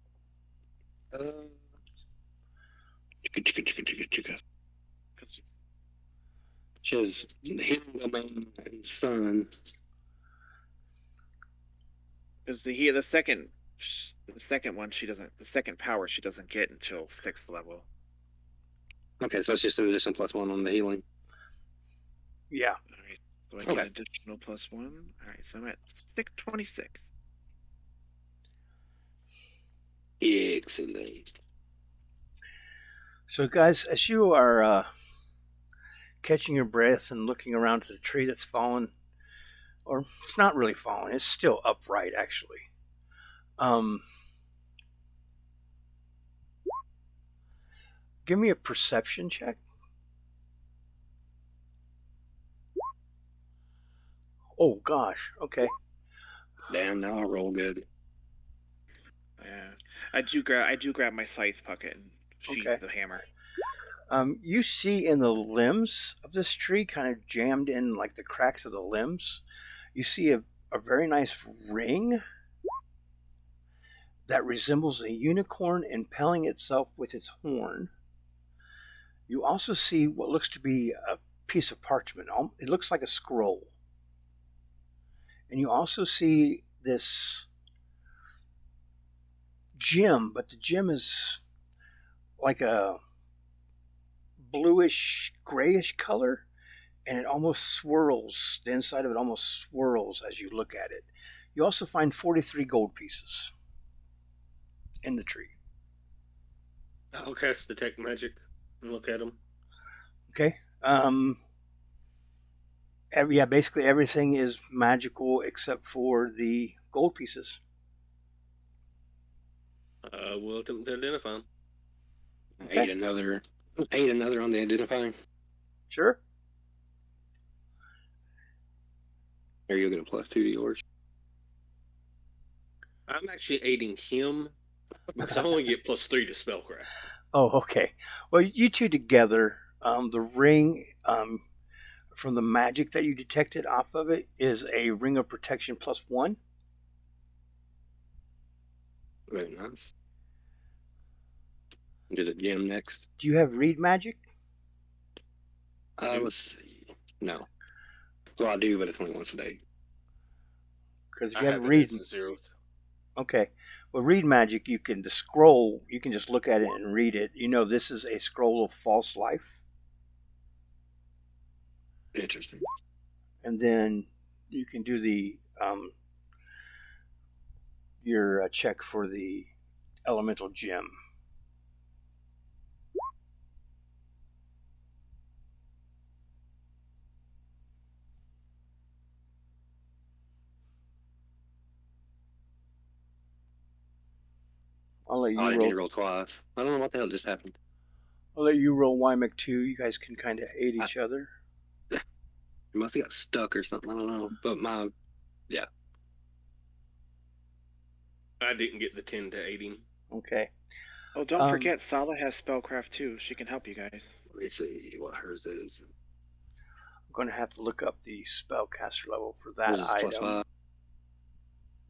She has healing domain and sun. Because the second one she doesn't. The second power she doesn't get until 6th level. Okay, so it's just an additional +1 on the healing. Yeah. All right. So I get an additional +1. All right. So I'm at 26. Excellent. So, guys, as you are catching your breath and looking around to the tree that's fallen, or it's not really fallen, it's still upright, actually. Give me a perception check. Oh, gosh. Okay. Damn, now I roll good. Yeah. I do grab my scythe Puckett and sheath the hammer. You see in the limbs of this tree, kind of jammed in like the cracks of the limbs, you see a very nice ring that resembles a unicorn impelling itself with its horn. You also see what looks to be a piece of parchment. It looks like a scroll. And you also see this gem, but the gem is like a bluish, grayish color, and it almost swirls. The inside of it almost swirls as you look at it. You also find 43 gold pieces in the tree. I'll cast Detect Magic and look at them. Okay. Basically everything is magical except for the gold pieces. We'll attempt to identify them. Okay. Eight another on the identifying. Sure. Or you'll get a +2 to yours. I'm actually aiding him because I only get +3 to spellcraft. Oh, okay. Well, you two together, the ring from the magic that you detected off of it is a ring of protection +1. Very nice. Do the gem next. Do you have read magic? Let's see. No. Well, I do, but it's only once a day. Because if I you have have read, it as the 0th. okay. Well, read magic, the scroll, you can just look at it and read it. You know, this is a scroll of false life. Interesting. And then you can do your check for the elemental gem. I'll let you I didn't need to roll. roll twice. I don't know what the hell just happened. I'll let you roll Wymac 2. You guys can kind of aid each other. It must have got stuck or something. I don't know. But I didn't get the 10 to aiding. Okay. Oh, don't forget, Sala has spellcraft too. She can help you guys. let me see what hers is. I'm going to have to look up the spellcaster level for that Hers is item. +5.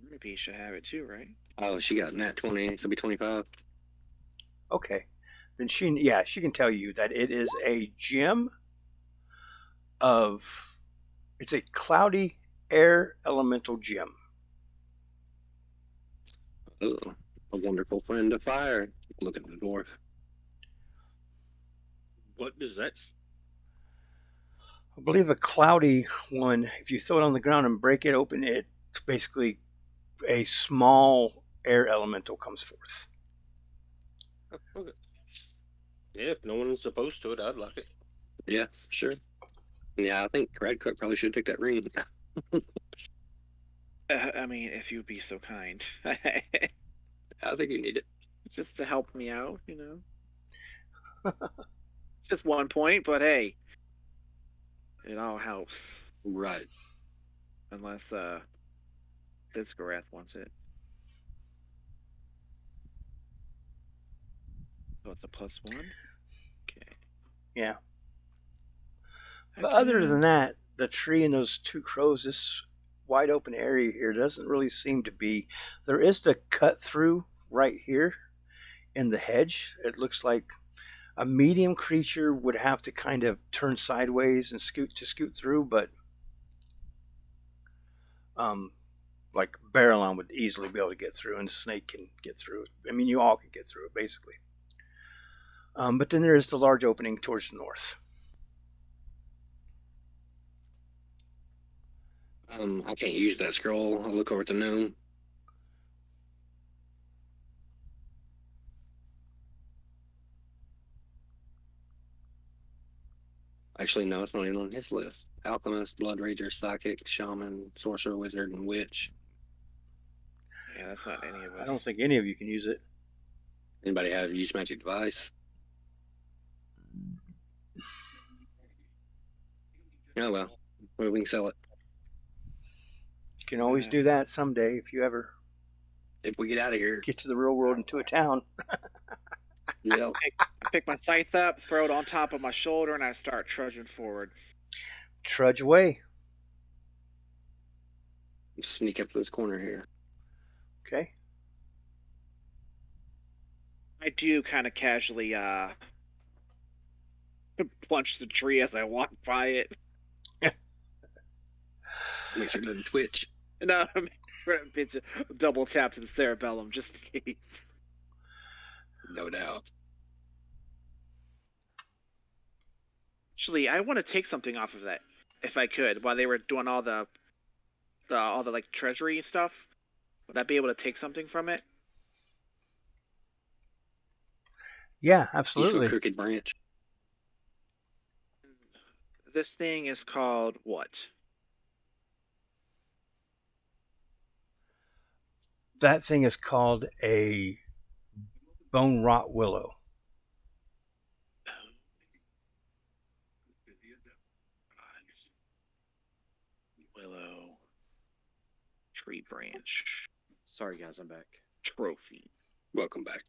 Maybe you should have it too, right? Oh, she got nat 20, so it'll be 25. Okay. Then she can tell you that it is a gem it's a cloudy air elemental gem. Oh, a wonderful friend of fire. Look at the dwarf. What does that? I believe a cloudy one, if you throw it on the ground and break it open, it's basically a small air elemental comes forth. Oh, okay. Yeah, if no one's opposed to it, I'd like it. Yeah, sure. Yeah, I think Radcook probably should take that ring. I mean, if you'd be so kind. I think you need it. Just to help me out, you know? Just 1 point, but hey. It all helps. Right. Unless, Discorath wants it. So it's a +1? Okay. Yeah. But other than that, the tree and those two crows, this wide open area here doesn't really seem to be. There is the cut through right here in the hedge. It looks like a medium creature would have to kind of turn sideways and scoot through, but like Barrelon would easily be able to get through, and Snake can get through. I mean, you all can get through it basically. But then there is the large opening towards the north. I can't use that scroll. I'll look over at the gnome. Actually, no, it's not even on his list. Alchemist, Blood Rager, Psychic, Shaman, Sorcerer, Wizard, and Witch. Yeah, that's not any of us. I don't think any of you can use it. Anybody have use magic device? Oh well, we can sell it You can always do that someday if you ever if we get out of here. get to the real world into a town. Yeah. I pick my scythe up, throw it on top of my shoulder, and I start trudging forward. Trudge away. Sneak up to this corner here. Okay. I do kind of casually Punch the tree as I walk by it. Make sure it doesn't twitch. No, bitch, double tap to the cerebellum just in case. No doubt. Actually, I want to take something off of that, if I could, while they were doing all the like treasury stuff. Would I be able to take something from it? Yeah, Useful absolutely. crooked branch. This thing is called what? That thing is called a bone rot willow. Willow. Tree branch. Sorry, guys, I'm back. Trophy. Welcome back.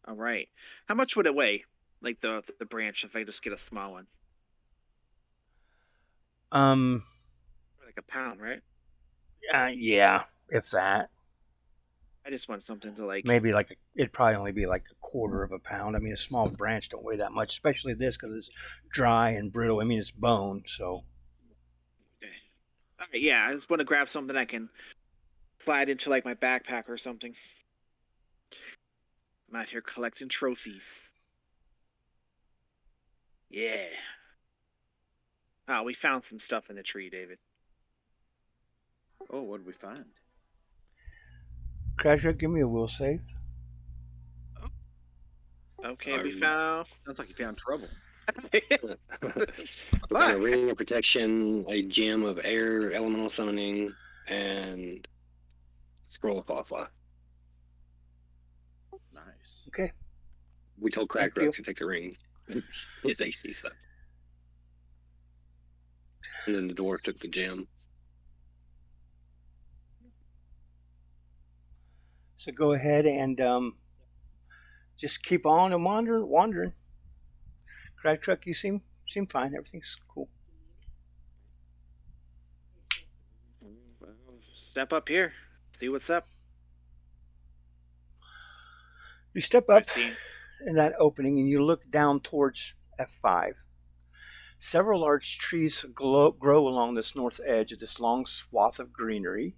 All right. How much would it weigh? Like the branch, if I just get a small one? Like a pound, right? Yeah, if that. I just want something to like. Maybe like it'd probably only be like a quarter of a pound. I mean, a small branch don't weigh that much, especially this because it's dry and brittle. I mean, it's bone, so. Okay. All right, yeah, I just want to grab something I can slide into like my backpack or something. I'm out here collecting trophies. Yeah. Oh, we found some stuff in the tree, David. Oh, what did we find? Crasher, give me a will save. Okay, we found. Sounds like you found trouble. Found a ring of protection, a gem of air elemental summoning, and scroll of Firefly. Nice. Okay. We told Thank Crackruck you. to take the ring. His AC stuff. And then the dwarf took the gem. So go ahead and just keep on and wandering. Crack truck, you seem fine. Everything's cool. Step up here. See what's up. You step up I've seen. in that opening and you look down towards F5. Several large trees grow along this north edge of this long swath of greenery,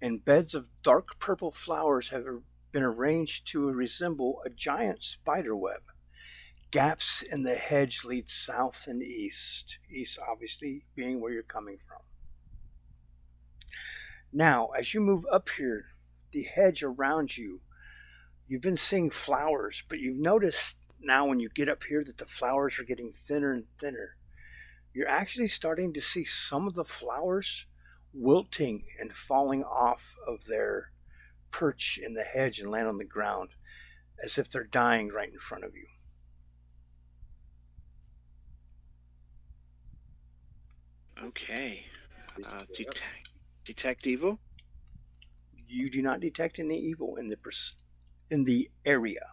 and beds of dark purple flowers have been arranged to resemble a giant spider web. Gaps in the hedge lead south and east, east obviously being where you're coming from. Now, as you move up here, the hedge around you, you've been seeing flowers, but you've noticed now when you get up here that the flowers are getting thinner and thinner. You're actually starting to see some of the flowers wilting and falling off of their perch in the hedge and land on the ground as if they're dying right in front of you. Okay. Detect evil? You do not detect any evil in the area.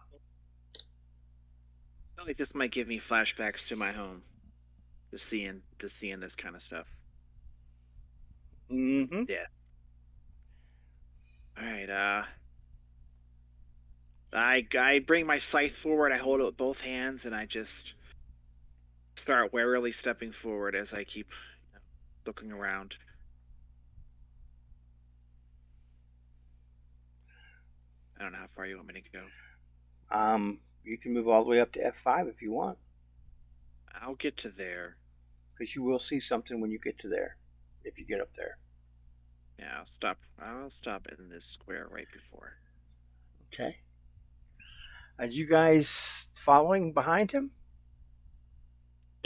I feel like this might give me flashbacks to my home. Just seeing this kind of stuff. Mm-hmm. Yeah. All right. I bring my scythe forward. I hold it with both hands, and I just start warily stepping forward as I keep looking around. I don't know how far you want me to go. You can move all the way up to F5 if you want, I'll get to there. because you will see something when you get to there, if you get up there. Yeah, I'll stop in this square right before. Okay. Are you guys following behind him?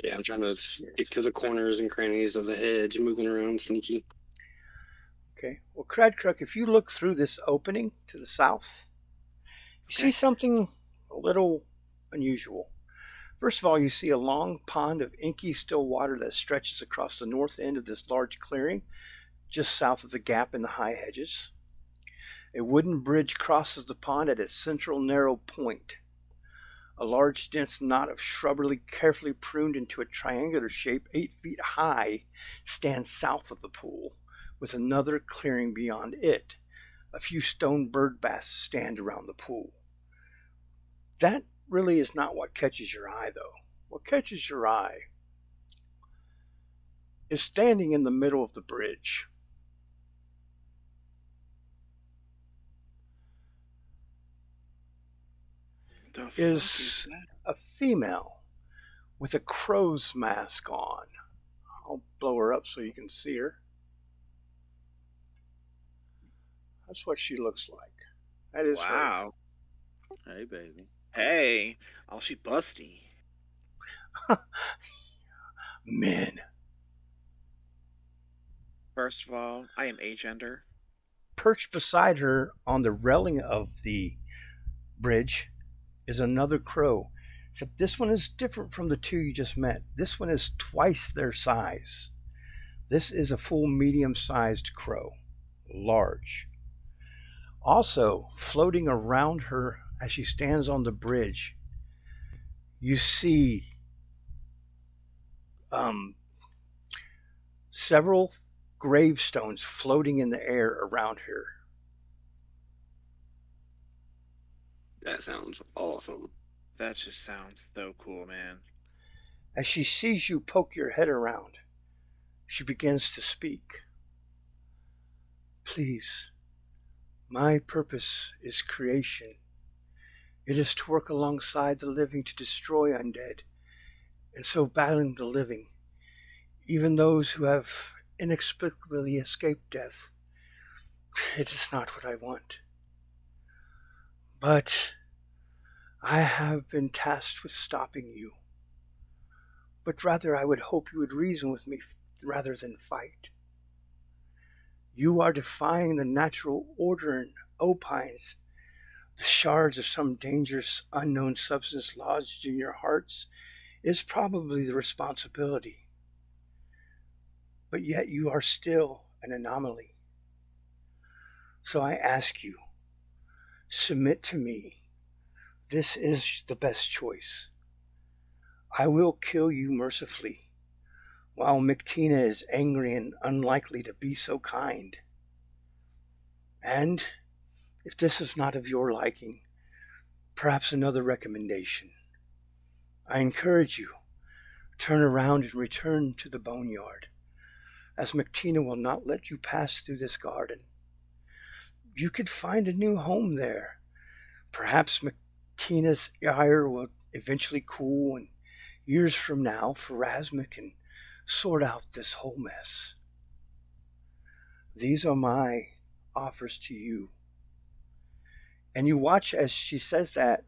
Yeah, I'm trying to stick to the corners and crannies of the hedge, moving around sneaky. Okay. Well, Cradcruck, if you look through this opening to the south, you see something a little unusual. First of all, you see a long pond of inky still water that stretches across the north end of this large clearing, just south of the gap in the high hedges. A wooden bridge crosses the pond at its central narrow point. A large dense knot of shrubbery carefully pruned into a triangular shape 8 feet high stands south of the pool, with another clearing beyond it. A few stone bird baths stand around the pool. That really is not what catches your eye, though. what catches your eye is standing in the middle of the bridge The fuck is is that? a female with a crow's mask on. I'll blow her up so you can see her. That's what she looks like. That is her. Wow. Hey, baby. Hey, all she busty. Men. First of all, I am agender. Perched beside her on the railing of the bridge is another crow. Except this one is different from the two you just met. This one is twice their size. This is a full medium sized crow. Large. Also, floating around her as she stands on the bridge, you see um, several gravestones floating in the air around her. That sounds awesome. That just sounds so cool, man. As she sees you poke your head around, she begins to speak. Please, my purpose is creation. It is to work alongside the living to destroy undead, and so battling the living, even those who have inexplicably escaped death. It is not what I want. But I have been tasked with stopping you. But rather I would hope you would reason with me rather than fight. You are defying the natural order and opines the shards of some dangerous unknown substance lodged in your hearts is probably the responsibility. But yet you are still an anomaly. So I ask you, submit to me. This is the best choice. I will kill you mercifully, while Mictina is angry and unlikely to be so kind. And if this is not of your liking, perhaps another recommendation. I encourage you, turn around and return to the boneyard, as Mictina will not let you pass through this garden. You could find a new home there. Perhaps Mictina's ire will eventually cool, and years from now, Pharasma can sort out this whole mess. These are my offers to you. And you watch as she says that,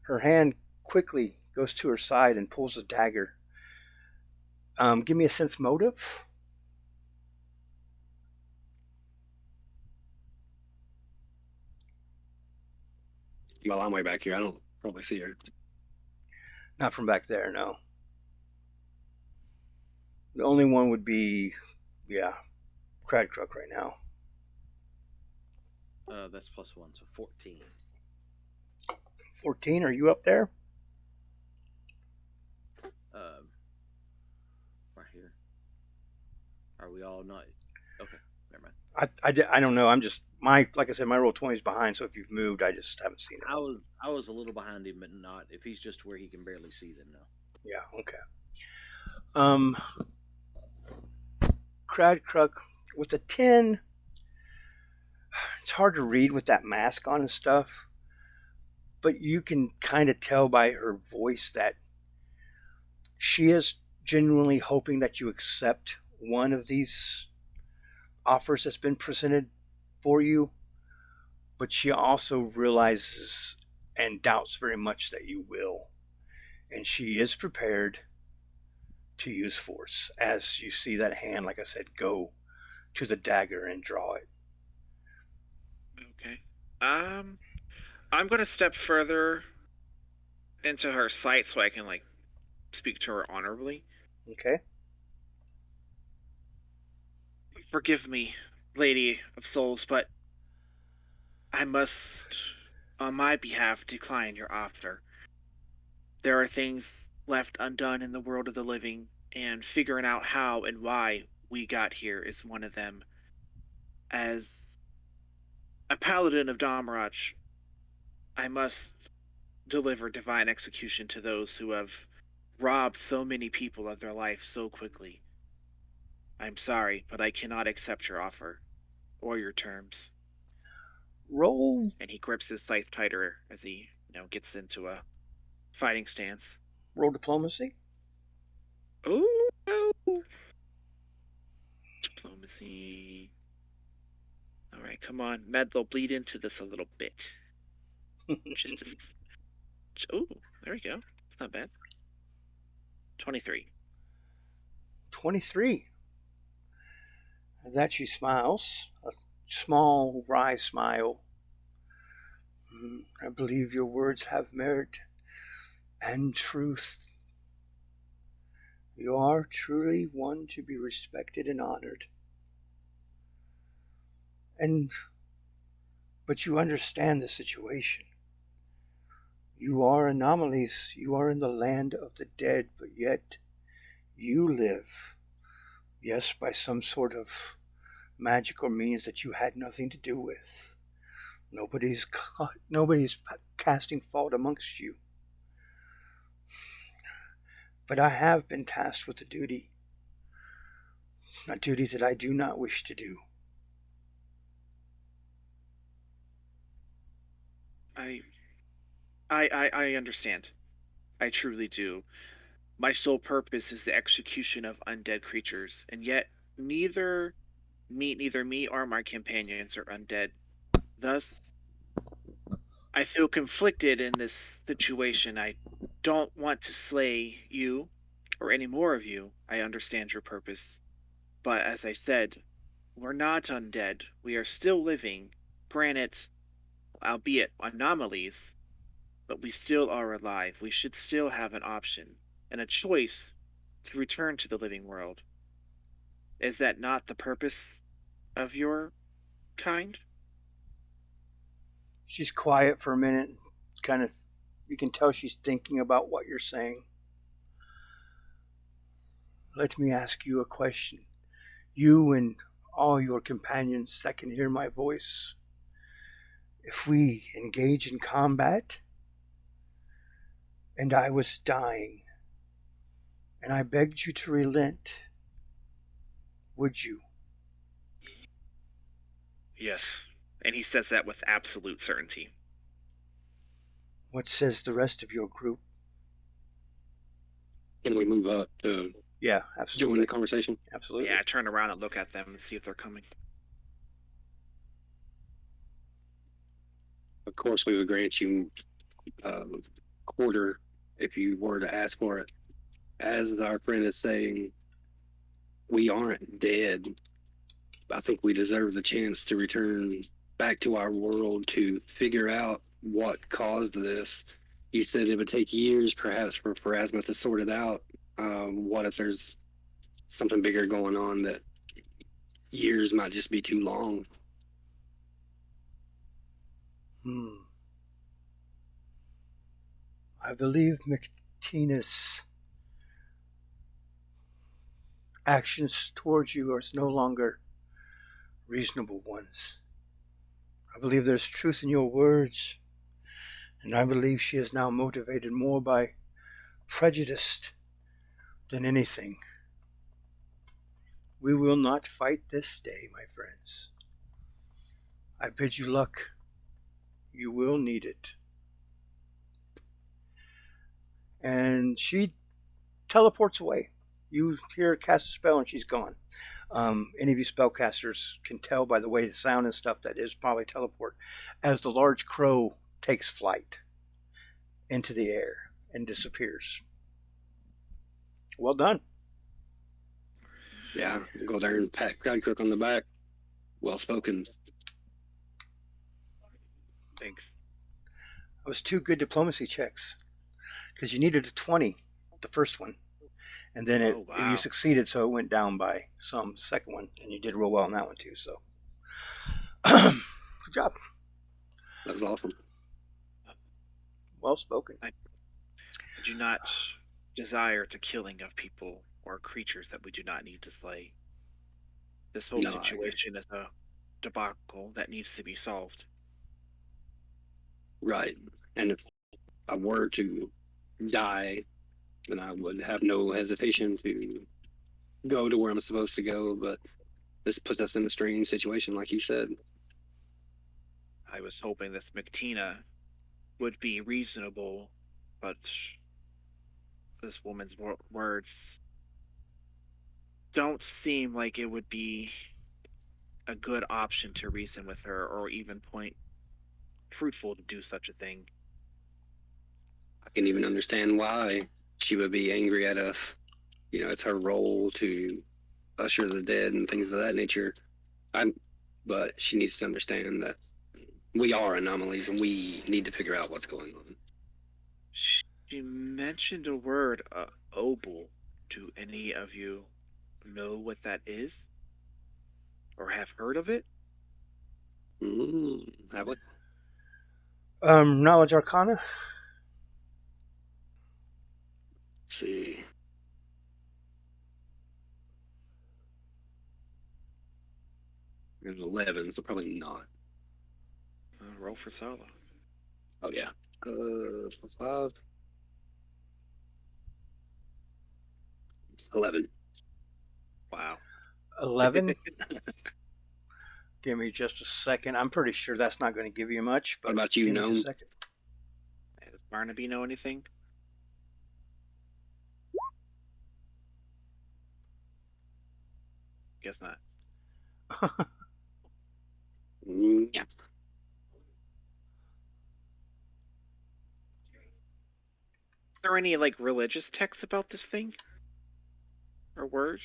her hand quickly goes to her side and pulls a dagger. Give me a sense motive. Well, I'm way back here. I don't probably see her. Not from back there, no. The only one would be, Cradcruck right now. That's +1, so 14. 14, are you up there? Right here. Are we all not? Okay, never mind. I don't know. I'm just like I said, my roll 20 is behind. So if you've moved, I just haven't seen it. I was a little behind him, but not. If he's just where he can barely see, then no. Yeah. Okay. Cradcruck with a 10. It's hard to read with that mask on and stuff, but you can kind of tell by her voice that she is genuinely hoping that you accept one of these offers that's been presented for you, but she also realizes and doubts very much that you will. And she is prepared to use force as you see that hand, like I said, go to the dagger and draw it. Okay. I'm gonna step further into her sight so I can speak to her honorably. Okay. Forgive me, Lady of Souls, but I must, on my behalf, decline your offer. There are things left undone in the world of the living, and figuring out how and why we got here is one of them. As a paladin of Damarach, I must deliver divine execution to those who have robbed so many people of their life so quickly. I'm sorry, but I cannot accept your offer or your terms. Roll And he grips his scythe tighter as he, gets into a fighting stance. roll diplomacy. Oh, no. Diplomacy. All right, come on. Medlo, bleed into this a little bit. Just a. Oh, there we go. It's not bad. 23. 23. At that she smiles, a small, wry smile. I believe your words have merit and truth. You are truly one to be respected and honored. But you understand the situation. You are anomalies. You are in the land of the dead, but yet you live. Yes, by some sort of magical means that you had nothing to do with. Nobody's casting fault amongst you. But I have been tasked with a duty that I do not wish to do. I I understand. I truly do. My sole purpose is the execution of undead creatures, and yet neither neither me or my companions are undead. Thus, I feel conflicted in this situation. I don't want to slay you or any more of you. I understand your purpose. But as I said, we're not undead. We are still living, granted, albeit anomalies, but we still are alive. We should still have an option and a choice to return to the living world. Is that not the purpose of your kind? She's quiet for a minute, kind of, you can tell she's thinking about what you're saying. Let me ask you a question. You and all your companions that can hear my voice, if we engage in combat and I was dying and I begged you to relent, would you? Yes. And he says that with absolute certainty. What says the rest of your group? Can we move up to Yeah, join absolutely. the conversation? Absolutely. Yeah, I turn around and look at them and see if they're coming. Of course, we would grant you quarter if you were to ask for it. As our friend is saying, we aren't dead. I think we deserve the chance to return back to our world to figure out what caused this. You said it would take years, perhaps, for Pharasma to sort it out. What if there's something bigger going on that years might just be too long? I believe McTina's actions towards you are no longer reasonable ones. I believe there's truth in your words, and I believe she is now motivated more by prejudice than anything. We will not fight this day, my friends. I bid you luck. You will need it. And she teleports away. You hear her cast a spell and she's gone. Any of you spellcasters can tell by the way the sound and stuff that is probably teleport as the large crow takes flight into the air and disappears. Well done. Yeah, go there and pat Crowdcook on the back. Well spoken. Thanks. It was 2 good diplomacy checks because you needed a 20, the first one. And then you succeeded, so it went down by some, the second one, and you did real well on that one too. So, good job. That was awesome. Well spoken. I do not desire the killing of people or creatures that we do not need to slay. This whole situation is a debacle that needs to be solved. Right. And if I were to die then I would have no hesitation to go to where I'm supposed to go. But this puts us in a strange situation, like you said. I was hoping this McTina would be reasonable, but this woman's words don't seem like it would be a good option to reason with her or even point fruitful to do such a thing. I can even understand why she would be angry at us. You know, it's her role to usher the dead and things of that nature. I'm, but she needs to understand that we are anomalies and we need to figure out what's going on. She mentioned a word, obol. Do any of you know what that is? Or have heard of it? Have we? Knowledge Arcana. Let's see. There's 11, so probably not. Roll for Sala. Oh, yeah. Plus 5. 11. Wow. 11. Give me just a second. I'm pretty sure that's not going to give you much, but What about you, give me Gnome? just a second. Does Barnaby know anything? Guess not. Yeah. Is there any like religious texts about this thing? Or words?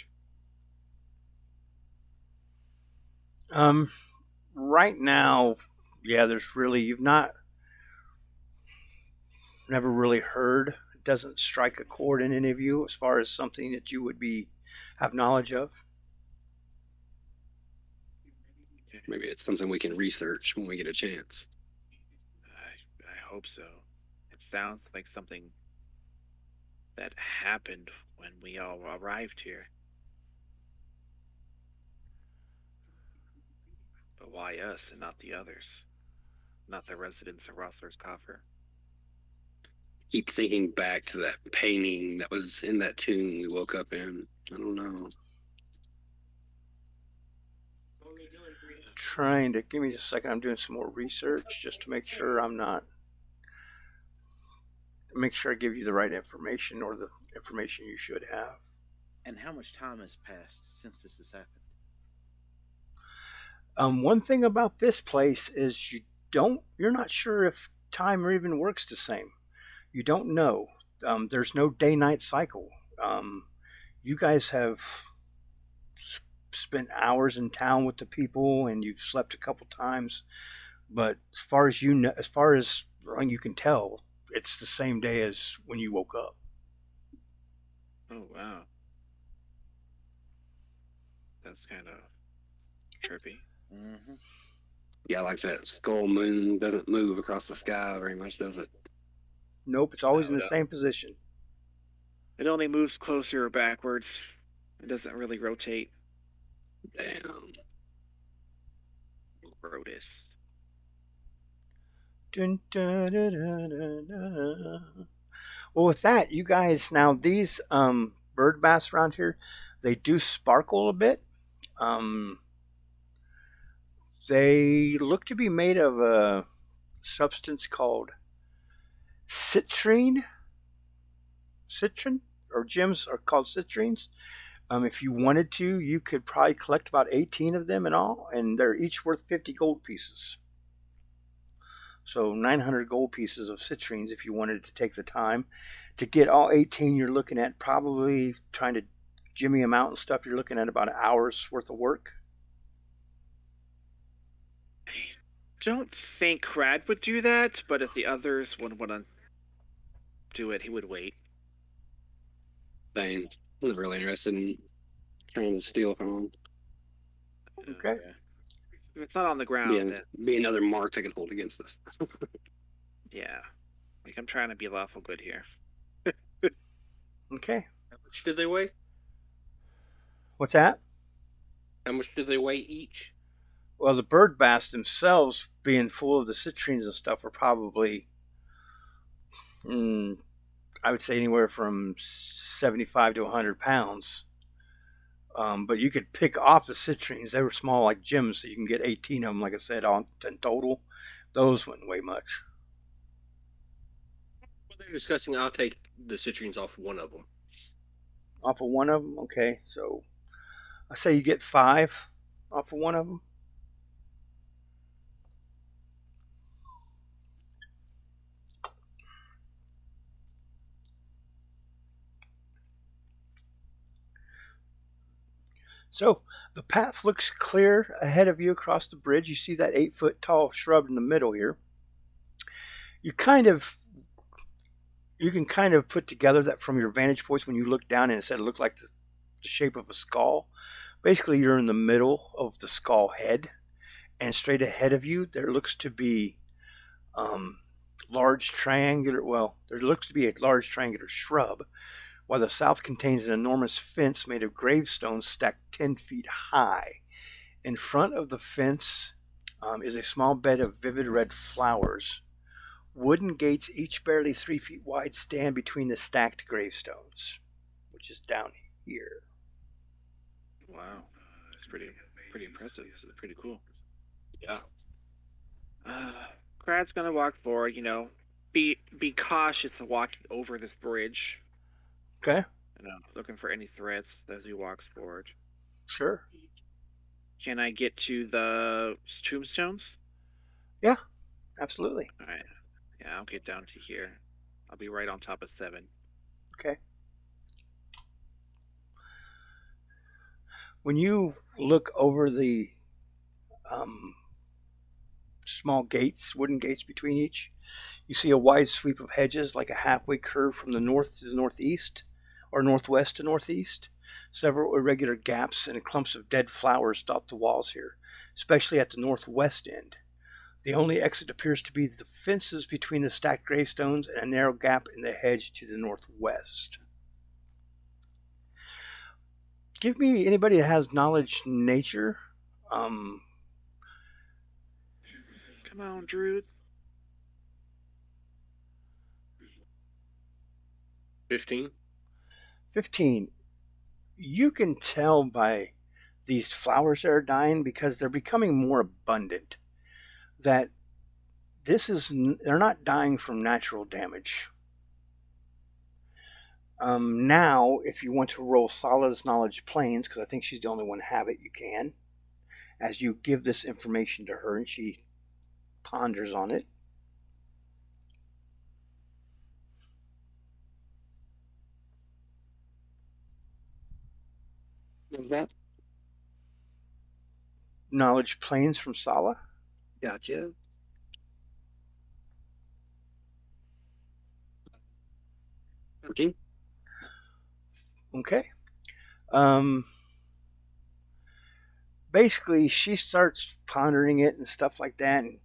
Right now, yeah, you've never really heard. It doesn't strike a chord in any of you as far as something that you would have knowledge of. Maybe it's something we can research when we get a chance. I hope so. It sounds like something that happened when we all arrived here. But why us and not the others? Not the residents of Rosslers Coffer? Keep thinking back to that painting that was in that tomb we woke up in. I don't know. Trying to give me just a second. I'm doing some more research just to make sure make sure I give you the right information or the information you should have. And how much time has passed since this has happened? One thing about this place is you're not sure if time even works the same. You don't know. There's no day-night cycle. You guys have spent hours in town with the people, and you've slept a couple times. But as far as you know, as far as you can tell, it's the same day as when you woke up. Oh, wow. That's kind of trippy. Mm-hmm. Yeah, like that skull moon doesn't move across the sky very much, does it? Nope, it's always in the No. same position. It only moves closer or backwards. It doesn't really rotate. Damn. Rotus. Dun, dun, dun, dun, dun, dun. Well, with that, you guys now these bird bass around here, they do sparkle a bit. Um, they look to be made of a substance called citrine. Citrin or gems are called citrines. If you wanted to, you could probably collect about 18 of them in all, and they're each worth 50 gold pieces. So 900 gold pieces of citrines if you wanted to take the time. To get all 18, you're looking at probably trying to jimmy them out and stuff. You're looking at about an hour's worth of work. I don't think Crad would do that, but if the others would want to do it, he would wait. Dang. I'm not really interested in trying to steal from them. Okay. If it's not on the ground, then Be another mark they can hold against us. yeah. Like, I'm trying to be lawful good here. Okay. How much do they weigh? What's that? How much do they weigh each? Well, the bird bass themselves, being full of the citrines and stuff, are probably, I would say anywhere from 75 to 100 pounds. But you could pick off the citrines. They were small like gems, so you can get 18 of them, like I said, on in total. Those wouldn't weigh much. What they're discussing, I'll take the citrines off one of them. Off of one of them? Okay, so I say you get 5 off of one of them. So the path looks clear ahead of you across the bridge. You see that 8 foot tall shrub in the middle here. You kind of you can kind of put together that from your vantage point when you look down and it said it looked like the shape of a skull. Basically, you're in the middle of the skull head, and straight ahead of you there looks to be um, large triangular. Well, there looks to be a large triangular shrub, while the south contains an enormous fence made of gravestones stacked 10 feet high. In front of the fence is a small bed of vivid red flowers. Wooden gates, each barely 3 feet wide, stand between the stacked gravestones, which is down here. Wow, that's pretty impressive. This is pretty cool. Yeah. Crad's gonna walk forward. Be cautious of walking over this bridge. Okay, Looking for any threats as he walks forward. sure. Can I get to the tombstones? Yeah, absolutely. All right. Yeah, I'll get down to here. I'll be right on top of 7. Okay. When you look over the um, small gates, wooden gates between each, you see a wide sweep of hedges like a halfway curve from the north to the northeast, or northwest to northeast. Several irregular gaps and clumps of dead flowers dot the walls here, especially at the northwest end. The only exit appears to be the fences between the stacked gravestones and a narrow gap in the hedge to the northwest. Give me anybody that has knowledge nature. Um, Come on, Drew. 15. 15. You can tell by these flowers that are dying because they're becoming more abundant that they're not dying from natural damage. Now, if you want to roll Sala's knowledge planes, because I think she's the only one to have it, you can. As you give this information to her and she ponders on it. What was that? Knowledge planes from Sala. Gotcha. Okay. Okay. Basically, she starts pondering it and stuff like that and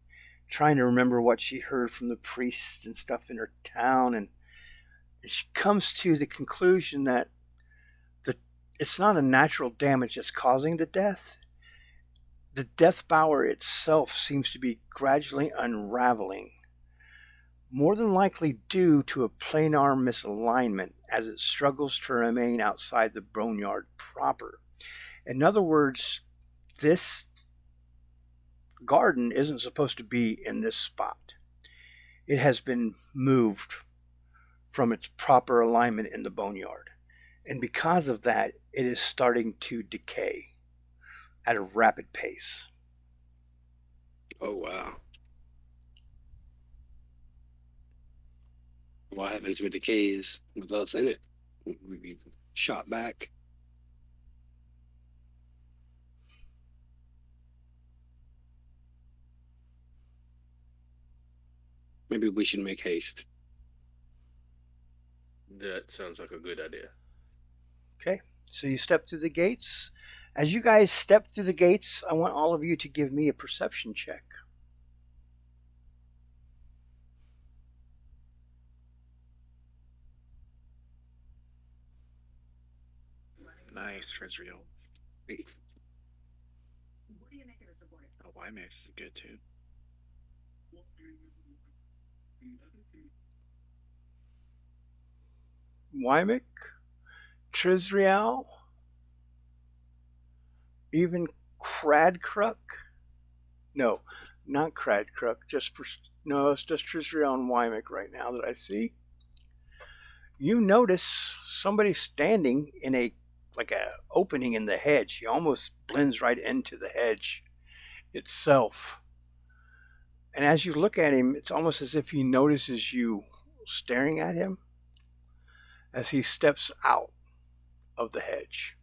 trying to remember what she heard from the priests and stuff in her town. And she comes to the conclusion that it's not a natural damage that's causing the death. The death bower itself seems to be gradually unraveling, more than likely due to a planar misalignment as it struggles to remain outside the boneyard proper. In other words, this garden isn't supposed to be in this spot. It has been moved from its proper alignment in the boneyard. And because of that, it is starting to decay at a rapid pace. Oh, wow. What happens with decays with us in it? We be shot back. Maybe we should make haste. That sounds like a good idea. Okay, so you step through the gates. As you guys step through the gates, I want all of you to give me a perception check. Nice, Trezreal. Wait, Oh, YMAX is good too. Wymick, Trisreal, even Cradcruck. No, not Cradcruck. No, it's just Trisreal and Wymick right now that I see. You notice somebody standing in a opening in the hedge. He almost blends right into the hedge itself. And as you look at him, it's almost as if he notices you staring at him as he steps out of the hedge.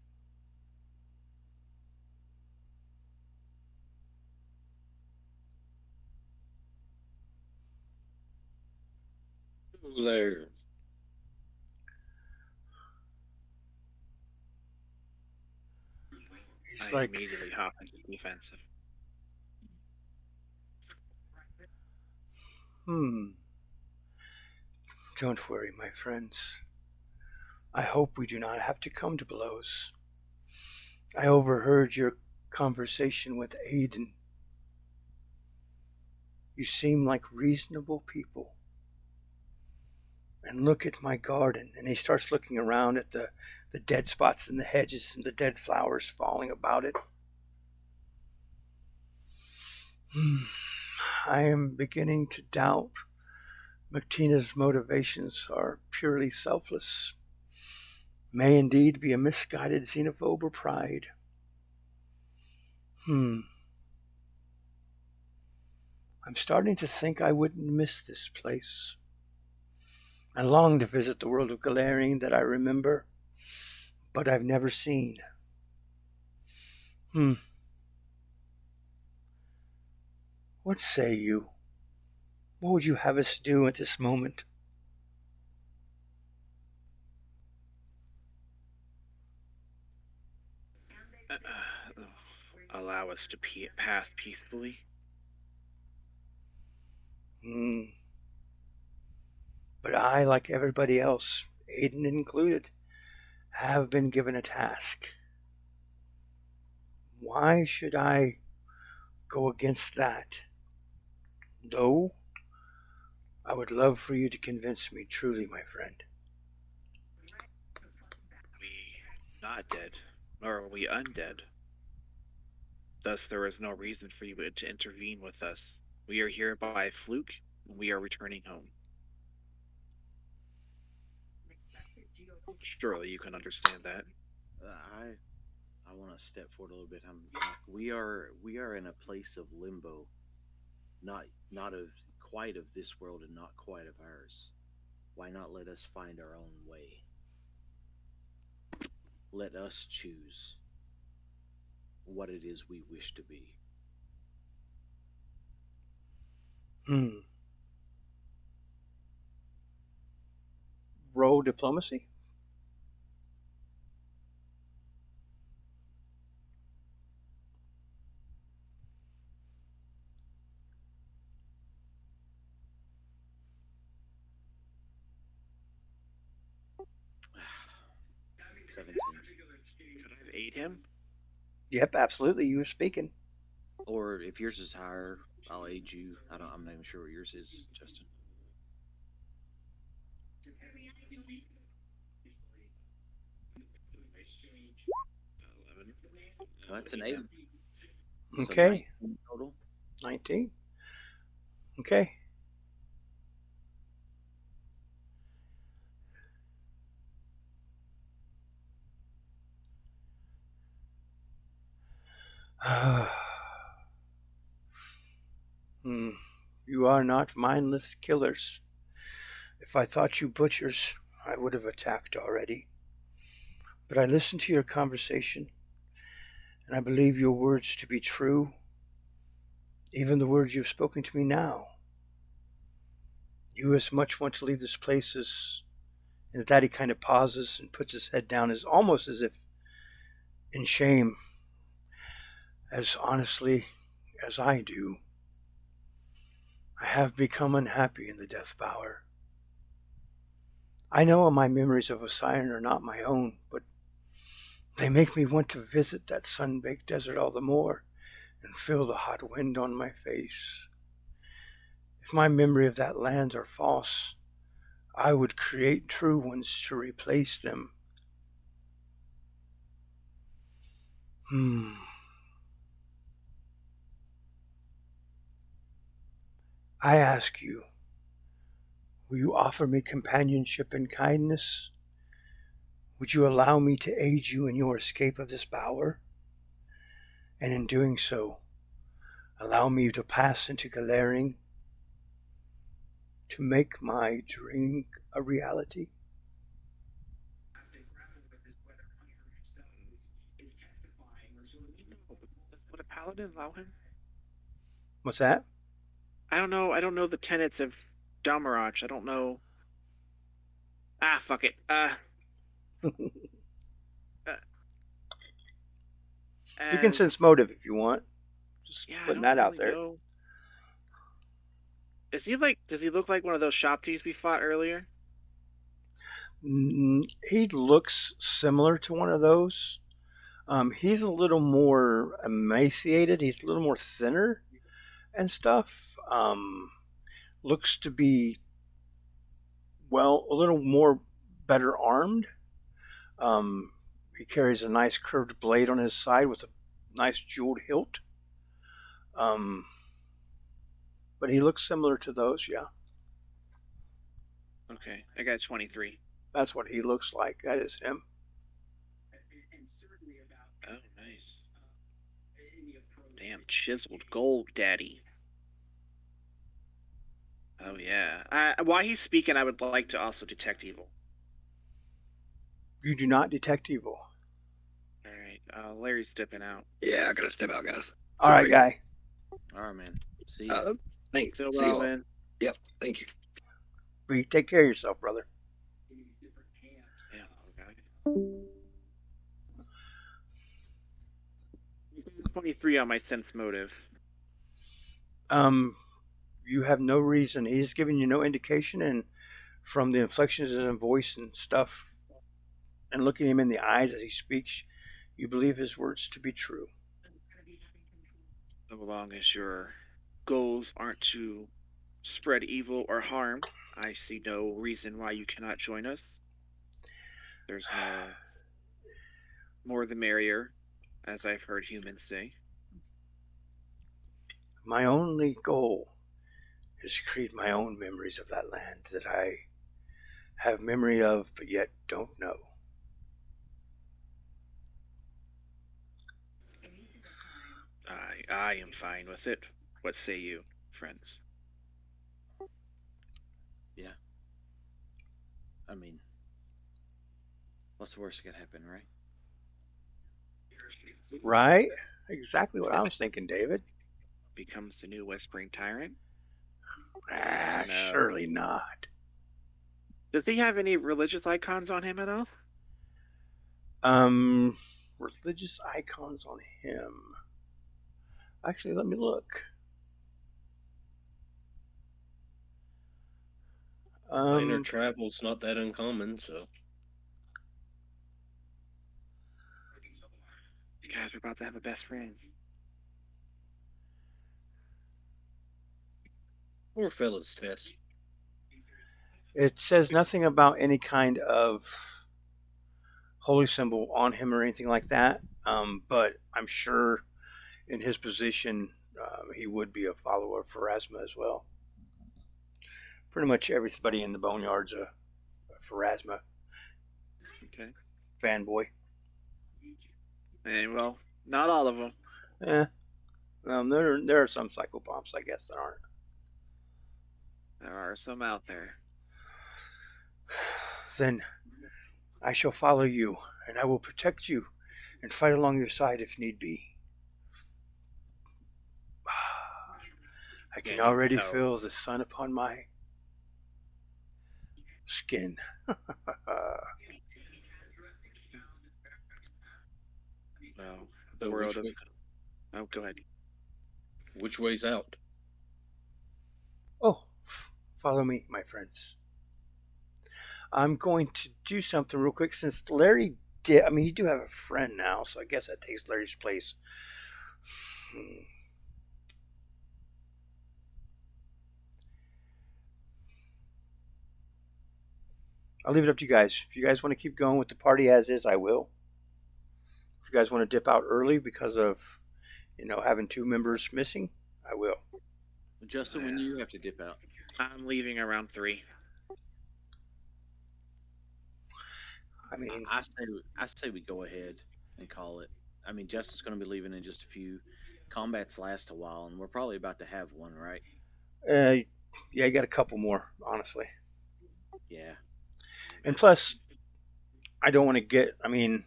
There. He's I like, immediately hop into defensive. Don't worry, my friends. I hope we do not have to come to blows. I overheard your conversation with Aiden. You seem like reasonable people. And look at my garden. And he starts looking around at the dead spots in the hedges and the dead flowers falling about it. I am beginning to doubt Mactina's motivations are purely selfless. May indeed be a misguided xenophobe or pride. I'm starting to think I wouldn't miss this place. I long to visit the world of Galarian that I remember, but I've never seen. What say you? What would you have us do at this moment? Allow us to pass peacefully. But I, like everybody else, Aiden included, have been given a task. Why should I go against that? Though, I would love for you to convince me, truly, my friend. We not dead, nor are we undead. Thus, there is no reason for you to intervene with us. We are here by fluke, and we are returning home. Surely you can understand that. I want to step forward a little bit. We are in a place of limbo, not quite of this world and not quite of ours. Why not let us find our own way? Let us choose what it is we wish to be. Roll diplomacy. Could I aid him? Yep, absolutely. You were speaking. Or if yours is higher, I'll aid you. I'm not even sure what yours is, Justin. Oh, that's an 8. Okay. So 19 total. 19. Okay. You are not mindless killers. If I thought you butchers, I would have attacked already. But I listened to your conversation, and I believe your words to be true, even the words you've spoken to me now. You as much want to leave this place as... And that he kind of pauses and puts his head down, as almost as if in shame, as honestly as I do. I have become unhappy in the Death Bower. I know my memories of Osiris are not my own, but they make me want to visit that sun-baked desert all the more and feel the hot wind on my face. If my memory of that land are false, I would create true ones to replace them. Hmm. I ask you, will you offer me companionship and kindness? Would you allow me to aid you in your escape of this bower? And in doing so, allow me to pass into Galering to make my dream a reality? Would a paladin allow him? What's that? I don't know. I don't know the tenets of Damarach. I don't know. Ah, fuck it. Uh You can as sense motive if you want. Just yeah, I putting don't that out really there. know. Is he like? Does he look like one of those shopties we fought earlier? He looks similar to one of those. He's a little more emaciated. He's a little more thinner and stuff. Looks to be, well, a little more better armed. Um, he carries a nice curved blade on his side with a nice jeweled hilt. Um, but he looks similar to those, yeah. Okay, I got 23. That's what he looks like. That is him. Oh, nice. Damn, chiseled gold, daddy. Oh yeah. While he's speaking, I would like to also detect evil. You do not detect evil. All right. Larry's stepping out. Yeah, I gotta step out, guys. All right, guy. All right, man. See you. Thanks. Still See well, you all. man. Yep. Thank you. But take care of yourself, brother. Yeah. Okay. 23 on my sense motive. You have no reason. He's giving you no indication, and from the inflections in his voice and stuff, and looking him in the eyes as he speaks, you believe his words to be true. So long as your goals aren't to spread evil or harm, I see no reason why you cannot join us. There's no more the merrier, as I've heard humans say. My only goal is to create my own memories of that land that I have memory of but yet don't know. I am fine with it. What say you, friends? Yeah. I mean, what's the worst that could happen, right? Right? Exactly what I was thinking, David. Becomes the new Whispering Tyrant? Ah, No. surely not. Does he have any religious icons on him at all? Religious icons on him. Actually, let me look. Minor travel's not that uncommon, so. You guys are about to have a best friend. Poor fella's test. It says nothing about any kind of holy symbol on him or anything like that. But I'm sure in his position, he would be a follower of Pharasma as well. Pretty much everybody in the Boneyard's a Pharasma Okay. fanboy. And well, not all of them. There are some psychopomps, I guess, that aren't. There are some out there. Then I shall follow you, and I will protect you and fight along your side if need be. I can already feel the sun upon my skin. Well, So the world of... Oh, go ahead. which way's out? Oh, follow me, my friends. I'm going to do something real quick since Larry did. I mean, you do have a friend now, so I guess that takes Larry's place. I'll leave it up to you guys. If you guys want to keep going with the party as is, I will. If you guys want to dip out early because of, having 2 members missing, I will. Justin, when you have to dip out? I'm leaving around 3. I mean, I say we go ahead and call it. I mean, Justin's going to be leaving in just a few. Combats last a while, and we're probably about to have one, right? yeah, you got a couple more, honestly. Yeah. And plus, I don't want to get. I mean,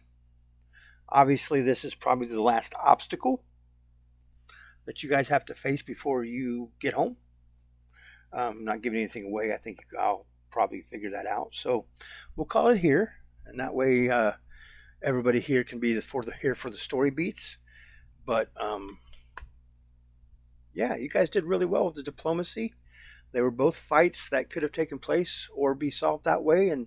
obviously, this is probably the last obstacle that you guys have to face before you get home. Not giving anything away. I think I'll probably figure that out. So we'll call it here, and that way everybody here can be here for the story beats. But yeah, you guys did really well with the diplomacy. They were both fights that could have taken place or be solved that way, and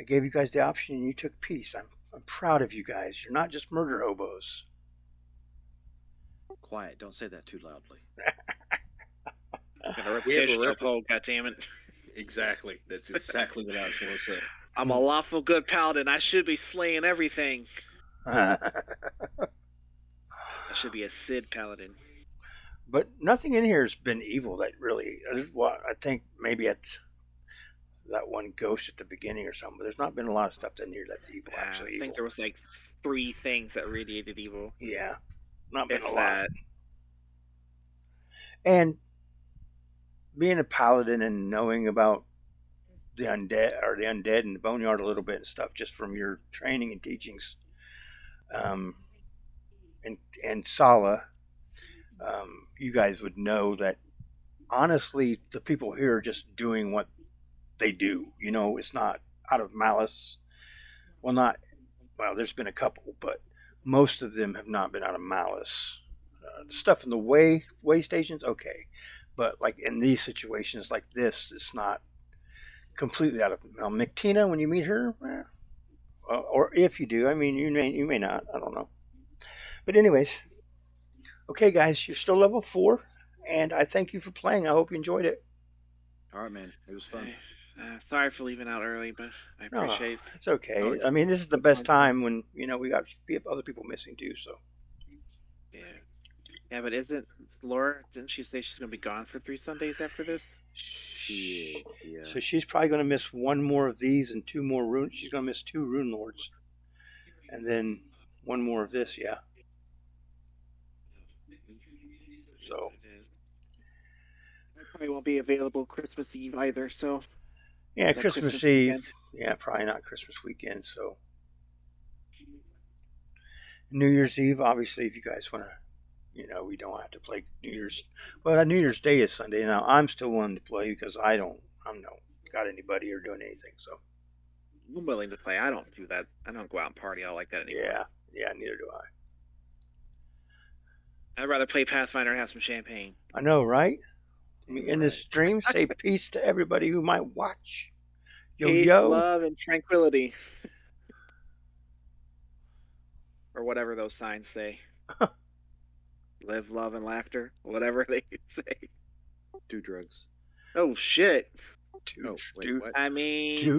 I gave you guys the option, and you took peace. I'm proud of you guys. You're not just murder hobos. Quiet. Don't say that too loudly. Got a reputation to uphold, goddammit. Exactly. That's exactly what I was going to say. I'm a lawful good paladin. I should be slaying everything. I should be a Sid paladin. But nothing in here has been evil that really. Well, I think maybe at that one ghost at the beginning or something. But there's not been a lot of stuff in here that's evil. Actually, I think there was like 3 things that radiated evil. Yeah, not been If a lot. that. And being a paladin and knowing about the undead and the boneyard a little bit and stuff, just from your training and teachings, and Sala, you guys would know that honestly, the people here are just doing what they do. It's not out of malice. Well, there's been a couple, but most of them have not been out of malice. Stuff in the way stations, okay. But like in these situations like this, it's not completely out of. McTina, when you meet her, or if you do, I mean, you may not. I don't know. But anyways, okay, guys, you're still level 4, and I thank you for playing. I hope you enjoyed it. All right, man. It was fun. Sorry for leaving out early, but I appreciate it. It's okay. I mean, this is the best time when we got other people missing too. So. Yeah, but isn't Laura? Didn't she say she's going to be gone for 3 Sundays after this? Yeah. So she's probably going to miss 1 more of these and 2 more rune. She's going to miss 2 rune lords, and then 1 more of this. Yeah. So. I probably won't be available Christmas Eve either. So. Yeah, Christmas Eve. Weekend. Yeah, probably not Christmas weekend. So. New Year's Eve, obviously, if you guys want to. We don't have to play New Year's. Well, New Year's Day is Sunday. Now, I'm still willing to play because I'm not got anybody or doing anything. So I'm willing to play. I don't do that. I don't go out and party all like that anymore. Yeah, neither do I. I'd rather play Pathfinder and have some champagne. I know, right? In this stream, say peace to everybody who might watch. Peace, love, and tranquility. Or whatever those signs say. Live, love, and laughter. Whatever they say. Do drugs. Oh, shit. Do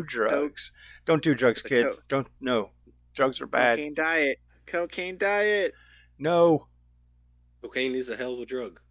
drugs. Don't do drugs, kid. Don't. No. Drugs are bad. Cocaine diet. No. Cocaine is a hell of a drug.